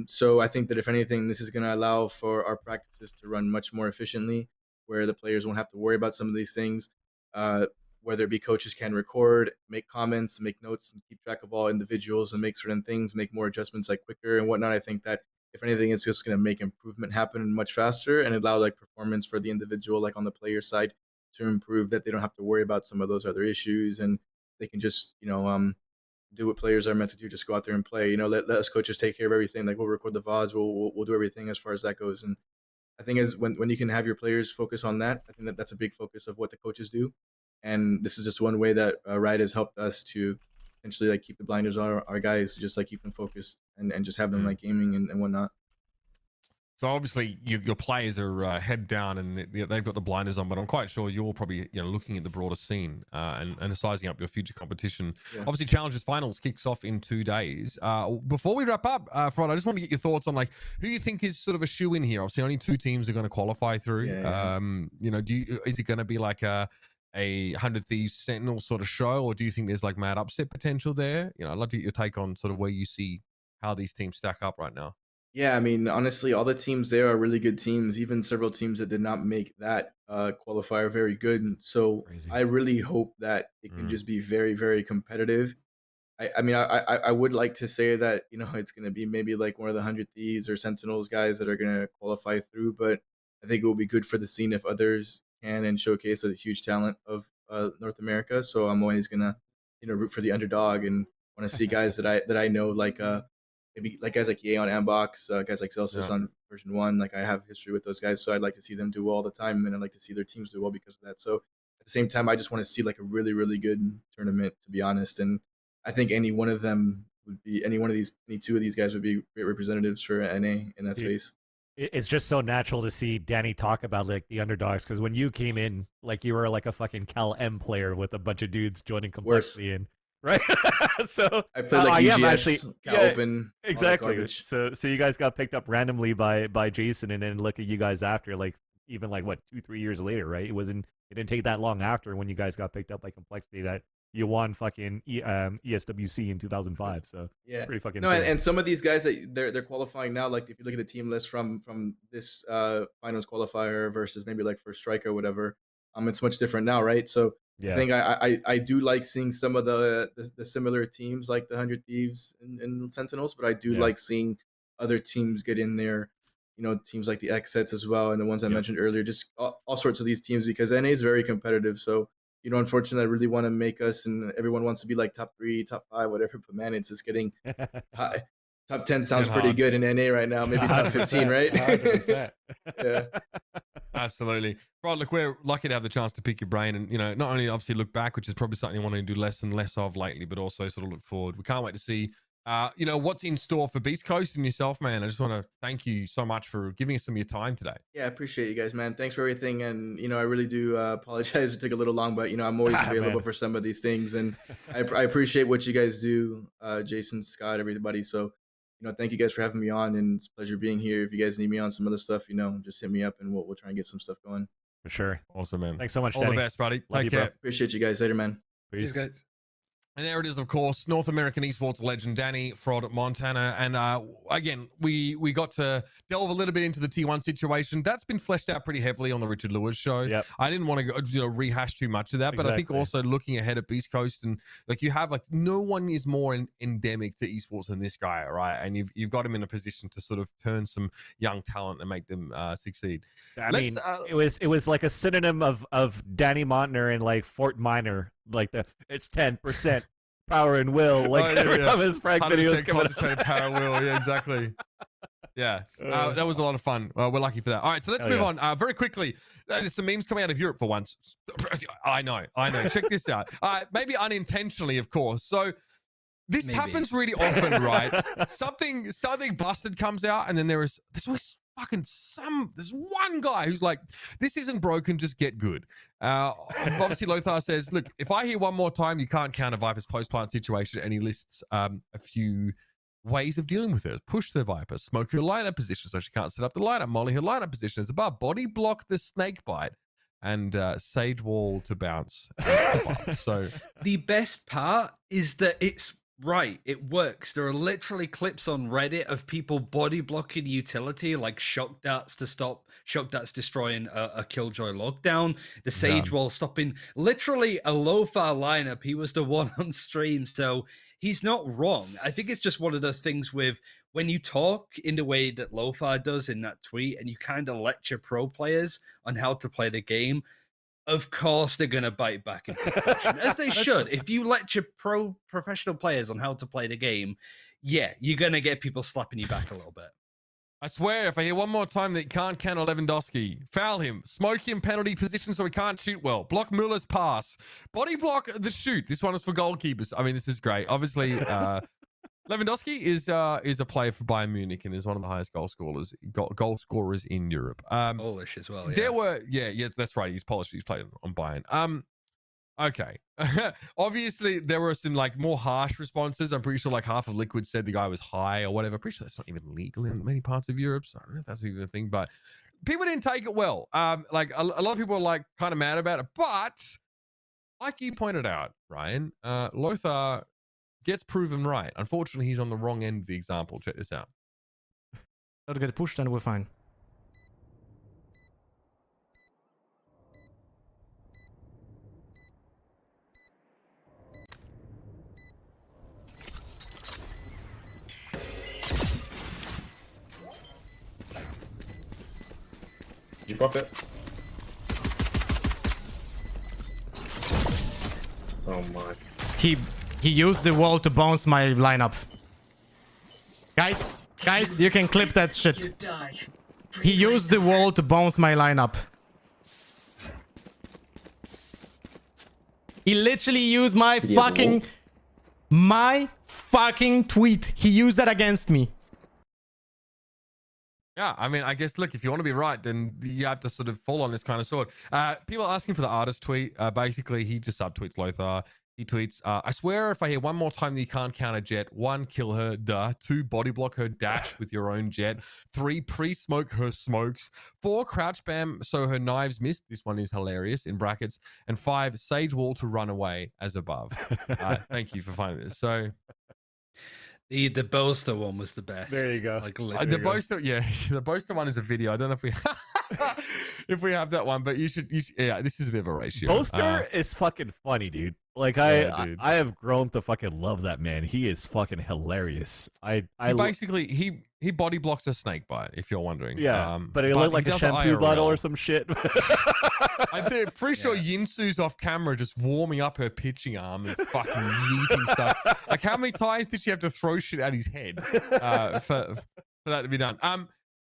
Speaker 6: So I think that if anything, this is going to allow for our practices to run much more efficiently, where the players won't have to worry about some of these things. Whether it be coaches can record, make comments, make notes, and keep track of all individuals and make certain things, make more adjustments like quicker and whatnot. I think that if anything, it's just going to make improvement happen much faster and allow like performance for the individual, like on the player side, to improve, that they don't have to worry about some of those other issues and they can just, you know, do what players are meant to do, just go out there and play. You know, let us coaches take care of everything. Like we'll record the VODs, we'll do everything as far as that goes. And I think as when you can have your players focus on that, I think that that's a big focus of what the coaches do. And this is just one way that Riot has helped us to essentially like keep the blinders on our guys, just like keep them focused and just have them like gaming and whatnot.
Speaker 3: So obviously your players are head down and they've got the blinders on, but I'm quite sure you're probably, you know, looking at the broader scene and sizing up your future competition. Yeah. Obviously, Challengers Finals kicks off in 2 days. Before we wrap up, fRoD, I just want to get your thoughts on like who you think is sort of a shoe in here. Obviously, only 2 teams are going to qualify through. Yeah. You know, is it going to be like a 100 Thieves Sentinel sort of show, or do you think there's like mad upset potential there? You know, I'd love to get your take on sort of where you see how these teams stack up right now.
Speaker 6: Yeah, I mean, honestly, all the teams there are really good teams. Even several teams that did not make that qualifier are very good. And so crazy. I really hope that it can just be very, very competitive. I mean, I would like to say that, you know, it's going to be maybe like one of the 100 Thieves or Sentinels guys that are going to qualify through. But I think it will be good for the scene if others can and showcase a huge talent of North America. So I'm always going to, you know, root for the underdog and want to see guys that I know, like maybe like guys like Ye on Ambox, guys like Celsius on version 1. Like I have history with those guys, so I'd like to see them do well all the time, and I'd like to see their teams do well because of that. So at the same time, I just want to see like a really, really good tournament, to be honest. And I think any one of them would be, any 2 of these guys would be great representatives for NA in that space.
Speaker 2: It's just so natural to see Danny talk about like the underdogs, because when you came in, like you were like a fucking Cal M player with a bunch of dudes joining Complexity and right. So
Speaker 6: I played like UGS,
Speaker 2: actually,
Speaker 6: Open,
Speaker 2: exactly. So you guys got picked up randomly by Jason, and then look at you guys after, like even like what 2-3 years later, right? It didn't take that long after when you guys got picked up by Complexity that you won fucking ESWC in 2005. So
Speaker 6: yeah,
Speaker 2: pretty fucking
Speaker 6: no. And some of these guys that they're qualifying now, like if you look at the team list from this finals qualifier versus maybe like First Strike or whatever, it's much different now, right? So yeah. I think I do like seeing some of the similar teams like the 100 Thieves and Sentinels, but I do like seeing other teams get in there, you know, teams like the X sets as well, and the ones I mentioned earlier, just all sorts of these teams, because NA is very competitive. So, you know, unfortunately, I really want to make us, and everyone wants to be like top 3, top 5, whatever, but man, it's just getting high. Top 10 sounds pretty good in NA right now. Maybe top 15, right?
Speaker 2: 100%.
Speaker 6: Yeah.
Speaker 3: Absolutely. Right, look, we're lucky to have the chance to pick your brain and, you know, not only obviously look back, which is probably something you want to do less and less of lately, but also sort of look forward. We can't wait to see you know, what's in store for Beastcoast and yourself, man. I just want to thank you so much for giving us some of your time today.
Speaker 6: Yeah, I appreciate you guys, man. Thanks for everything. And, you know, I really do apologize it took a little long, but, you know, I'm always available for some of these things. And I appreciate what you guys do, Jason, Scott, everybody. So, you know, thank you guys for having me on. And it's a pleasure being here. If you guys need me on some other stuff, you know, just hit me up and we'll try and get some stuff going.
Speaker 2: For sure.
Speaker 3: Awesome, man.
Speaker 2: Thanks so much,
Speaker 3: All
Speaker 2: Danny.
Speaker 3: the best, buddy.
Speaker 2: Love
Speaker 3: Take
Speaker 2: you,
Speaker 3: care.
Speaker 2: bro.
Speaker 6: Appreciate you guys. Later, man.
Speaker 2: Peace.
Speaker 1: Cheers, guys.
Speaker 3: And there it is, of course, North American esports legend Danny fRoD Montana. And again, we got to delve a little bit into the T1 situation. That's been fleshed out pretty heavily on the Richard Lewis show.
Speaker 2: Yep.
Speaker 3: I didn't want to rehash too much of that, but I think
Speaker 2: Exactly.
Speaker 3: also looking ahead at Beastcoast, and like you have, like, no one is more endemic to esports than this guy, right? And you've got him in a position to sort of turn some young talent and make them succeed.
Speaker 2: I mean, it was like a synonym of Danny Montner and like Fort Minor, like it's 10% power and will, like from his Frank videos coming
Speaker 3: concentrated power will. Yeah, exactly. Yeah, that was a lot of fun. We're lucky for that. All right, so let's move on very quickly. There's some memes coming out of Europe for once. I know. Check this out. Maybe unintentionally, of course. So this happens really often, right? Something busted comes out, and then there's always there's one guy who's like, this isn't broken, just get good. Obviously Lothar says, look, if I hear one more time you can't counter Viper's post-plant situation, and he lists a few ways of dealing with it. Push the Viper, smoke her lineup position so she can't set up the lineup, molly her lineup position as above, body block the snake bite, and sage wall to bounce. So
Speaker 1: the best part is that it's right, it works. There are literally clips on Reddit of people body blocking utility, like shock darts to stop shock darts destroying a Killjoy lockdown, the Sage Wall stopping literally a Lothar lineup. He was the one on stream, so he's not wrong. I think it's just one of those things with when you talk in the way that Lothar does in that tweet, and you kind of lecture pro players on how to play the game. Of course, they're going to bite back in fashion, as they should. If you lecture professional players on how to play the game, yeah, you're going to get people slapping you back a little bit.
Speaker 3: I swear, if I hear one more time that you can't counter Lewandowski, foul him, smoke him penalty position so he can't shoot well, block Muller's pass, body block the shoot. This one is for goalkeepers. I mean, this is great. Obviously, Lewandowski is a player for Bayern Munich and is one of the highest goal scorers in Europe.
Speaker 1: Polish as well. Yeah.
Speaker 3: There were, yeah, that's right. He's Polish. He's played on Bayern. Okay. Obviously, there were some like more harsh responses. I'm pretty sure like half of Liquid said the guy was high or whatever. Pretty sure that's not even legal in many parts of Europe. So I don't know if that's even a thing, but people didn't take it well. Like a lot of people are like kind of mad about it, but like you pointed out, Ryan, Lothar gets proven right. Unfortunately, he's on the wrong end of the example. Check this out.
Speaker 7: Don't get pushed and we're fine.
Speaker 8: Did you pop it? Oh my.
Speaker 7: He used the wall to bounce my lineup. Guys, you can clip that shit. He used the wall to bounce my lineup. He literally used my fucking tweet. He used that against me.
Speaker 3: Yeah, I mean, I guess, look, if you want to be right, then you have to sort of fall on this kind of sword. People asking for the artist tweet. Basically, he just subtweets Lothar. He tweets, I swear if I hear one more time that you can't counter Jet, 1, kill her, duh. 2, body block her dash with your own Jet. 3, pre-smoke her smokes. 4, crouch spam so her knives missed. This one is hilarious, in brackets. And 5, sage wall to run away as above. Thank you for finding this. So...
Speaker 1: The Boaster one was the best.
Speaker 2: There you go.
Speaker 1: Like
Speaker 3: the Boaster, yeah, the Boaster one is a video. I don't know if we if we have that one, but you should yeah, this is a bit of a ratio.
Speaker 2: Boaster is fucking funny, dude. Like
Speaker 3: yeah,
Speaker 2: I have grown to fucking love that man. He is fucking hilarious.
Speaker 3: He body blocks a snake bite, if you're wondering.
Speaker 2: Yeah, but it looked like a shampoo bottle or some shit.
Speaker 3: I'm pretty sure Yinsu's off camera just warming up her pitching arm and fucking yeeting stuff. Like, how many times did she have to throw shit at his head for that to be done?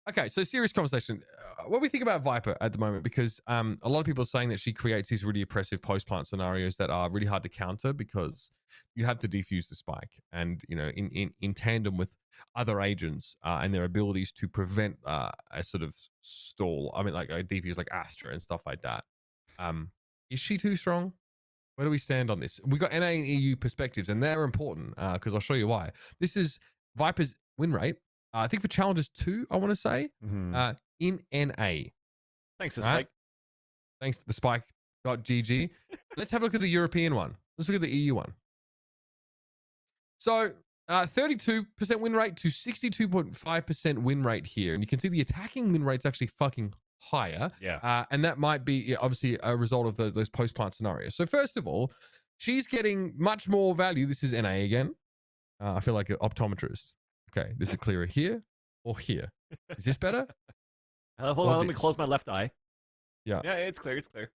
Speaker 3: Okay, so serious conversation. What do we think about Viper at the moment? Because a lot of people are saying that she creates these really oppressive post-plant scenarios that are really hard to counter because you have to defuse the spike, and in tandem with other agents and their abilities to prevent a sort of stall. I mean, like a defuse like Astra and stuff like that. Is she too strong? Where do we stand on this? We got NA and EU perspectives, and they're important because I'll show you why. This is Viper's win rate. I think for Challengers 2, I want to say, in NA.
Speaker 2: Thanks to
Speaker 3: Right?
Speaker 2: Spike.
Speaker 3: Thanks to the spike.gg. Let's have a look at the European one. Let's look at the EU one. So 32% win rate to 62.5% win rate here. And you can see the attacking win rate's actually fucking higher.
Speaker 2: Yeah.
Speaker 3: And that might be obviously a result of those post-plant scenarios. So first of all, she's getting much more value. This is NA again. I feel like an optometrist. Okay, this is clearer here or here. Is this better?
Speaker 2: Hold on, let me close my left eye.
Speaker 3: Yeah.
Speaker 2: Yeah, it's clear. It's clear.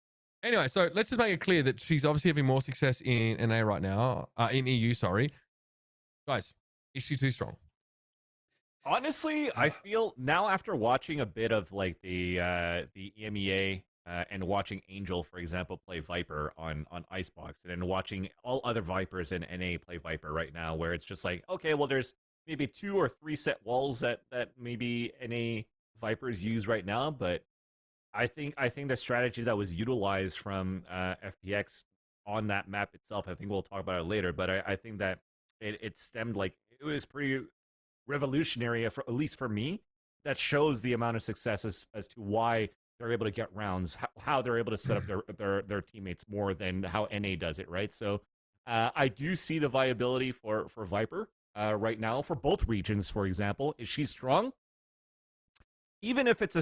Speaker 3: Anyway, so let's just make it clear that she's obviously having more success in NA right now. In EU, sorry. Guys, is she too strong?
Speaker 2: Honestly, I feel now after watching a bit of like the EMEA and watching Angel, for example, play Viper on Icebox, and then watching all other Vipers in NA play Viper right now, where it's just like, okay, well, there's maybe 2 or 3 set walls that maybe NA Vipers use right now, but I think the strategy that was utilized from FPX on that map itself, I think we'll talk about it later, but I think that it stemmed, like, it was pretty revolutionary, for, at least for me, that shows the amount of success as to why they're able to get rounds, how they're able to set up their teammates more than how NA does it, right? So I do see the viability for Viper right now for both regions. For example, is she strong? Even if it's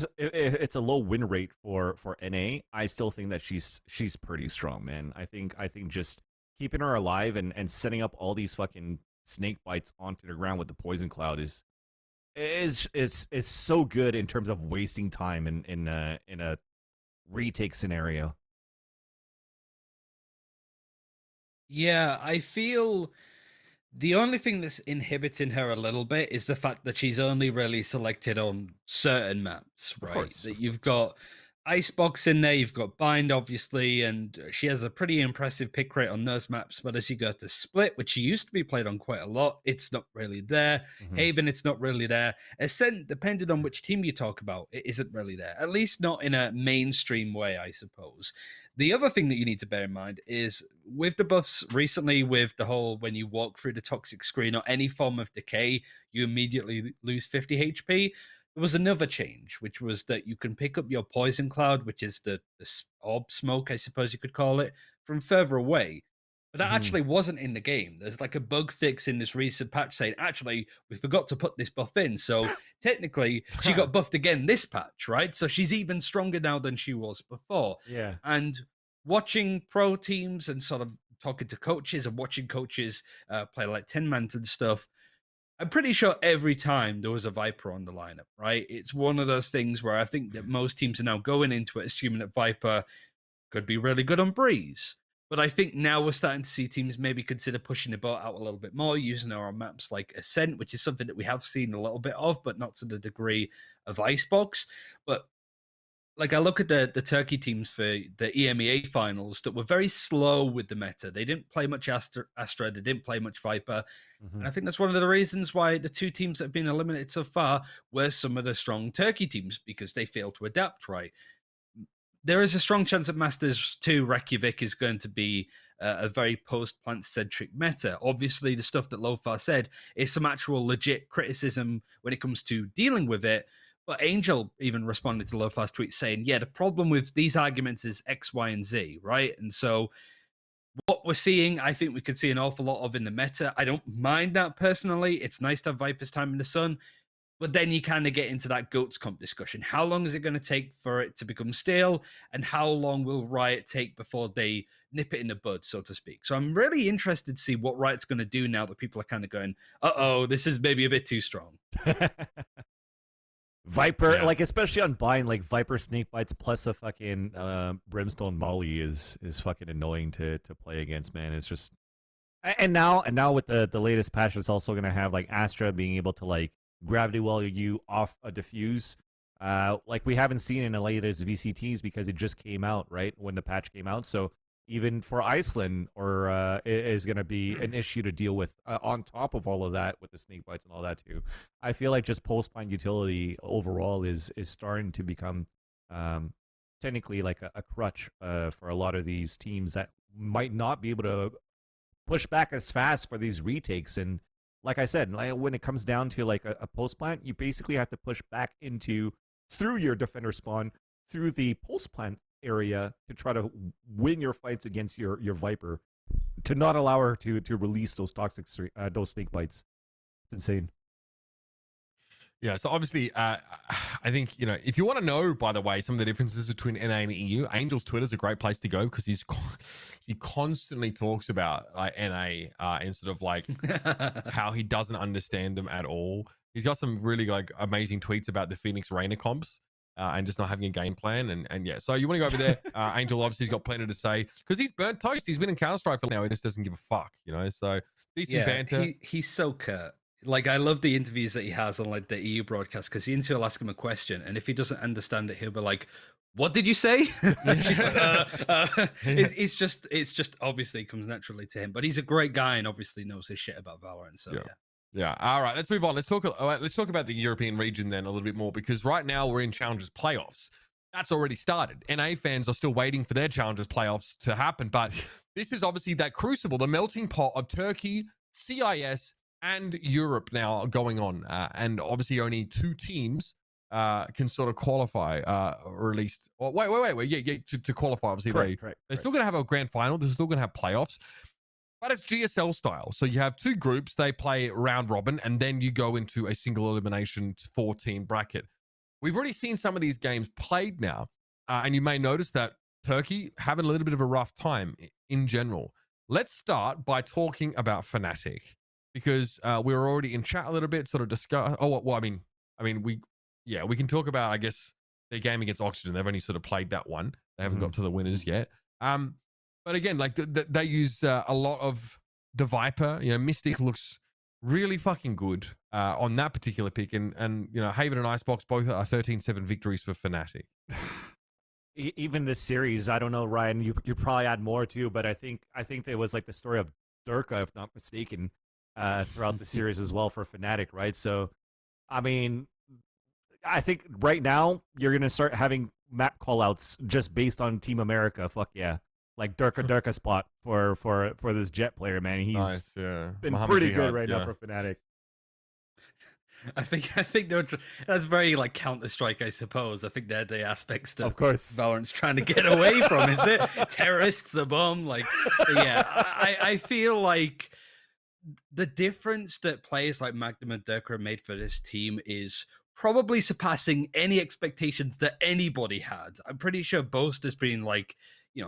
Speaker 2: a low win rate for NA, I still think that she's pretty strong, man. I think just keeping her alive and setting up all these fucking snake bites onto the ground with the poison cloud is so good in terms of wasting time in a retake scenario.
Speaker 1: Yeah, I feel the only thing that's inhibiting her a little bit is the fact that she's only really selected on certain maps, right?
Speaker 2: Of course.
Speaker 1: That you've got Icebox in there, you've got Bind, obviously, and she has a pretty impressive pick rate on those maps. But as you go to Split, which she used to be played on quite a lot, it's not really there. Haven, it's not really there. Ascent, depending on which team you talk about, it isn't really there. At least not in a mainstream way, I suppose. The other thing that you need to bear in mind is with the buffs recently, with the whole when you walk through the toxic screen or any form of decay, you immediately lose 50 HP. There was another change, which was that you can pick up your poison cloud, which is the orb smoke, I suppose you could call it, from further away. But that actually wasn't in the game. There's like a bug fix in this recent patch saying, actually, we forgot to put this buff in. So technically, she got buffed again this patch, right? So she's even stronger now than she was before.
Speaker 2: Yeah.
Speaker 1: And watching pro teams and sort of talking to coaches and watching coaches play like 10-man and stuff, I'm pretty sure every time there was a Viper on the lineup, right? It's one of those things where I think that most teams are now going into it assuming that Viper could be really good on Breeze. But I think now we're starting to see teams maybe consider pushing the boat out a little bit more, using our maps like Ascent, which is something that we have seen a little bit of, but not to the degree of Icebox. But like I look at the Turkey teams for the EMEA finals that were very slow with the meta. They didn't play much Astra, they didn't play much Viper. And I think that's one of the reasons why the 2 teams that have been eliminated so far were some of the strong Turkey teams, because they failed to adapt right. There is a strong chance that Masters 2 Reykjavik is going to be a very post-plant centric meta. Obviously, the stuff that Lothar said is some actual legit criticism when it comes to dealing with it. But Angel even responded to Lothar's tweet saying, yeah, the problem with these arguments is X, Y, and Z, right? And so what we're seeing, I think we could see an awful lot of in the meta. I don't mind that personally. It's nice to have Viper's time in the sun. But then you kind of get into that GOATS comp discussion. How long is it going to take for it to become stale? And how long will Riot take before they nip it in the bud, so to speak? So I'm really interested to see what Riot's going to do now that people are kind of going, uh-oh, this is maybe a bit too strong.
Speaker 2: Viper, like especially on Bind, like Viper snake bites plus a fucking Brimstone Molly is fucking annoying to play against, man. It's just, and now with the latest patch, it's also gonna have like Astra being able to like gravity well you off a diffuse. Like we haven't seen in the latest VCTs because it just came out, right, when the patch came out. So even for Iceland, or is going to be an issue to deal with on top of all of that with the snake bites and all that too. I feel like just post plant utility overall is starting to become technically like a crutch for a lot of these teams that might not be able to push back as fast for these retakes. And like I said, when it comes down to like a post plant, you basically have to push back through your defender spawn, through the post plant area to try to win your fights against your Viper, to not allow her to release those those snake bites. It's insane.
Speaker 3: Yeah, so obviously, I think, if you want to know, by the way, some of the differences between NA and EU, Angel's Twitter is a great place to go because he constantly talks about like NA and sort of like how he doesn't understand them at all. He's got some really like amazing tweets about the Phoenix Reina comps and just not having a game plan. And yeah, so you want to go over there. Angel obviously has got plenty to say because he's burnt toast. He's been in Counter-Strike for now. He just doesn't give a fuck, So decent banter.
Speaker 1: He's so curt. Like, I love the interviews that he has on like the EU broadcast because the interviewer will ask him a question, and if he doesn't understand it, he'll be like, "What did you say?" And she's like, it's just obviously comes naturally to him. But he's a great guy and obviously knows his shit about Valorant. So
Speaker 3: yeah. All right, let's move on. Let's talk about the European region then a little bit more because right now we're in Challengers playoffs. That's already started. NA fans are still waiting for their Challengers playoffs to happen, but this is obviously that crucible, the melting pot of Turkey, CIS, and Europe now going on, and obviously only 2 teams can sort of qualify, or at least, to qualify. Obviously, they're still going to have a grand final. They're still going to have playoffs, but it's GSL style. So you have 2 groups. They play round robin, and then you go into a single elimination 4-team bracket. We've already seen some of these games played now, and you may notice that Turkey having a little bit of a rough time in general. Let's start by talking about Fnatic. Because we were already in chat a little bit, sort of discuss. Oh, well, we can talk about, I guess, their game against Oxygen. They've only sort of played that one. They haven't got to the winners yet. But again, like they use a lot of the Viper. Mystic looks really fucking good on that particular pick, and Haven and Icebox both are 13-7 victories for Fnatic.
Speaker 2: Even this series, I don't know, Ryan. You probably add more too, but I think there was like the story of Durka, if not mistaken. Throughout the series as well for Fnatic, right? So, I mean, I think right now you're going to start having map callouts just based on Team America. Fuck yeah. Like Durka spot for this Jet player, man. He's
Speaker 3: nice, yeah.
Speaker 2: been
Speaker 3: Muhammad
Speaker 2: pretty
Speaker 3: Jihad,
Speaker 2: good right now for Fnatic.
Speaker 1: I think that's very like Counter-Strike, I suppose. I think they're the aspects that
Speaker 2: of course
Speaker 1: Valorant's trying to get away from, isn't it? Terrorists, a bomb, like yeah. I feel like the difference that players like Magnum and Durka have made for this team is probably surpassing any expectations that anybody had. I'm pretty sure Boast has been like,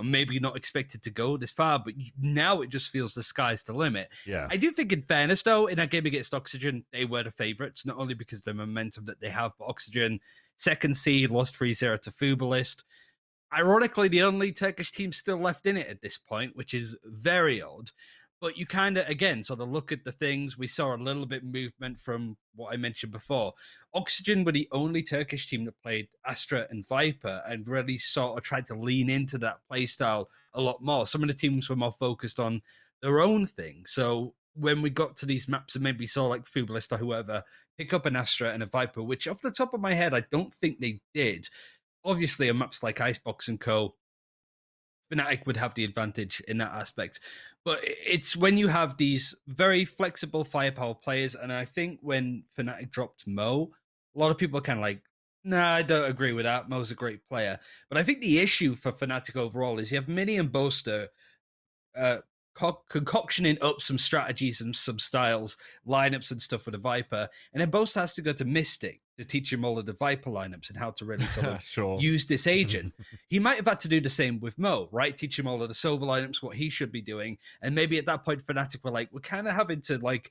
Speaker 1: maybe not expected to go this far, but now it just feels the sky's the limit.
Speaker 2: Yeah.
Speaker 1: I do think, in fairness, though, in that game against Oxygen, they were the favorites, not only because of the momentum that they have, but Oxygen, second seed, lost 3-0 to Fubalist. Ironically, the only Turkish team still left in it at this point, which is very odd. But you kind of, again, sort of look at the things. We saw a little bit movement from what I mentioned before. Oxygen were the only Turkish team that played Astra and Viper and really sort of tried to lean into that playstyle a lot more. Some of the teams were more focused on their own thing. So when we got to these maps and maybe saw like Fubalist or whoever pick up an Astra and a Viper, which off the top of my head, I don't think they did. Obviously, on maps like Icebox and Co., Fnatic would have the advantage in that aspect. But it's when you have these very flexible firepower players, and I think when Fnatic dropped Mo, a lot of people are kind of like, nah, I don't agree with that. Mo's a great player. But I think the issue for Fnatic overall is you have Mini and Boaster concoctioning up some strategies and some styles, lineups and stuff with the Viper. And then Boaster has to go to Mystic to teach him all of the Viper lineups and how to really sort of use this agent. He might have had to do the same with Mo, right? Teach him all of the Silver lineups, what he should be doing. And maybe at that point, Fnatic were like, we're kind of having to like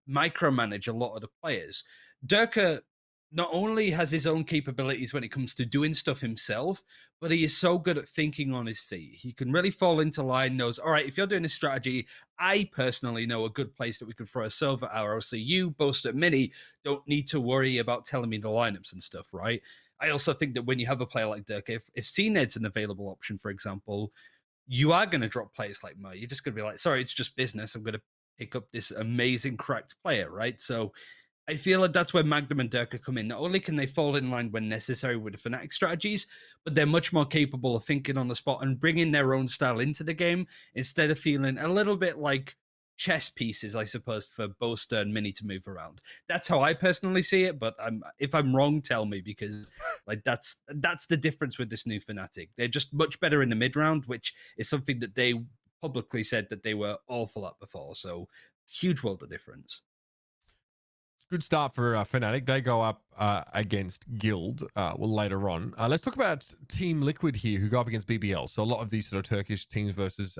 Speaker 1: micromanage a lot of the players. Durka not only has his own capabilities when it comes to doing stuff himself, but he is so good at thinking on his feet. He can really fall into line, knows, all right, if you're doing a strategy, I personally know a good place that we could throw a silver arrow. So you, Boast at Mini, don't need to worry about telling me the lineups and stuff, right? I also think that when you have a player like Dirk, if CNED's an available option, for example, you are going to drop players like Mo. You're just going to be like, sorry, it's just business. I'm going to pick up this amazing cracked player, right? So I feel like that's where Magnum and Durka come in. Not only can they fall in line when necessary with the Fnatic strategies, but they're much more capable of thinking on the spot and bringing their own style into the game instead of feeling a little bit like chess pieces, I suppose, for Boaster and Mini to move around. That's how I personally see it, but if I'm wrong, tell me, because like that's the difference with this new Fnatic. They're just much better in the mid round, which is something that they publicly said that they were awful at before. So huge world of difference.
Speaker 3: Good start for Fnatic. They go up against Guild later on. Let's talk about Team Liquid here, who go up against BBL. So a lot of these sort of Turkish teams versus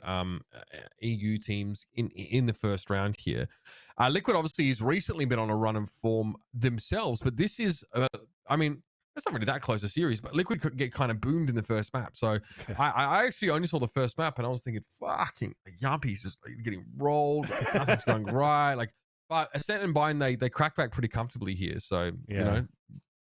Speaker 3: EU teams in the first round here. Liquid obviously has recently been on a run of form themselves, but this is, I mean, it's not really that close a series, but Liquid could get kind of boomed in the first map. So I actually only saw the first map and I was thinking, fucking, Yumpy's just getting rolled. Like, nothing's going right. Like, but Ascent and Bind, they crack back pretty comfortably here. So, you know,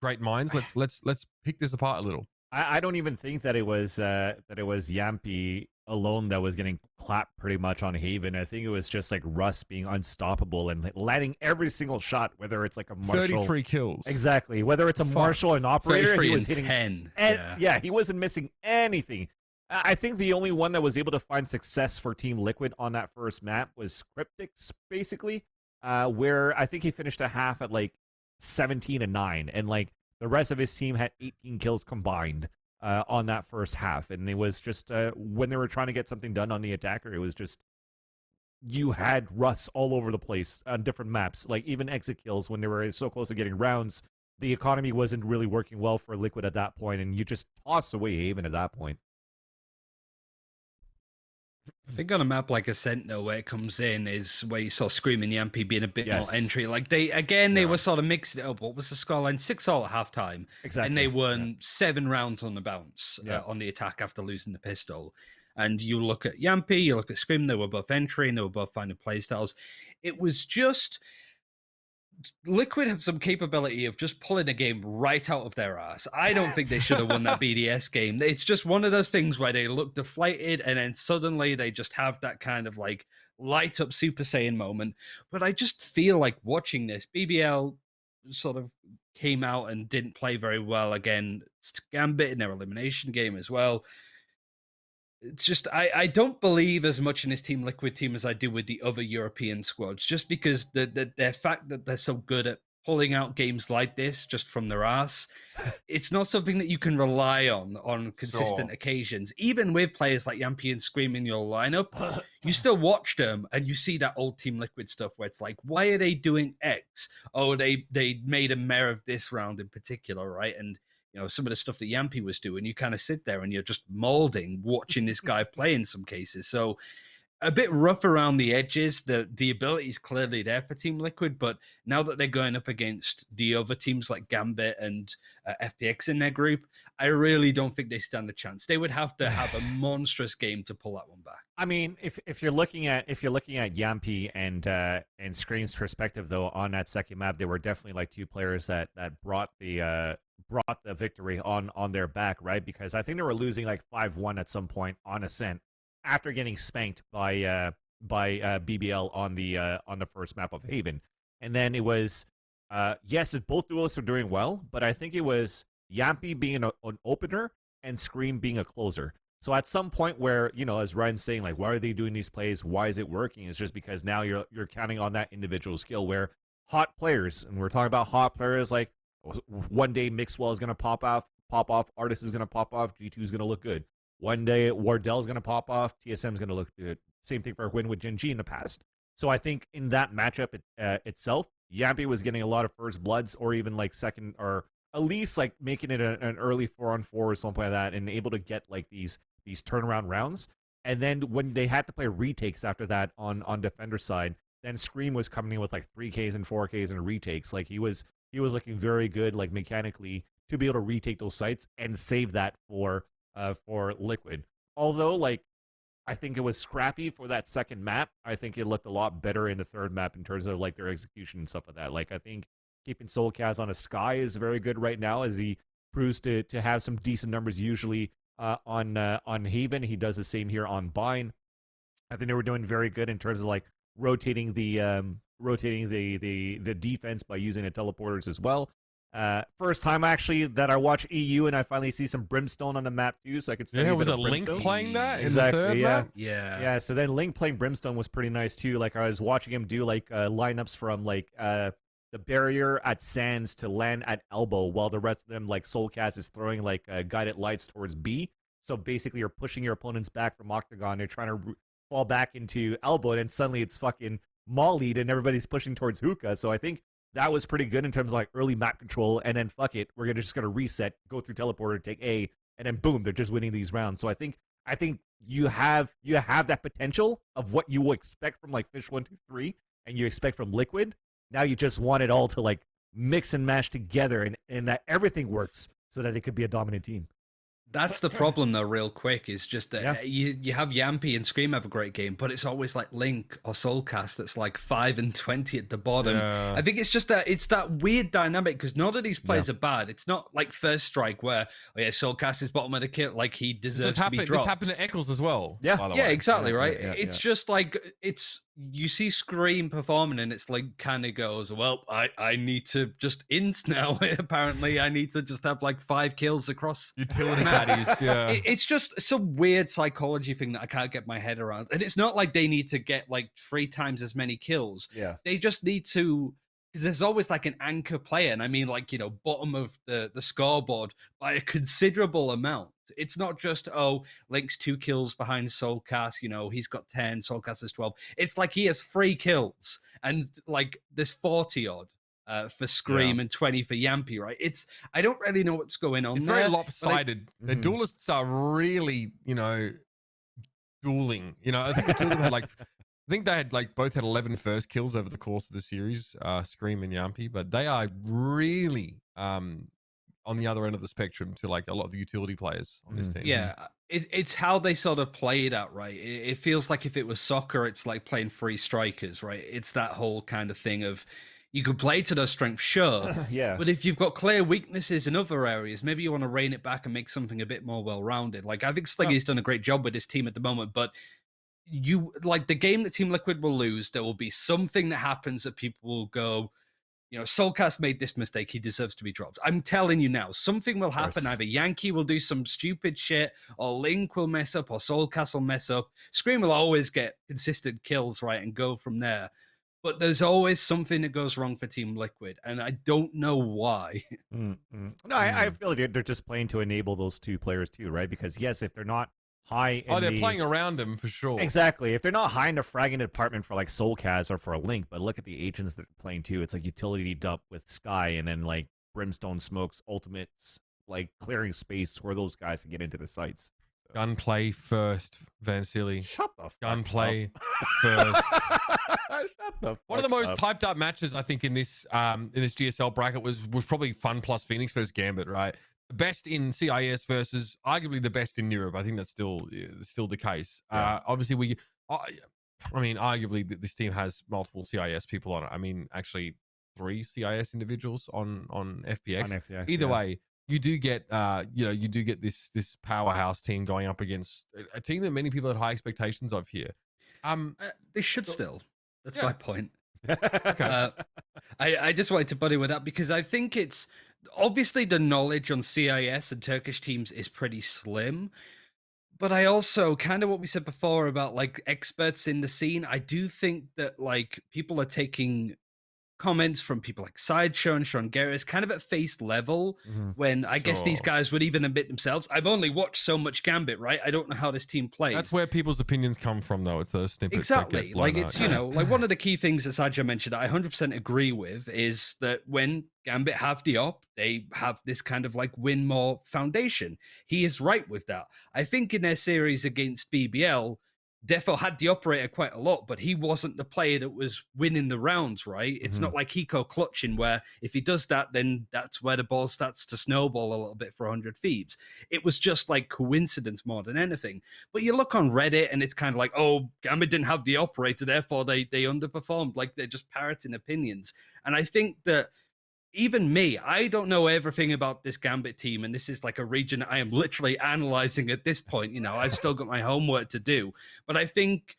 Speaker 3: great minds. Let's pick this apart a little.
Speaker 2: I don't even think that it was Yampy alone that was getting clapped pretty much on Haven. I think it was just like Russ being unstoppable and landing every single shot, whether it's like a Marshall.
Speaker 3: 33 kills.
Speaker 2: Exactly. Whether it's a Marshall and operator, he was hitting
Speaker 1: 10.
Speaker 2: Yeah, he wasn't missing anything. I think the only one that was able to find success for Team Liquid on that first map was Cryptics, basically. Where I think he finished a half at like 17-9, and like the rest of his team had 18 kills combined on that first half. And it was just when they were trying to get something done on the attacker, it was just you had Russ all over the place on different maps, like even exit kills when they were so close to getting rounds. The economy wasn't really working well for Liquid at that point, and you just toss away Haven at that point.
Speaker 1: I think on a map like Ascent, though, where it comes in is where you saw Screaming Yampy being a bit more entry. Like they were sort of mixing it up. What was the scoreline? 6-all at halftime.
Speaker 2: Exactly.
Speaker 1: And they won 7 rounds on the bounce on the attack after losing the pistol. And you look at Yampy, you look at Scream, they were both entry and they were both finding playstyles. It was just Liquid have some capability of just pulling a game right out of their ass. I don't think they should have won that BDS game. It's just one of those things where they look deflated and then suddenly they just have that kind of like light up Super Saiyan moment. But I just feel like watching this, BBL sort of came out and didn't play very well against Gambit in their elimination game as well. It's just I don't believe as much in this Team Liquid team as I do with the other European squads, just because the fact that they're so good at pulling out games like this just from their ass, it's not something that you can rely on consistent occasions. Even with players like Yampy and Scream in your lineup, you still watch them and you see that old Team Liquid stuff where it's like, why are they doing X? Oh, they made a mare of this round in particular, right? And you know, some of the stuff that Yampy was doing, you kind of sit there and you're just molding, watching this guy play in some cases. So a bit rough around the edges. The ability is clearly there for Team Liquid, but now that they're going up against the other teams like Gambit and FPX in their group, I really don't think they stand a chance. They would have to have a monstrous game to pull that one back.
Speaker 2: I mean, if you're looking at Yampy and Scream's perspective though, on that second map, they were definitely like two players that brought the victory on their back, right? Because I think they were losing like 5-1 at some point on Ascent after getting spanked by BBL on the first map of Haven. And then it was yes, both duelists are doing well, but I think it was Yampy being an opener and Scream being a closer. So at some point where, you know, as Ryan's saying, like, why are they doing these plays? Why is it working? It's just because now you're counting on that individual skill where hot players, and we're talking about hot players, like one day Mixwell is going to pop off, Artist is going to pop off, G2 is going to look good. One day Wardell is going to pop off, TSM is going to look good. Same thing for a win with Gen G in the past. So I think in that matchup itself, Yampy was getting a lot of first bloods or even like second, or at least like making it an early 4-on-4 or something like that, and able to get like these turnaround rounds. And then when they had to play retakes after that on defender side, then Scream was coming in with like 3Ks and 4Ks and retakes. Like he was he was looking very good, like mechanically, to be able to retake those sites and save that for Liquid. Although, like, I think it was scrappy for that second map. I think it looked a lot better in the third map in terms of like their execution and stuff like that. Like, I think keeping Soulcast on a Sky is very good right now, as he proves to have some decent numbers usually on Haven. He does the same here on Bind. I think they were doing very good in terms of like rotating the defense by using the teleporters as well. First time actually that I watch EU and I finally see some Brimstone on the map too, so I could study.
Speaker 3: Yeah,
Speaker 2: a
Speaker 3: was
Speaker 2: bit
Speaker 3: a
Speaker 2: of
Speaker 3: Link
Speaker 2: Brimstone.
Speaker 3: playing that
Speaker 2: Exactly,
Speaker 3: in the third
Speaker 2: yeah.
Speaker 3: map?
Speaker 2: Yeah, so then Link playing Brimstone was pretty nice too. Like, I was watching him do like lineups from like the barrier at Sands to land at Elbow, while the rest of them, like Soulcast, is throwing like guided lights towards B. So basically, you're pushing your opponents back from Octagon. They're trying to fall back into Elbow, and then suddenly it's fucking mollied, and everybody's pushing towards Hookah. So I think that was pretty good in terms of like early map control. And then fuck it, we're just gonna reset, go through teleporter, take A, and then boom, they're just winning these rounds. So I think you have that potential of what you will expect from like Fish 1, 2, 3, and you expect from Liquid. Now you just want it all to like mix and mash together, and that everything works so that it could be a dominant team.
Speaker 1: That's the problem, though, real quick, is just that you have Yampy and Scream have a great game, but it's always like Link or Soulcast that's like 5 and 20 at the bottom.
Speaker 3: Yeah.
Speaker 1: I think it's just that it's that weird dynamic, because none of these players are bad. It's not like First Strike where, oh yeah, Soulcast is bottom of the kit, like he deserves to be dropped.
Speaker 3: This happened to Eccles as well.
Speaker 2: Yeah.
Speaker 3: by the
Speaker 1: Yeah,
Speaker 3: way.
Speaker 1: exactly, right?
Speaker 2: yeah,
Speaker 1: It's just like, you see Scream performing and it's like kind of goes, well, I need to just int now. Apparently, I need to just have like 5 kills across
Speaker 3: Utility baddies, yeah.
Speaker 1: It's just some weird psychology thing that I can't get my head around. And it's not like they need to get like 3 times as many kills.
Speaker 2: Yeah.
Speaker 1: They just need to, because there's always like an anchor player. And I mean, like, bottom of the scoreboard by a considerable amount. It's not just, oh, Link's 2 kills behind Soulcast, he's got 10, Soulcast has 12. It's like he has 3 kills and like there's 40 odd for Scream and 20 for Yampy, right? I don't really know what's going on.
Speaker 3: It's
Speaker 1: there,
Speaker 3: very lopsided. The
Speaker 2: Mhm.
Speaker 3: duelists are really, dueling. I think the two of them had they had both had 11 first kills over the course of the series, Scream and Yampy, but they are really on the other end of the spectrum to like a lot of the utility players on this team.
Speaker 1: Yeah, it's how they sort of play it out, right? It feels like if it was soccer, it's like playing 3 strikers, right? It's that whole kind of thing of, you could play to their strength, sure.
Speaker 2: Yeah.
Speaker 1: But if you've got clear weaknesses in other areas, maybe you want to rein it back and make something a bit more well-rounded. Like, I think Sliggy's done a great job with this team at the moment, but the game that Team Liquid will lose, there will be something that happens that people will go, Soulcast made this mistake, he deserves to be dropped. I'm telling you now, something will happen. Either Yankee will do some stupid shit, or Link will mess up, or Soulcast will mess up. Scream will always get consistent kills, right, and go from there. But there's always something that goes wrong for Team Liquid, and I don't know why.
Speaker 2: No, I feel like they're just playing to enable those 2 players too, right? Because yes, if they're not high in
Speaker 3: they're playing around them for sure.
Speaker 2: Exactly. If they're not high in the fragging department for like Soulcast or for a Link, but look at the agents that are playing too. It's like utility dump with Sky, and then like Brimstone Smokes, Ultimates, like clearing space for those guys to get into the sites.
Speaker 3: Gunplay first, Vansili.
Speaker 2: Shut the fuck
Speaker 3: Gunplay first.
Speaker 2: Shut the
Speaker 3: One of the
Speaker 2: fuck
Speaker 3: most
Speaker 2: up.
Speaker 3: hyped up matches I think in this GSL bracket was probably Fun plus Phoenix versus Gambit, right? The best in CIS versus arguably the best in Europe. I think that's still the case.
Speaker 2: Yeah.
Speaker 3: Obviously, arguably this team has multiple CIS people on it. I mean, actually 3 CIS individuals on FPX.
Speaker 2: On FPX,
Speaker 3: Either
Speaker 2: yeah.
Speaker 3: way, you do get this powerhouse team going up against a team that many people had high expectations of here.
Speaker 1: They should still. That's
Speaker 3: Yeah.
Speaker 1: my point.
Speaker 3: Okay.
Speaker 1: I just wanted to buddy with that because I think it's obviously the knowledge on CIS and Turkish teams is pretty slim. But I also kind of what we said before about like experts in the scene. I do think that like people are taking comments from people like Sideshow and Sean Garris kind of at face level when I guess these
Speaker 3: Sure.
Speaker 1: guys would even admit themselves. I've only watched so much Gambit, right? I don't know how this team plays.
Speaker 3: That's where people's opinions come from, though. It's the snippets that
Speaker 1: Exactly.
Speaker 3: get blown
Speaker 1: Like it's,
Speaker 3: out.
Speaker 1: like one of the key things that Sajja mentioned that I 100% agree with is that when Gambit have the op, they have this kind of like win more foundation. He is right with that. I think in their series against BBL, Defo had the operator quite a lot, but he wasn't the player that was winning the rounds, right? It's not like Hiko clutching, where if he does that, then that's where the ball starts to snowball a little bit for 100 Thieves. It was just like coincidence more than anything. But you look on Reddit and it's kind of like, oh, Gambit didn't have the operator, therefore they underperformed. Like, they're just parroting opinions. And I think that even me, I don't know everything about this Gambit team, and this is like a region I am literally analyzing at this point. You know, I've still got my homework to do, but I think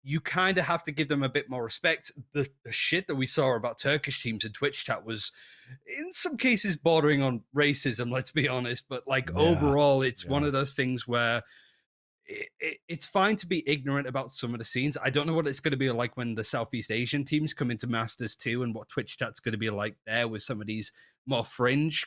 Speaker 1: you kind of have to give them a bit more respect. The shit that we saw about Turkish teams in Twitch chat was, in some cases, bordering on racism, let's be honest. But like overall, it's one of those things where it's fine to be ignorant about some of the scenes. I don't know what it's going to be like when the Southeast Asian teams come into Masters 2, and what Twitch chat's going to be like there with some of these more fringe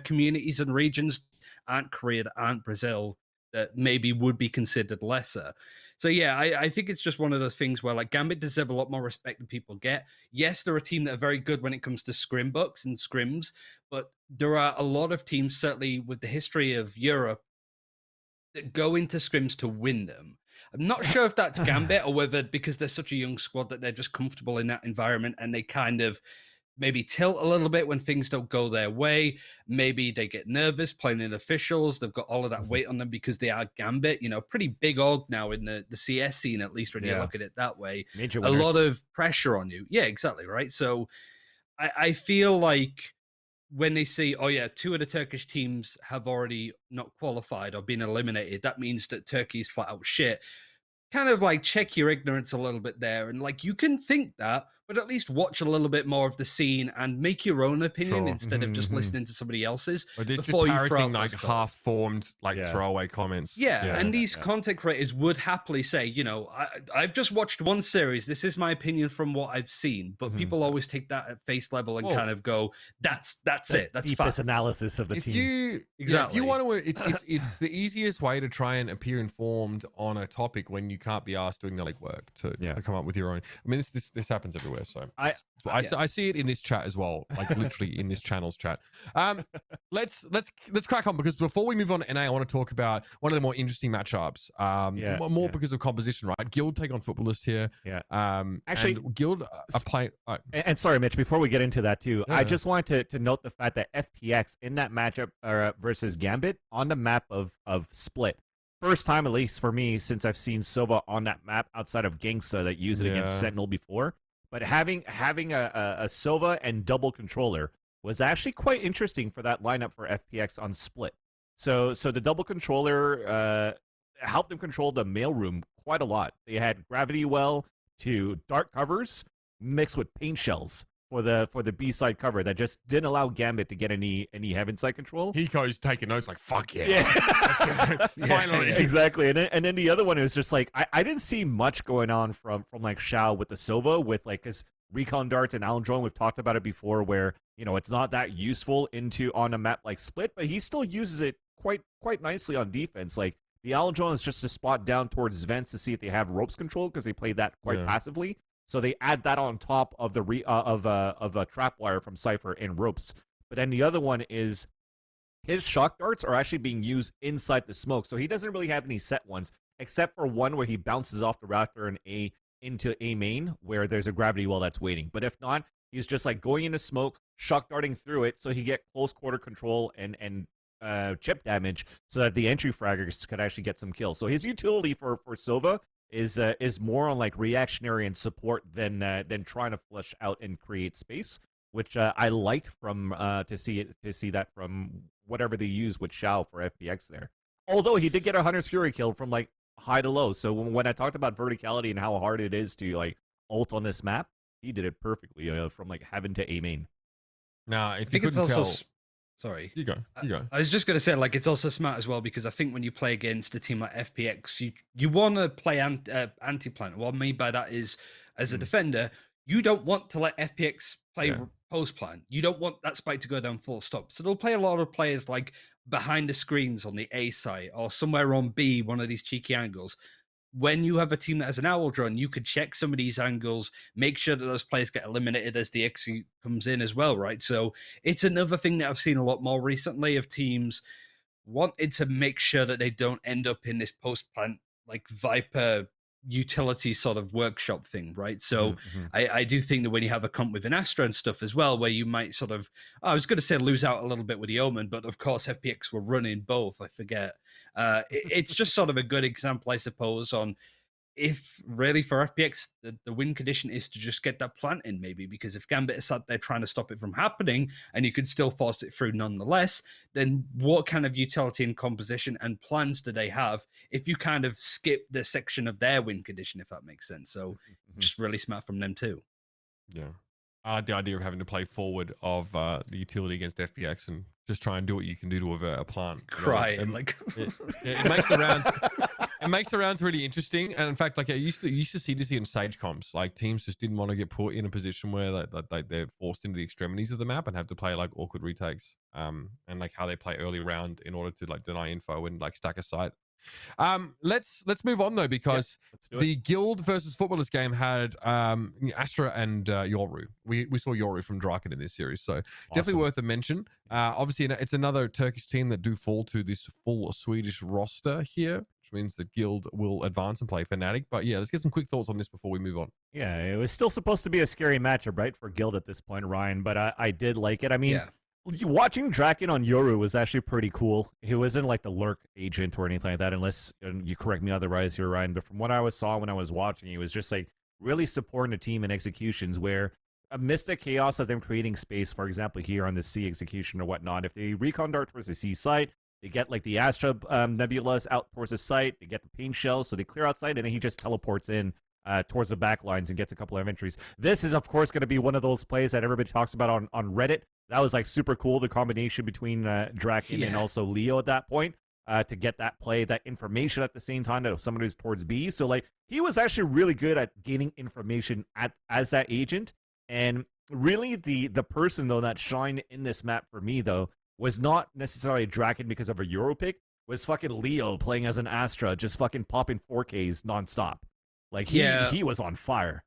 Speaker 1: communities and regions, aren't Korea, aren't Brazil, that maybe would be considered lesser. So yeah, I think it's just one of those things where like Gambit deserve a lot more respect than people get. Yes, they're a team that are very good when it comes to scrim books and scrims, but there are a lot of teams, certainly with the history of Europe, that go into scrims to win them. I'm not sure if that's Gambit or whether because they're such a young squad that they're just comfortable in that environment and they kind of maybe tilt a little bit when things don't go their way. Maybe they get nervous playing in officials. They've got all of that weight on them because they are Gambit, you know, pretty big org now in the CS scene, at least when you look at it that way.
Speaker 2: Major
Speaker 1: a
Speaker 2: winners.
Speaker 1: lot of pressure on you. Yeah, exactly, right? So I feel like when they say, oh yeah, 2 of the Turkish teams have already not qualified or been eliminated, that means that Turkey's flat out shit. Kind of like check your ignorance a little bit there. And like, you can think that, but at least watch a little bit more of the scene and make your own opinion instead of just listening to somebody else's.
Speaker 3: Or just
Speaker 1: before you throw
Speaker 3: parroting
Speaker 1: out
Speaker 3: like
Speaker 1: those calls.
Speaker 3: half-formed, like throwaway comments.
Speaker 1: Yeah, and these content creators would happily say, you know, I've just watched one series. This is my opinion from what I've seen. But people always take that at face level and kind of go, that's it. That's
Speaker 2: deepest
Speaker 1: fine.
Speaker 2: analysis of the team.
Speaker 3: If you want to, it's the easiest way to try and appear informed on a topic when you can't be asked doing the legwork to come up with your own. I mean, this happens everywhere. So I see it in this chat as well, like literally in this channel's chat. Let's crack on, because before we move on to NA, I want to talk about one of the more interesting matchups. More because of composition, right? Guild take on Footballist here.
Speaker 2: Actually,
Speaker 3: and Guild are playing.
Speaker 2: And sorry, Mitch, before we get into that too, I just wanted to note the fact that FPX in that matchup versus Gambit on the map of Split. First time, at least for me, since I've seen Sova on that map outside of Gangsta that used it against Sentinel before. But having a Sova and double controller was actually quite interesting for that lineup for FPX on Split. So the double controller helped them control the mailroom quite a lot. They had gravity well to dark covers mixed with paint shells for the B side cover that just didn't allow Gambit to get any heaven side control.
Speaker 3: Hiko's taking notes like, fuck yeah. Finally.
Speaker 2: Exactly. And then the other one was just like, I didn't see much going on from like Shao with the Sova, with like his recon darts and Allen drone. We've talked about it before, where, you know, it's not that useful on a map like Split, but he still uses it quite nicely on defense. Like the Allen drone is just a spot down towards vents to see if they have ropes control, because they play that quite passively. So they add that on top of the of a trap wire from Cypher and ropes. But then the other one is his shock darts are actually being used inside the smoke. So he doesn't really have any set ones, except for one where he bounces off the Raptor and A into A main, where there's a gravity well that's waiting. But if not, he's just like going into smoke, shock darting through it, so he get close quarter control and chip damage, so that the entry fraggers could actually get some kills. So his utility for Sova is more on like reactionary and support than trying to flush out and create space, which I liked from to see that from whatever they use with Shao for FPX there. Although he did get a Hunter's Fury kill from like high to low, so when I talked about verticality and how hard it is to like ult on this map, he did it perfectly from like heaven to A main.
Speaker 3: Now, if you couldn't tell.
Speaker 1: Sorry.
Speaker 3: You go.
Speaker 1: I was just going to say, like, it's also smart as well, because I think when you play against a team like FPX, you want to play anti-plant. What I mean by that is, as a defender, you don't want to let FPX play post-plant. You don't want that spike to go down full stop. So they'll play a lot of players like behind the screens on the A side or somewhere on B, one of these cheeky angles. When you have a team that has an owl drone, you could check some of these angles, make sure that those players get eliminated as the execute comes in as well, right? So it's another thing that I've seen a lot more recently of teams wanting to make sure that they don't end up in this post-plant, like Viper utility sort of workshop thing, right? So
Speaker 2: Mhm.
Speaker 1: I do think that when you have a comp with an Astra and stuff as well, where you might sort of, I was going to say lose out a little bit with the Omen, but of course FPX were running both. I forget. It's just sort of a good example, I suppose, on if really for FPX the win condition is to just get that plant in, maybe, because if Gambit is sat there trying to stop it from happening and you could still force it through nonetheless, then what kind of utility and composition and plans do they have if you kind of skip the section of their win condition, if that makes sense? So just really smart from them too.
Speaker 3: Yeah. The idea of having to play forward of the utility against FPX and just try and do what you can do to avert a plant.
Speaker 1: Crying,
Speaker 3: You know,
Speaker 1: like
Speaker 3: it makes the rounds. It makes the rounds really interesting, and in fact, like I used to see this in Sage comps, like teams just didn't want to get put in a position where they're forced into the extremities of the map and have to play like awkward retakes, and like how they play early round in order to like deny info and like stack a site. Let's move on though, because the Guild versus Footballers game had Astra and Yoru. We saw Yoru from Draken in this series, so definitely worth a mention. Obviously, it's another Turkish team that do fall to this full Swedish roster here, which means the Guild will advance and play Fnatic. But yeah, let's get some quick thoughts on this before we move on.
Speaker 2: Yeah, it was still supposed to be a scary matchup, right, for Guild at this point, Ryan, but I did like it. I mean, watching Draken on Yoru was actually pretty cool. He wasn't like the lurk agent or anything like that, unless you correct me otherwise here, Ryan. But from what I saw when I was watching, he was just like really supporting the team in executions where amidst the chaos of them creating space, for example, here on the C execution or whatnot, if they recon dart towards the C site, they get like the Astra Nebulas out towards the site, they get the paint shells, so they clear outside, and then he just teleports in towards the back lines and gets a couple of entries. This is, of course, going to be one of those plays that everybody talks about on Reddit. That was like super cool, the combination between Draken and also Leo at that point to get that play, that information at the same time that someone who's towards B. So like he was actually really good at gaining information as that agent. And really the person though that shined in this map for me though was not necessarily Draken because of a Euro pick, was fucking Leo playing as an Astra, just fucking popping 4Ks nonstop. Like he was on fire.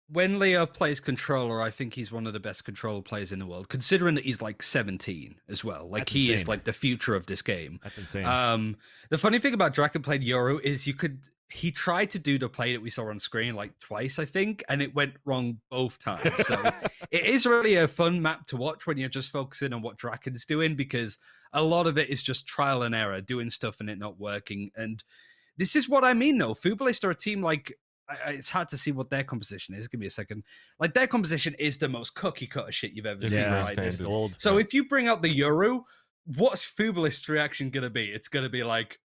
Speaker 1: When Leo plays controller, I think he's one of the best controller players in the world, considering that he's like 17 as well. Like he is like the future of this game.
Speaker 2: That's insane.
Speaker 1: The funny thing about Draken played Euro is he tried to do the play that we saw on screen like twice, I think, and it went wrong both times. So it is really a fun map to watch when you're just focusing on what Draken's doing, because a lot of it is just trial and error, doing stuff and it not working. And this is what I mean, though. Futbolist are a team like, it's hard to see what their composition is. Give me a second. Like their composition is the most cookie cutter shit you've ever seen. Right? So if you bring out the Euro, what's Futbolist's reaction going to be? It's going to be like,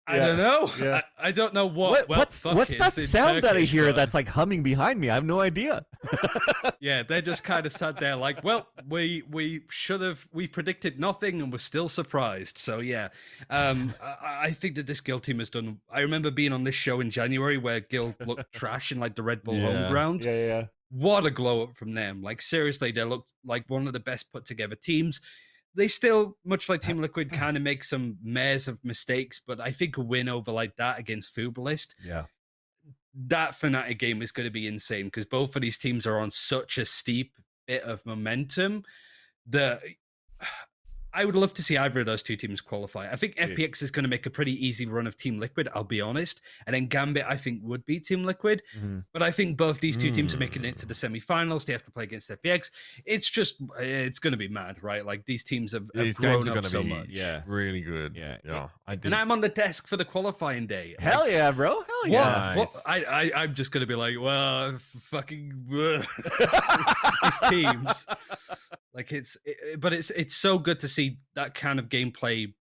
Speaker 1: I don't know.
Speaker 2: Yeah.
Speaker 1: I don't know what's
Speaker 2: that sound that I hear that's like humming behind me? I have no idea.
Speaker 1: Yeah, they just kind of sat there like, well, we predicted nothing and we're still surprised. So yeah, I think that this Guild team has done. I remember being on this show in January where Guild looked trash in like the Red Bull home ground.
Speaker 2: Yeah.
Speaker 1: What a glow up from them! Like seriously, they looked like one of the best put together teams. They still, much like Team Liquid, kind of make some mares of mistakes, but I think a win over like that against Futbolist, that Fnatic game is going to be insane, because both of these teams are on such a steep bit of momentum that I would love to see either of those two teams qualify. I think FPX is going to make a pretty easy run of Team Liquid, I'll be honest. And then Gambit, I think, would be Team Liquid. But I think both these two teams are making it to the semifinals. They have to play against FPX. It's just, it's going to be mad, right? Like these teams have grown up so much.
Speaker 3: Yeah, really good. Yeah.
Speaker 1: And I'm on the desk for the qualifying day.
Speaker 2: Hell yeah, bro. Hell yeah.
Speaker 1: Nice. I'm just going to be like, well, fucking these teams. Like but it's so good to see that kind of gameplay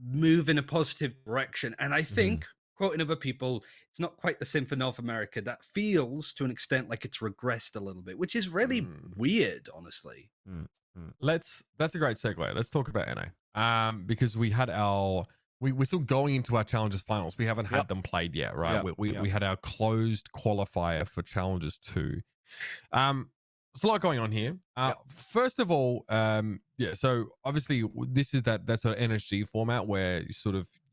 Speaker 1: move in a positive direction. And I think, quoting other people, it's not quite the same for North America. That feels to an extent like it's regressed a little bit, which is really weird, honestly.
Speaker 3: That's a great segue. Let's talk about NA. Because we had we're still going into our Challengers finals. We haven't had them played yet, right? We had our closed qualifier for Challengers 2. There's a lot going on here. First of all, so obviously this is that sort of NSG format where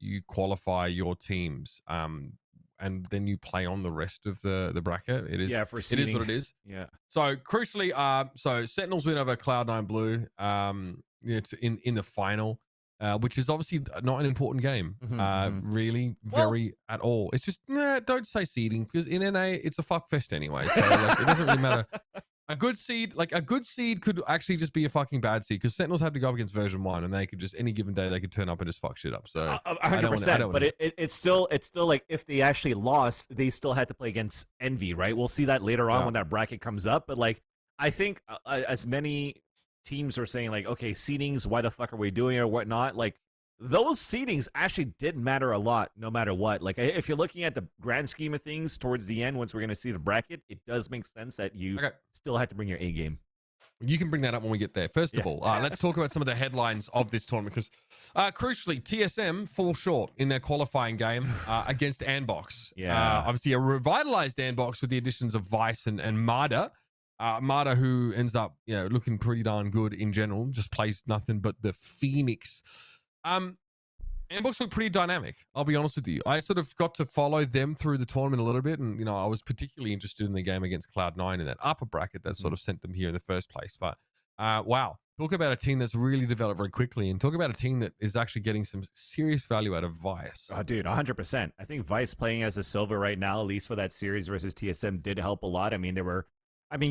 Speaker 3: you qualify your teams, and then you play on the rest of the bracket. It is it is what it is.
Speaker 2: Yeah.
Speaker 3: So crucially, so Sentinels win over Cloud9 Blue, in the final. which is obviously not an important game, really, very at all. It's just, don't say seeding, because in NA, it's a fuck fest anyway. So like, it doesn't really matter. A good seed could actually just be a fucking bad seed, because Sentinels had to go up against version 1, and they could just, any given day, they could turn up and just fuck shit up. So
Speaker 2: 100%. But it's still like, if they actually lost, they still had to play against Envy, right? We'll see that later on when that bracket comes up. But like, I think as many teams are saying like, okay, seedings, why the fuck are we doing it or whatnot? Like, those seedings actually did matter a lot, no matter what. Like, if you're looking at the grand scheme of things towards the end, once we're going to see the bracket, it does make sense that you still had to bring your A game.
Speaker 3: You can bring that up when we get there. First of all, let's talk about some of the headlines of this tournament, because crucially, TSM fall short in their qualifying game against Andbox. Obviously, a revitalized Andbox with the additions of Vice and Marder. Marder, who ends up looking pretty darn good in general, just plays nothing but the Phoenix. Andbox look pretty dynamic, I'll be honest with you. I sort of got to follow them through the tournament a little bit, and I was particularly interested in the game against Cloud9 in that upper bracket that sort of sent them here in the first place. But wow, talk about a team that's really developed very quickly, and talk about a team that is actually getting some serious value out of Vice.
Speaker 2: Oh, dude, 100%. I think Vice playing as a Silver right now, at least for that series versus TSM, did help a lot. I mean,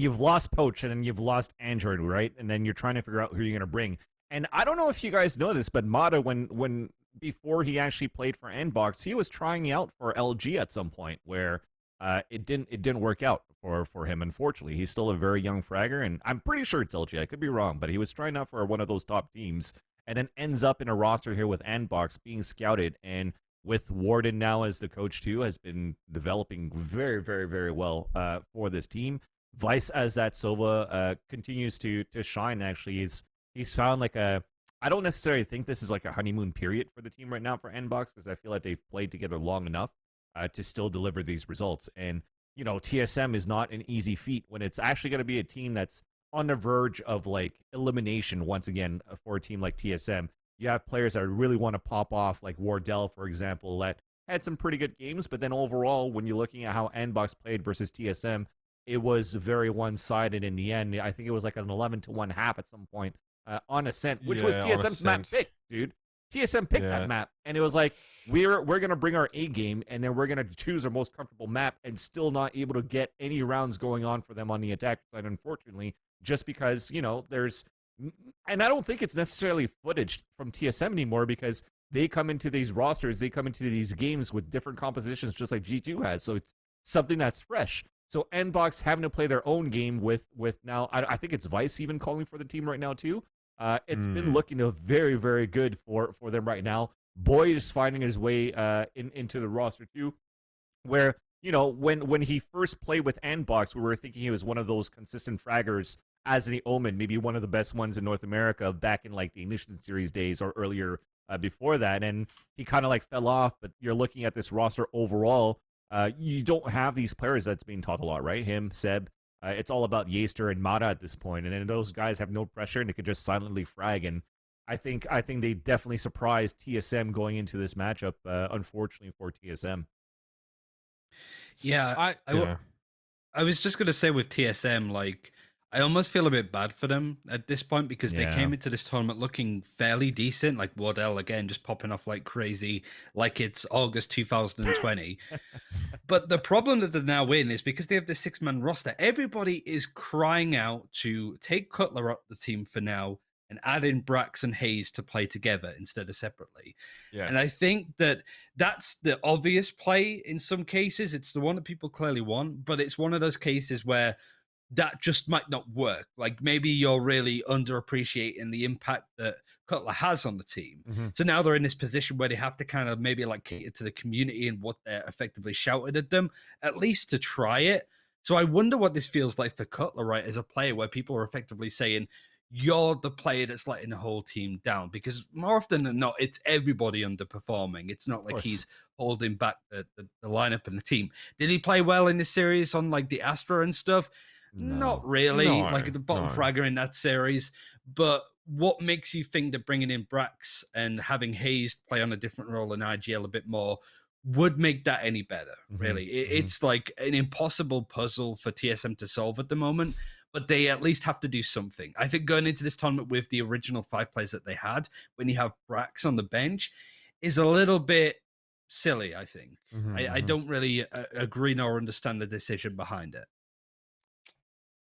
Speaker 2: you've lost Poach, and then you've lost Android, right? And then you're trying to figure out who you're going to bring. And I don't know if you guys know this, but Mata, when before he actually played for Nbox, he was trying out for LG at some point, where it didn't work out for him. Unfortunately, he's still a very young fragger, and I'm pretty sure it's LG. I could be wrong, but he was trying out for one of those top teams, and then ends up in a roster here with Nbox being scouted, and with Warden now as the coach too, has been developing very, very, very well for this team. Vice as that Sova continues to shine. Actually, he's found like I don't necessarily think this is like a honeymoon period for the team right now for Nbox, because I feel like they've played together long enough to still deliver these results. And TSM is not an easy feat when it's actually going to be a team that's on the verge of like elimination once again for a team like TSM. You have players that really want to pop off, like Wardell, for example, that had some pretty good games, but then overall, when you're looking at how Nbox played versus TSM, it was very one-sided in the end. I think it was like an 11-1 half at some point on Ascent, which was TSM's map pick, dude. TSM picked that map, and it was like, we're going to bring our A game, and then we're going to choose our most comfortable map, and still not able to get any rounds going on for them on the attack side, unfortunately, just because, there's... And I don't think it's necessarily footage from TSM anymore, because they come into these rosters, they come into these games with different compositions, just like G2 has, so it's something that's fresh. So Nbox having to play their own game with now, I think it's Vice even calling for the team right now too. It's been looking very, very good for them right now. Boyd is finding his way into the roster too, where when he first played with Nbox, we were thinking he was one of those consistent fraggers as the Omen, maybe one of the best ones in North America back in like the Ignition Series days or earlier before that, and he kind of like fell off. But you're looking at this roster overall. You don't have these players that's being taught a lot, right? Him, Seb. It's all about Yaster and Mata at this point, and then those guys have no pressure and they could just silently frag. And I think they definitely surprised TSM going into this matchup. Unfortunately for TSM.
Speaker 1: Yeah, I was just gonna say with TSM, like, I almost feel a bit bad for them at this point, because they came into this tournament looking fairly decent, like Wardell again, just popping off like crazy, like it's August 2020. But the problem that they're now in is because they have this 6-man roster, everybody is crying out to take Cutler up the team for now and add in Brax and Hayes to play together instead of separately. Yes. And I think that that's the obvious play in some cases. It's the one that people clearly want, but it's one of those cases where that just might not work. Like, maybe you're really underappreciating the impact that Cutler has on the team. So now they're in this position where they have to kind of maybe like cater to the community and what they're effectively shouted at them, at least to try it. So I wonder what this feels like for Cutler, right, as a player, where people are effectively saying, you're the player that's letting the whole team down, because more often than not, it's everybody underperforming. It's not like he's holding back the lineup and the team. Did he play well in this series on like the Astra and stuff? No. Not really, like the bottom fragger in that series. But what makes you think that bringing in Brax and having Hayes play on a different role in IGL a bit more would make that any better, really? It's like an impossible puzzle for TSM to solve at the moment. but they at least have to do something. I think going into this tournament with the original 5 players that they had, when you have Brax on the bench, is a little bit silly, I think. I don't really agree nor understand the decision behind it.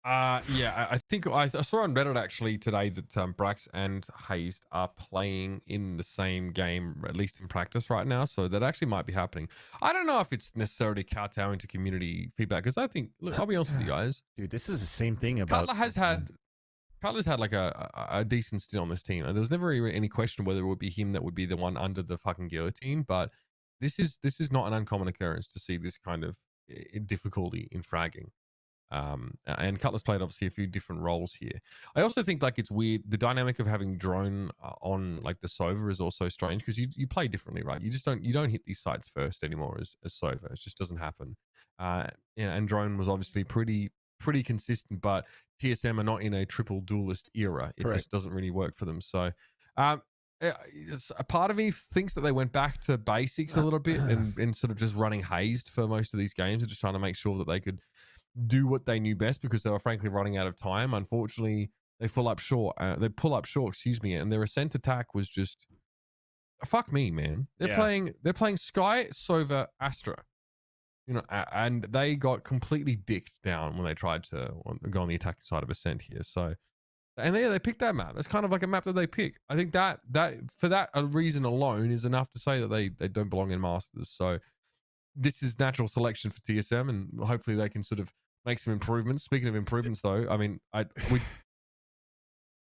Speaker 3: Yeah, I think I saw on Reddit actually today that Brax and Hazed are playing in the same game, at least in practice right now. So that actually might be happening. I don't know if it's necessarily kowtowing to community feedback, because I think, look, I'll be honest with you guys,
Speaker 2: Dude, this is the same thing about...
Speaker 3: Cutler's had like a decent stint on this team, and there was never really any question whether it would be him that would be the one under the fucking guillotine. But this is not an uncommon occurrence to see this kind of difficulty in fragging. And Cutler's played obviously a few different roles here. I also think like it's weird, the dynamic of having drone on like the Sova is also strange, because you play differently, right? You don't hit these sites first anymore as Sova. It just doesn't happen. And drone was obviously pretty consistent, but TSM are not in a triple duelist era. It just doesn't really work for them. So a part of me thinks that they went back to basics a little bit and sort of just running Hazed for most of these games and just trying to make sure that they could do what they knew best, because they were frankly running out of time. Unfortunately, they pull up short, excuse me, and their ascent attack was just fuck me, man. They're playing Sky, Sova, Astra, you know, and they got completely dicked down when they tried to go on the attacking side of ascent here. So, and they picked that map. It's kind of like a map that they pick. I think that for that a reason alone is enough to say that they don't belong in Masters. So this is natural selection for TSM, and hopefully they can sort of make some improvements. Speaking of improvements, though, I mean,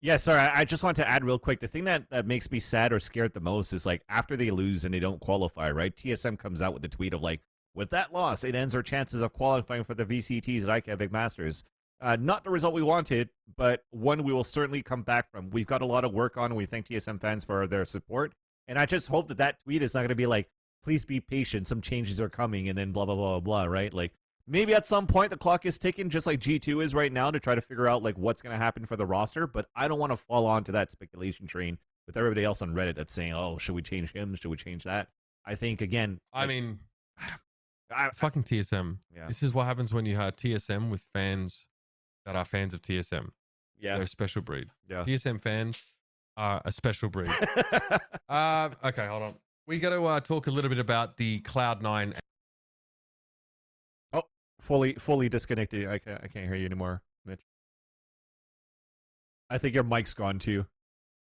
Speaker 2: Yeah, sorry, I just want to add real quick. The thing that makes me sad or scared the most is like after they lose and they don't qualify, right? TSM comes out with a tweet of like, with that loss, it ends our chances of qualifying for the VCTs at Reykjavik Masters. Not the result we wanted, but one we will certainly come back from. We've got a lot of work on, and we thank TSM fans for their support. And I just hope that tweet is not going to be like, please be patient, some changes are coming, and then blah, blah, blah, blah, right? Like, maybe at some point the clock is ticking, just like G2 is right now, to try to figure out like what's going to happen for the roster. But I don't want to fall on to that speculation train with everybody else on Reddit that's saying, oh, should we change him? Should we change that? I think, again...
Speaker 3: fucking TSM.
Speaker 2: Yeah.
Speaker 3: This is what happens when you have TSM with fans that are fans of TSM.
Speaker 2: Yeah.
Speaker 3: They're a special breed.
Speaker 2: Yeah.
Speaker 3: TSM fans are a special breed. Okay, hold on. We got to talk a little bit about the Cloud9.
Speaker 2: Oh, fully disconnected. I can't hear you anymore, Mitch. I think your mic's gone too.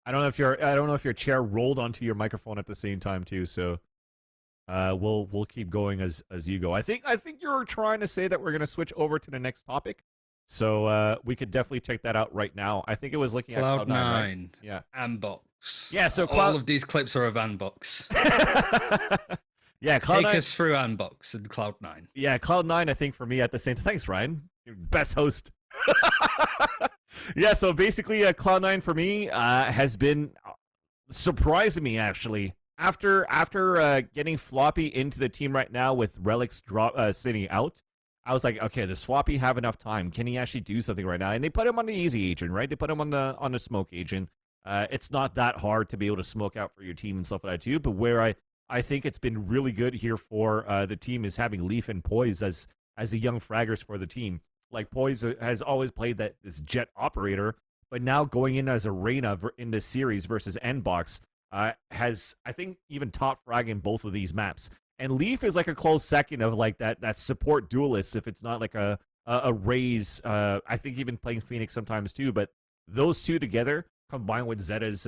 Speaker 2: I don't know if your chair rolled onto your microphone at the same time too. So we'll keep going as you go. I think you're trying to say that we're gonna switch over to the next topic. So we could definitely check that out right now. I think it was looking at Cloud9. Right? Yeah.
Speaker 1: Unbox.
Speaker 2: Yeah, so
Speaker 1: all of these clips are of Unbox.
Speaker 2: Yeah, Cloud9.
Speaker 1: Take us through Unbox and Cloud9.
Speaker 2: Yeah, Cloud9, I think for me at the same time. Thanks, Ryan. You're best host. Yeah, so basically Cloud9 for me has been surprising me actually. After getting Floppy into the team right now with Relics sitting out, I was like, okay, does Floppy have enough time? Can he actually do something right now? And they put him on the easy agent, right? They put him on the smoke agent. It's not that hard to be able to smoke out for your team and stuff like that too. But where I think it's been really good here for the team is having Leaf and Poise as the young fraggers for the team. Like Poise has always played this jet operator, but now going in as a Reyna in this series versus Nbox has, I think, even top frag in both of these maps. And Leaf is like a close second of like that support duelist, if it's not like a Raze. I think even playing Phoenix sometimes too. But those two together, combined with Zeta's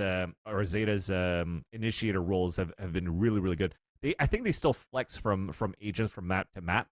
Speaker 2: initiator roles, have been really, really good. I think they still flex from agents from map to map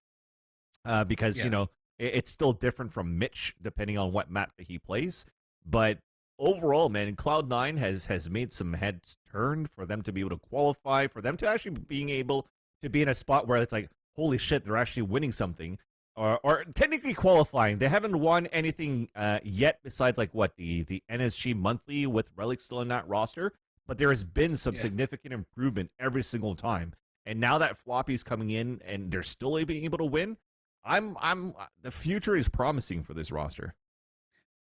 Speaker 2: because you know it's still different from Mitch depending on what map that he plays. But overall, man, Cloud9 has made some heads turn for them to be able to qualify, for them to actually being able to be in a spot where it's like, holy shit, they're actually winning something, or technically qualifying. They haven't won anything yet besides like what the NSG monthly with Relic still in that roster, but there has been some significant improvement every single time. And now that Floppy's coming in and they're still being able to win, the future is promising for this roster.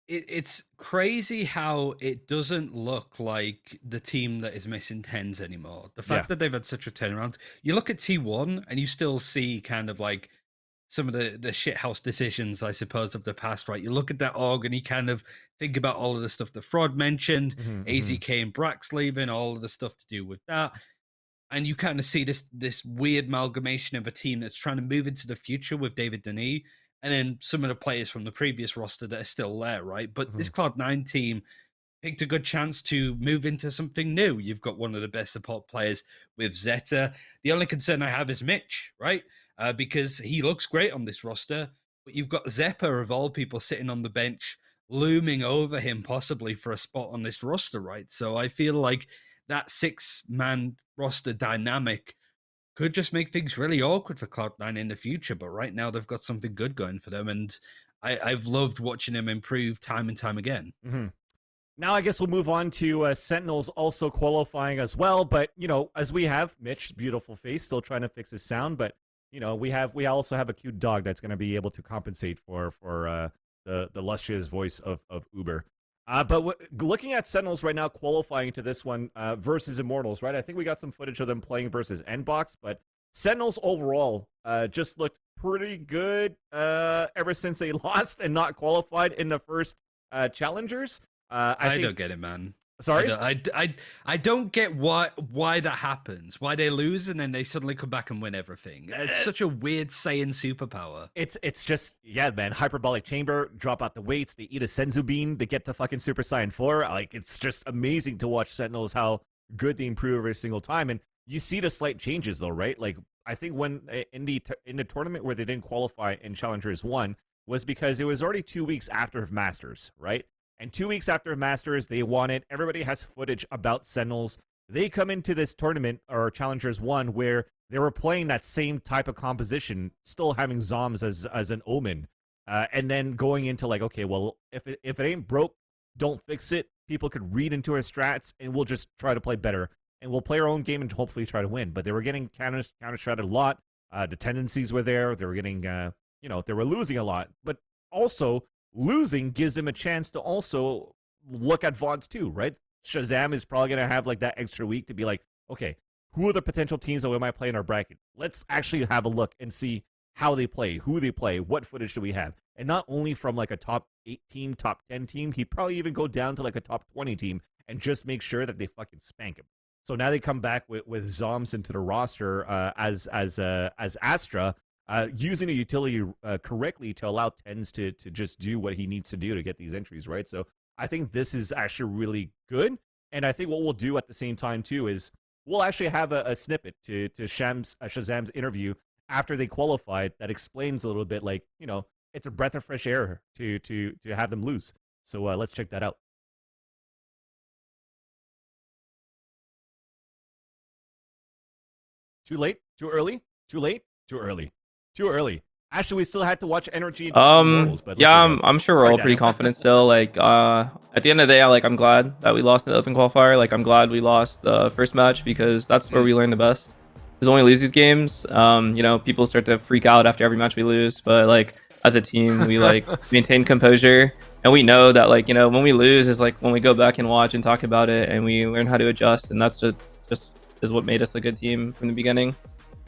Speaker 1: It's crazy how it doesn't look like the team that is missing tens anymore. The fact that they've had such a turnaround. You look at T1 and you still see kind of like some of the shithouse decisions, I suppose, of the past, right? You look at that org and you kind of think about all of the stuff that fRoD mentioned, AZK and Brax leaving, all of the stuff to do with that. And you kind of see this weird amalgamation of a team that's trying to move into the future with David Denis, and then some of the players from the previous roster that are still there, right? But this Cloud9 team picked a good chance to move into something new. You've got one of the best support players with Zeta. The only concern I have is Mitch, right? Because he looks great on this roster, but you've got Zeppa, of all people, sitting on the bench, looming over him possibly for a spot on this roster, right? So I feel like that 6-man roster dynamic could just make things really awkward for Cloud9 in the future. But right now they've got something good going for them, and I've loved watching them improve time and time again.
Speaker 2: Now I guess we'll move on to Sentinels also qualifying as well. But, you know, as we have Mitch's beautiful face still trying to fix his sound, but, you know, we also have a cute dog that's going to be able to compensate for the lustrous voice of Uber. But looking at Sentinels right now qualifying to this one versus Immortals, right? I think we got some footage of them playing versus Nbox, but Sentinels overall just looked pretty good ever since they lost and not qualified in the first Challengers. I
Speaker 1: don't get it, man.
Speaker 2: Sorry?
Speaker 1: I don't get why that happens. Why they lose and then they suddenly come back and win everything. It's such a weird Saiyan superpower.
Speaker 2: It's just, yeah, man, hyperbolic chamber, drop out the weights, they eat a Senzu bean, they get the fucking Super Saiyan 4. Like, it's just amazing to watch Sentinels, how good they improve every single time. And you see the slight changes though, right? Like, I think when in the tournament where they didn't qualify in Challengers 1 was because it was already 2 weeks after Masters, right? And 2 weeks after Masters, they won it. Everybody has footage about Sentinels. They come into this tournament, or Challengers 1, where they were playing that same type of composition, still having Zoms as an omen. And then going into like, okay, well, if it ain't broke, don't fix it. People could read into our strats, and we'll just try to play better. And we'll play our own game and hopefully try to win. But they were getting counter-stratted a lot. The tendencies were there. They were getting, they were losing a lot. But also, losing gives them a chance to also look at VODs too, right? Shazam is probably going to have like that extra week to be like, okay, who are the potential teams that we might play in our bracket? Let's actually have a look and see how they play, who they play, what footage do we have? And not only from like a top 8 team, top 10 team, he'd probably even go down to like a top 20 team and just make sure that they fucking spank him. So now they come back with Zoms into the roster as Astra, using a utility correctly to allow Tens to just do what he needs to do to get these entries, right? So I think this is actually really good. And I think what we'll do at the same time, too, is we'll actually have a snippet to Shazam's interview after they qualified that explains a little bit, like, you know, it's a breath of fresh air to have them lose. So let's check that out. Too late? Too early? Too late? Too early? Too early. Actually, we still had to watch Energy. But
Speaker 9: yeah, I'm sure we're all pretty confident still. Like, at the end of the day, I'm glad that we lost in the open qualifier. Like, I'm glad we lost the first match because that's where we learn the best. There's only lose these games. People start to freak out after every match we lose, but like as a team, we maintain composure, and we know that when we lose is when we go back and watch and talk about it, and we learn how to adjust, and that's just is what made us a good team from the beginning.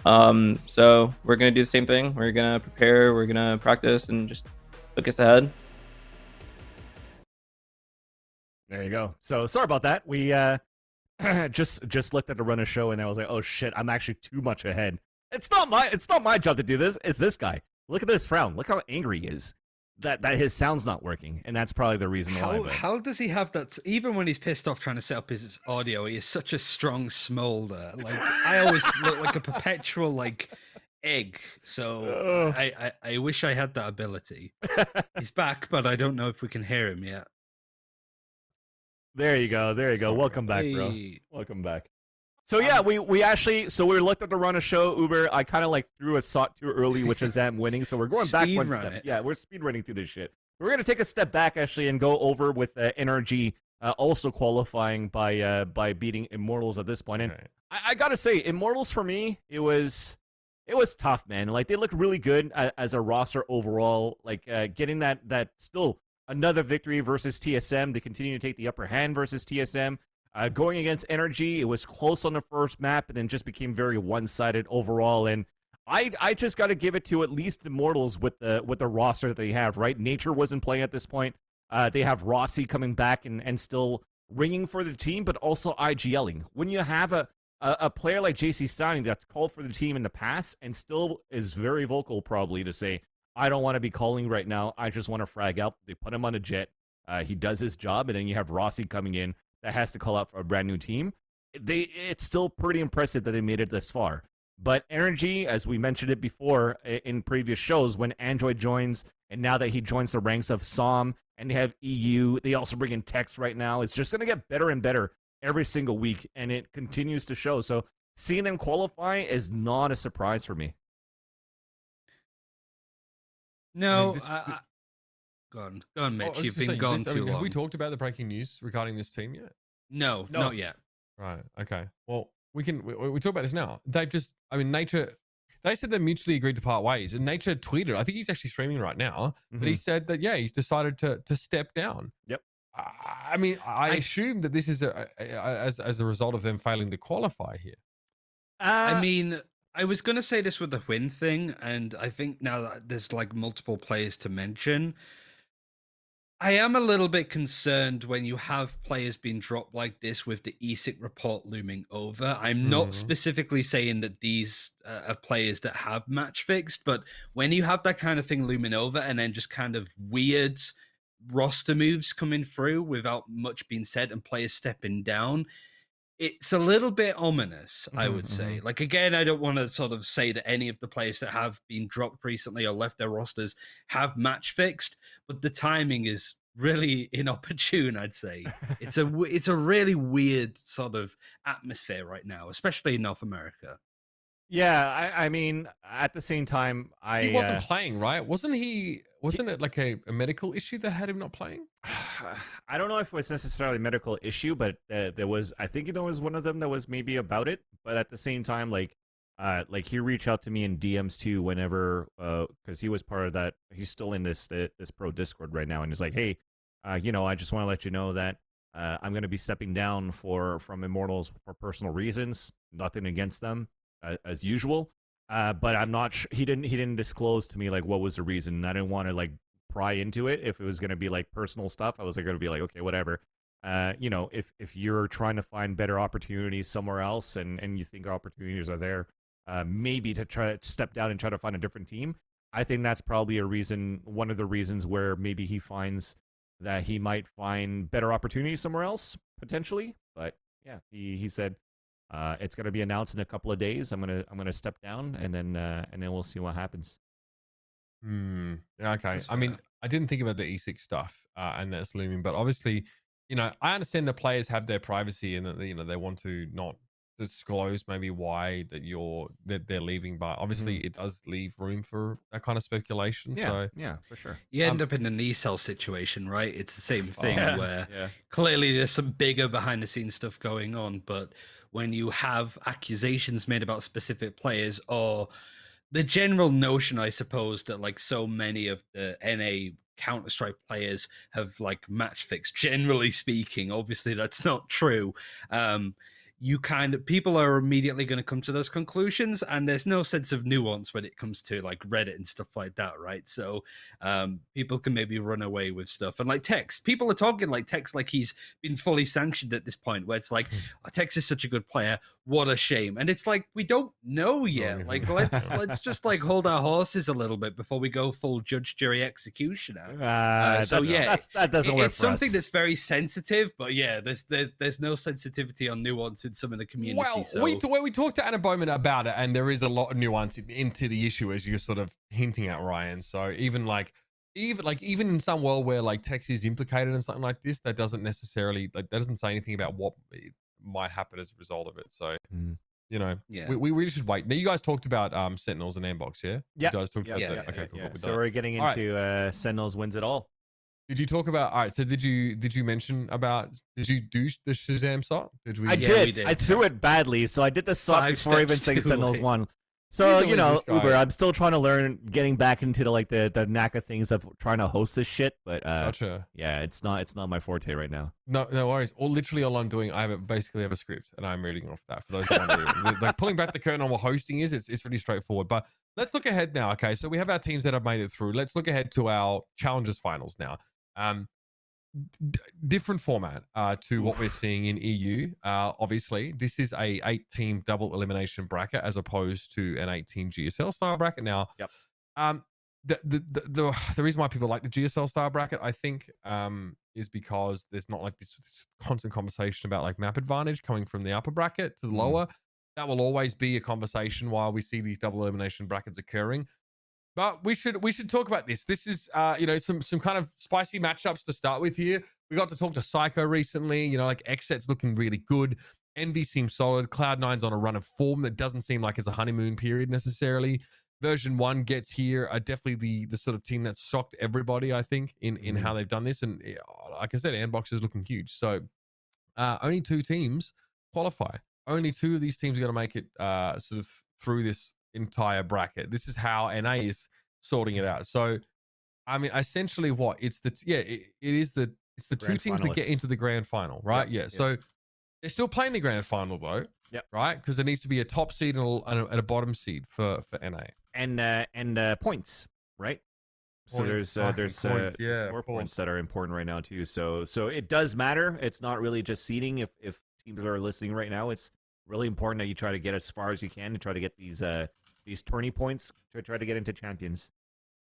Speaker 9: So we're gonna do the same thing. We're gonna prepare, we're gonna practice, and just focus ahead.
Speaker 2: There you go. So sorry about that. We just looked at the run of show, and I was like, oh shit, I'm actually too much ahead. It's not my job to do this. It's this guy. Look at this frown. Look how angry he is. That his sound's not working, and that's probably the reason why.
Speaker 1: How does he have that? Even when he's pissed off trying to set up his audio, he is such a strong smolder. I always look like a perpetual egg. So I wish I had that ability. He's back, but I don't know if we can hear him yet.
Speaker 2: There you go. There you go.
Speaker 1: Sorry.
Speaker 2: Welcome back, bro. Welcome back. So yeah, we looked at the run of show. Uber, I kind of threw a shot too early, which is them winning. So we're going back one step. Yeah, we're speed running through this shit. We're gonna take a step back actually and go over with NRG also qualifying by beating Immortals at this point. And I gotta say, Immortals for me, it was tough, man. They looked really good as a roster overall. Getting that still another victory versus TSM. They continue to take the upper hand versus TSM. Going against Energy, it was close on the first map, and then just became very one-sided overall. And I just got to give it to at least Immortals with the roster that they have, right? Nature wasn't playing at this point. They have Rossi coming back and still ringing for the team, but also IGLing. When you have a player like JC Stein that's called for the team in the past and still is very vocal probably to say, I don't want to be calling right now. I just want to frag out. They put him on a jet. He does his job, and then you have Rossi coming in that has to call out for a brand new team. It's still pretty impressive that they made it this far. But Energy, as we mentioned it before in previous shows, when Android joins, and now that he joins the ranks of SOM, and they have EU, they also bring in Tex right now. It's just going to get better and better every single week, and it continues to show. So seeing them qualify is not a surprise for me.
Speaker 1: No,
Speaker 3: I mean,
Speaker 1: go on, Mitch. You've been gone too long.
Speaker 3: Have we talked about the breaking news regarding this team yet?
Speaker 1: No, not yet.
Speaker 3: Right. Okay. Well, we talk about this now. Nature. They said they mutually agreed to part ways, and Nature tweeted. I think he's actually streaming right now, but he said that he's decided to step down.
Speaker 2: Yep.
Speaker 3: I assume that this is as a result of them failing to qualify here.
Speaker 1: I mean, I was going to say this with the win thing, and I think now that there's like multiple players to mention, I am a little bit concerned when you have players being dropped like this with the ESIC report looming over. I'm not specifically saying that these are players that have match fixed, but when you have that kind of thing looming over and then just kind of weird roster moves coming through without much being said and players stepping down, it's a little bit ominous, I would say. Like, again, I don't want to sort of say that any of the players that have been dropped recently or left their rosters have match fixed, but the timing is really inopportune, I'd say. It's a really weird sort of atmosphere right now, especially in North America.
Speaker 2: Yeah, I mean, at the same time,
Speaker 3: He wasn't playing, right? Wasn't it like a medical issue that had him not playing?
Speaker 2: I don't know if it was necessarily a medical issue, but I think there was one of them that was maybe about it. But at the same time, like he reached out to me in DMs too whenever, because he was part of that. He's still in this pro Discord right now, and he's like, hey, I just want to let you know that I'm going to be stepping down from Immortals for personal reasons. Nothing against them, as usual. But I'm not sure. He didn't disclose to me like what was the reason. And I didn't want to like pry into it if it was going to be like personal stuff. I was like going to be like, okay, whatever. If you're trying to find better opportunities somewhere else and you think opportunities are there, maybe to try to step down and try to find a different team. I think that's probably one of the reasons where maybe he finds that he might find better opportunities somewhere else potentially. But yeah, he said it's going to be announced in a couple of days. I'm gonna step down and then we'll see what happens.
Speaker 3: Yeah, okay. I mean, I didn't think about the E6 stuff and that's looming, but obviously, I understand the players have their privacy and that they want to not disclose maybe why that they're leaving, but obviously it does leave room for that kind of speculation.
Speaker 2: Yeah, yeah, for sure.
Speaker 1: You end up in a knee cell situation, right? It's the same thing where clearly there's some bigger behind the scenes stuff going on, but when you have accusations made about specific players or the general notion, I suppose, that like so many of the NA Counter-Strike players have like match fixed, generally speaking, obviously that's not true. People are immediately going to come to those conclusions, and there's no sense of nuance when it comes to like Reddit and stuff like that, right? So people can maybe run away with stuff. And like Tex, people are talking like Tex like he's been fully sanctioned at this point, where it's like, oh, Tex is such a good player, what a shame. And it's like, we don't know yet. Like let's just like hold our horses a little bit before we go full judge, jury, executioner.
Speaker 2: That doesn't work.
Speaker 1: It's something that's very sensitive, but yeah, there's no sensitivity on nuance in some of the community.
Speaker 3: Well, we talked to Anna Bowman about it, and there is a lot of nuance into the issue, as you're sort of hinting at, Ryan. So even in some world where like Tex is implicated in something like this, that doesn't necessarily that doesn't say anything about what might happen as a result of it. So we really should wait. Now you guys talked about Sentinels and Ambox, yeah?
Speaker 2: Yeah.
Speaker 3: You guys talked about that. Okay, cool.
Speaker 2: So we're getting into Sentinels wins it all.
Speaker 3: Did you talk about? All right. So did you mention about? Did you do the Shazam SOC?
Speaker 2: I did. I threw it badly, so I did the SOC before even saying Sentinels won. So
Speaker 3: Usually this guy-
Speaker 2: Uber, I'm still trying to learn, getting back into the knack of things of trying to host this shit. But
Speaker 3: Gotcha.
Speaker 2: yeah, it's not my forte right now.
Speaker 3: No worries. All I'm doing, basically have a script and I'm reading off that. For those that wondering, like pulling back the curtain on what hosting is, it's really straightforward. But let's look ahead now. Okay, so we have our teams that have made it through. Let's look ahead to our Challengers finals now. Different format to what we're seeing in EU. Obviously, this is a 8-team double elimination bracket as opposed to an 8-team GSL style bracket. Now,
Speaker 2: Yep.
Speaker 3: The reason why people like the GSL style bracket, I think, is because there's not like this constant conversation about like map advantage coming from the upper bracket to the lower. That will always be a conversation while we see these double elimination brackets occurring. But we should talk about this. This is some kind of spicy matchups to start with here. We got to talk to Psycho recently. Like Xset's looking really good. Envy seems solid. Cloud9's on a run of form that doesn't seem like it's a honeymoon period necessarily. Version 1 gets here are definitely the sort of team that shocked everybody, I think, in how they've done this. And like I said, Andbox is looking huge. So only 2 teams qualify. Only 2 of these teams are going to make it sort of through this entire bracket. This is how NA is sorting it out. So I mean, essentially what it's the 2 teams that get into the grand final, right? Yeah. So they're still playing the grand final though.
Speaker 2: Yep.
Speaker 3: Right, because there needs to be a top seed and a bottom seed for NA
Speaker 2: and points, right? So
Speaker 3: Points,
Speaker 2: there's
Speaker 3: points, yeah,
Speaker 2: more
Speaker 3: of course.
Speaker 2: points that are important right now too. So it does matter. It's not really just seeding. If teams are listening right now, it's really important that you try to get as far as you can to try to get these tourney points to try to get into champions.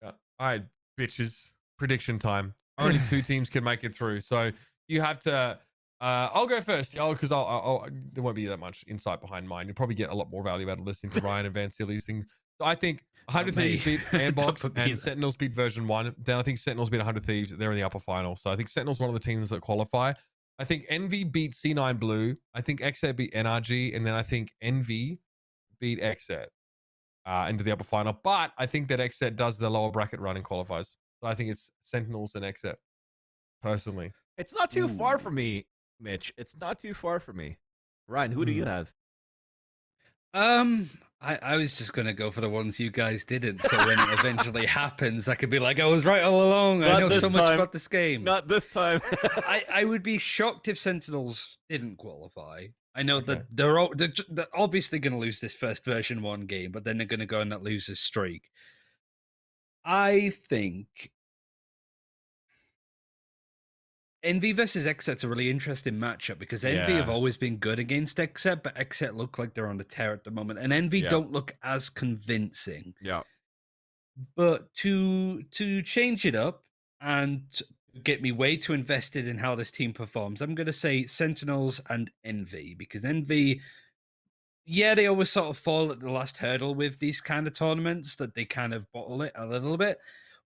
Speaker 3: Yeah. All right, bitches. Prediction time. Only 2 teams can make it through. So you have to. I'll go first, because there won't be that much insight behind mine. You'll probably get a lot more value out of listening to Ryan and Van Silly's thing. So I think 100 Thieves beat Andbox and Sentinels beat version 1. Then I think Sentinels beat 100 Thieves. They're in the upper final. So I think Sentinels one of the teams that qualify. I think Envy beat C9 Blue. I think Xset beat NRG. And then I think Envy beat Xset into the upper final. But I think that Xset does the lower bracket run and qualifies. So I think it's Sentinels and Xset, personally.
Speaker 2: It's not too far from me, Mitch. It's not too far from me. Ryan, who do you have?
Speaker 1: I was just gonna go for the ones you guys didn't, so when it eventually happens, I could be like, I was right all along. I know so much about this game.
Speaker 2: Not this time.
Speaker 1: I would be shocked if Sentinels didn't qualify. I know that they're obviously going to lose this first version 1 game, but then they're going to go on that losers streak. I think Envy versus Xset's a really interesting matchup because Envy have always been good against Xset, but Xset look like they're on the tear at the moment, and Envy don't look as convincing.
Speaker 2: Yeah.
Speaker 1: But to change it up and get me way too invested in how this team performs, I'm going to say Sentinels and Envy, because Envy, they always sort of fall at the last hurdle with these kind of tournaments, that they kind of bottle it a little bit.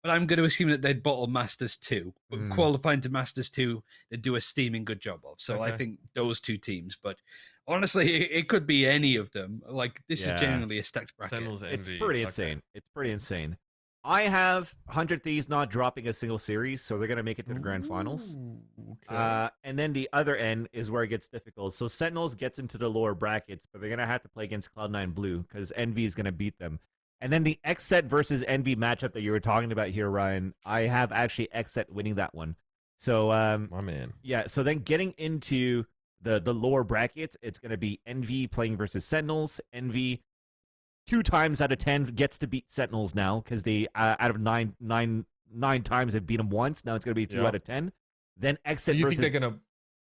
Speaker 1: But I'm going to assume that they'd bottle Masters 2. But qualifying to Masters 2, they'd do a steaming good job of. So I think those 2 teams. But honestly, it could be any of them. Like, this is genuinely a stacked bracket.
Speaker 3: Sentinels, Envy.
Speaker 2: It's pretty insane. It's pretty insane. I have 100 Thieves not dropping a single series, so they're going to make it to the grand finals.
Speaker 3: Okay.
Speaker 2: And then the other end is where it gets difficult. So Sentinels gets into the lower brackets, but they're going to have to play against Cloud9 Blue because Envy is going to beat them. And then the Xset versus Envy matchup that you were talking about here, Ryan, I have actually Xset winning that one. So,
Speaker 3: my man.
Speaker 2: Yeah, so then getting into the lower brackets, it's going to be Envy playing versus Sentinels. Envy 2 times out of 10 gets to beat Sentinels now because they out of nine times they've beat them once. Now it's going to be 2 out of 10. Then Xset
Speaker 3: You
Speaker 2: versus.
Speaker 3: think they're gonna?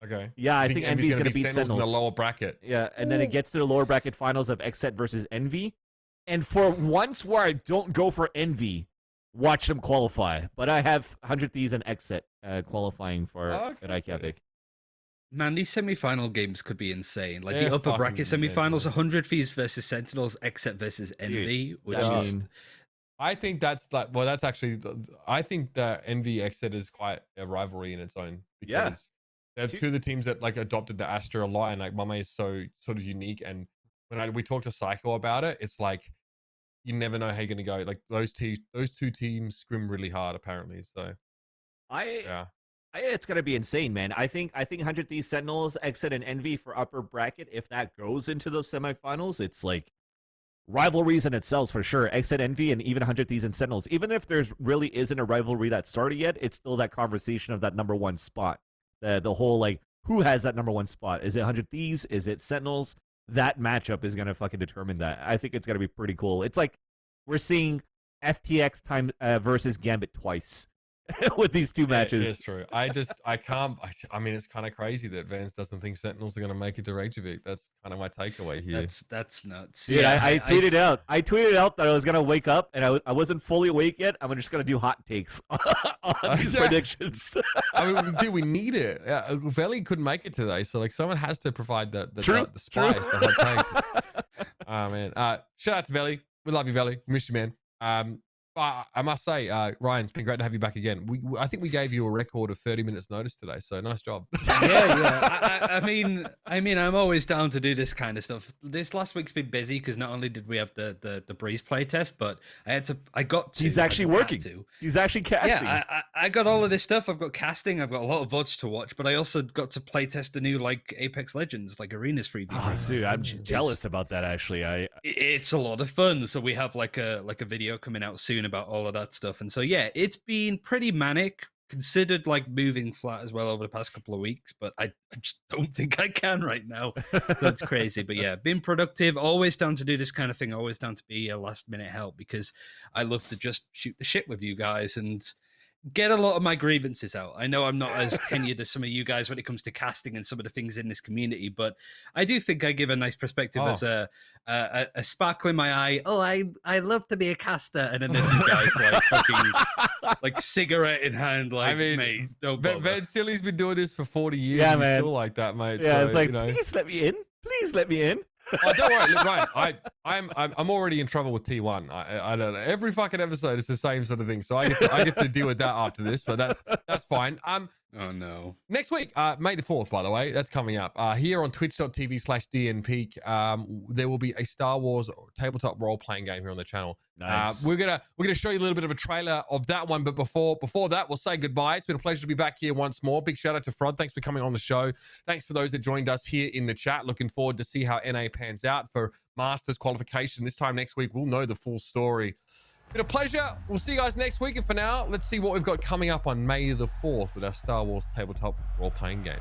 Speaker 3: Okay.
Speaker 2: Yeah, I think Envy's going to beat
Speaker 3: Sentinels in
Speaker 2: Sentinels
Speaker 3: the lower bracket.
Speaker 2: Yeah, and then it gets to the lower bracket finals of Xset versus Envy. And for once where I don't go for Envy, watch them qualify. But I have 100 Thieves and Xset qualifying for Reykjavik.
Speaker 1: Man, these semi-final games could be insane. Like
Speaker 3: They're
Speaker 1: the upper
Speaker 3: fucking
Speaker 1: bracket semi-finals,
Speaker 3: ridiculous.
Speaker 1: 100 Thieves versus Sentinels, Xset versus Envy. Which
Speaker 2: I
Speaker 1: is
Speaker 2: mean,
Speaker 3: I think that's that's actually. I think that Envy Xset is quite a rivalry in its own because they're 2 of the teams that like adopted the Astra a lot, and like Mame is so sort of unique. And when we talked to Psycho about it, it's like you never know how you're gonna go. Like those 2 teams scrim really hard apparently. So
Speaker 2: it's gonna be insane, man. I think 100 Thieves, Sentinels, Xset, and Envy for upper bracket. If that goes into those semifinals, it's like rivalries in itself for sure. Exit Envy and even 100 Thieves and Sentinels. Even if there's really isn't a rivalry that started yet, it's still that conversation of that #1 spot. The whole like who has that #1 spot? Is it 100 Thieves? Is it Sentinels? That matchup is gonna fucking determine that. I think it's gonna be pretty cool. It's like we're seeing FPX time versus Gambit twice. With these two matches.
Speaker 3: It's true. I can't. I mean, it's kind of crazy that Vance doesn't think Sentinels are going to make it to Reykjavik. That's kind of my takeaway here.
Speaker 1: That's nuts.
Speaker 2: Dude, yeah, I tweeted out. I tweeted out that I was gonna wake up and I wasn't fully awake yet. I'm just gonna do hot takes on these predictions.
Speaker 3: I mean, dude, we need it. Veli couldn't make it today, so like someone has to provide the spice, the hot takes. Oh man. Shout out to Veli. We love you, Veli. Miss you, man. But I must say, Ryan, it's been great to have you back again. I think we gave you a record of 30 minutes notice today, so nice job.
Speaker 1: Yeah. I mean, I'm always down to do this kind of stuff. This last week's been busy because not only did we have the Breeze play test, but I got to.
Speaker 2: He's actually working. He's actually casting.
Speaker 1: Yeah, I got all of this stuff. I've got casting. I've got a lot of VODs to watch, but I also got to play test the new like Apex Legends, like Arenas 3v3.
Speaker 2: Oh, dude, I'm jealous about that. Actually,
Speaker 1: it's a lot of fun. So we have like a video coming out soon about all of that stuff, and so yeah, it's been pretty manic, considered like moving flat as well over the past couple of weeks, but I just don't think I can right now. That's crazy. But yeah, been productive, always down to do this kind of thing, always down to be a last minute help because I love to just shoot the shit with you guys and get a lot of my grievances out. I know I'm not as tenured as some of you guys when it comes to casting and some of the things in this community, but I do think I give a nice perspective as a sparkle in my eye. Oh, I love to be a caster, and then there's you guys like fucking like cigarette in hand. Like, I mean, mate, don't bother.
Speaker 3: Van Silly's been doing this for 40 years.
Speaker 2: Yeah, man.
Speaker 3: Still like that, mate.
Speaker 2: Yeah,
Speaker 3: so,
Speaker 2: it's like,
Speaker 3: you know.
Speaker 2: please let me in. Please let me in.
Speaker 3: Oh, don't worry, look, Ryan. I'm already in trouble with T1. I don't know. Every fucking episode is the same sort of thing, so I get to deal with that after this. But that's fine.
Speaker 1: Oh no.
Speaker 3: Next week, May the 4th, by the way, that's coming up. Here on twitch.tv/DNPeak, there will be a Star Wars tabletop role-playing game here on the channel.
Speaker 2: Nice.
Speaker 3: We're gonna show you a little bit of a trailer of that one, but before that, we'll say goodbye. It's been a pleasure to be back here once more. Big shout out to fRoD. Thanks for coming on the show. Thanks for those that joined us here in the chat. Looking forward to see how NA pans out for Masters qualification. This time next week, we'll know the full story. Been a pleasure. We'll see you guys next week. And for now, let's see what we've got coming up on May the 4th with our Star Wars tabletop role-playing game.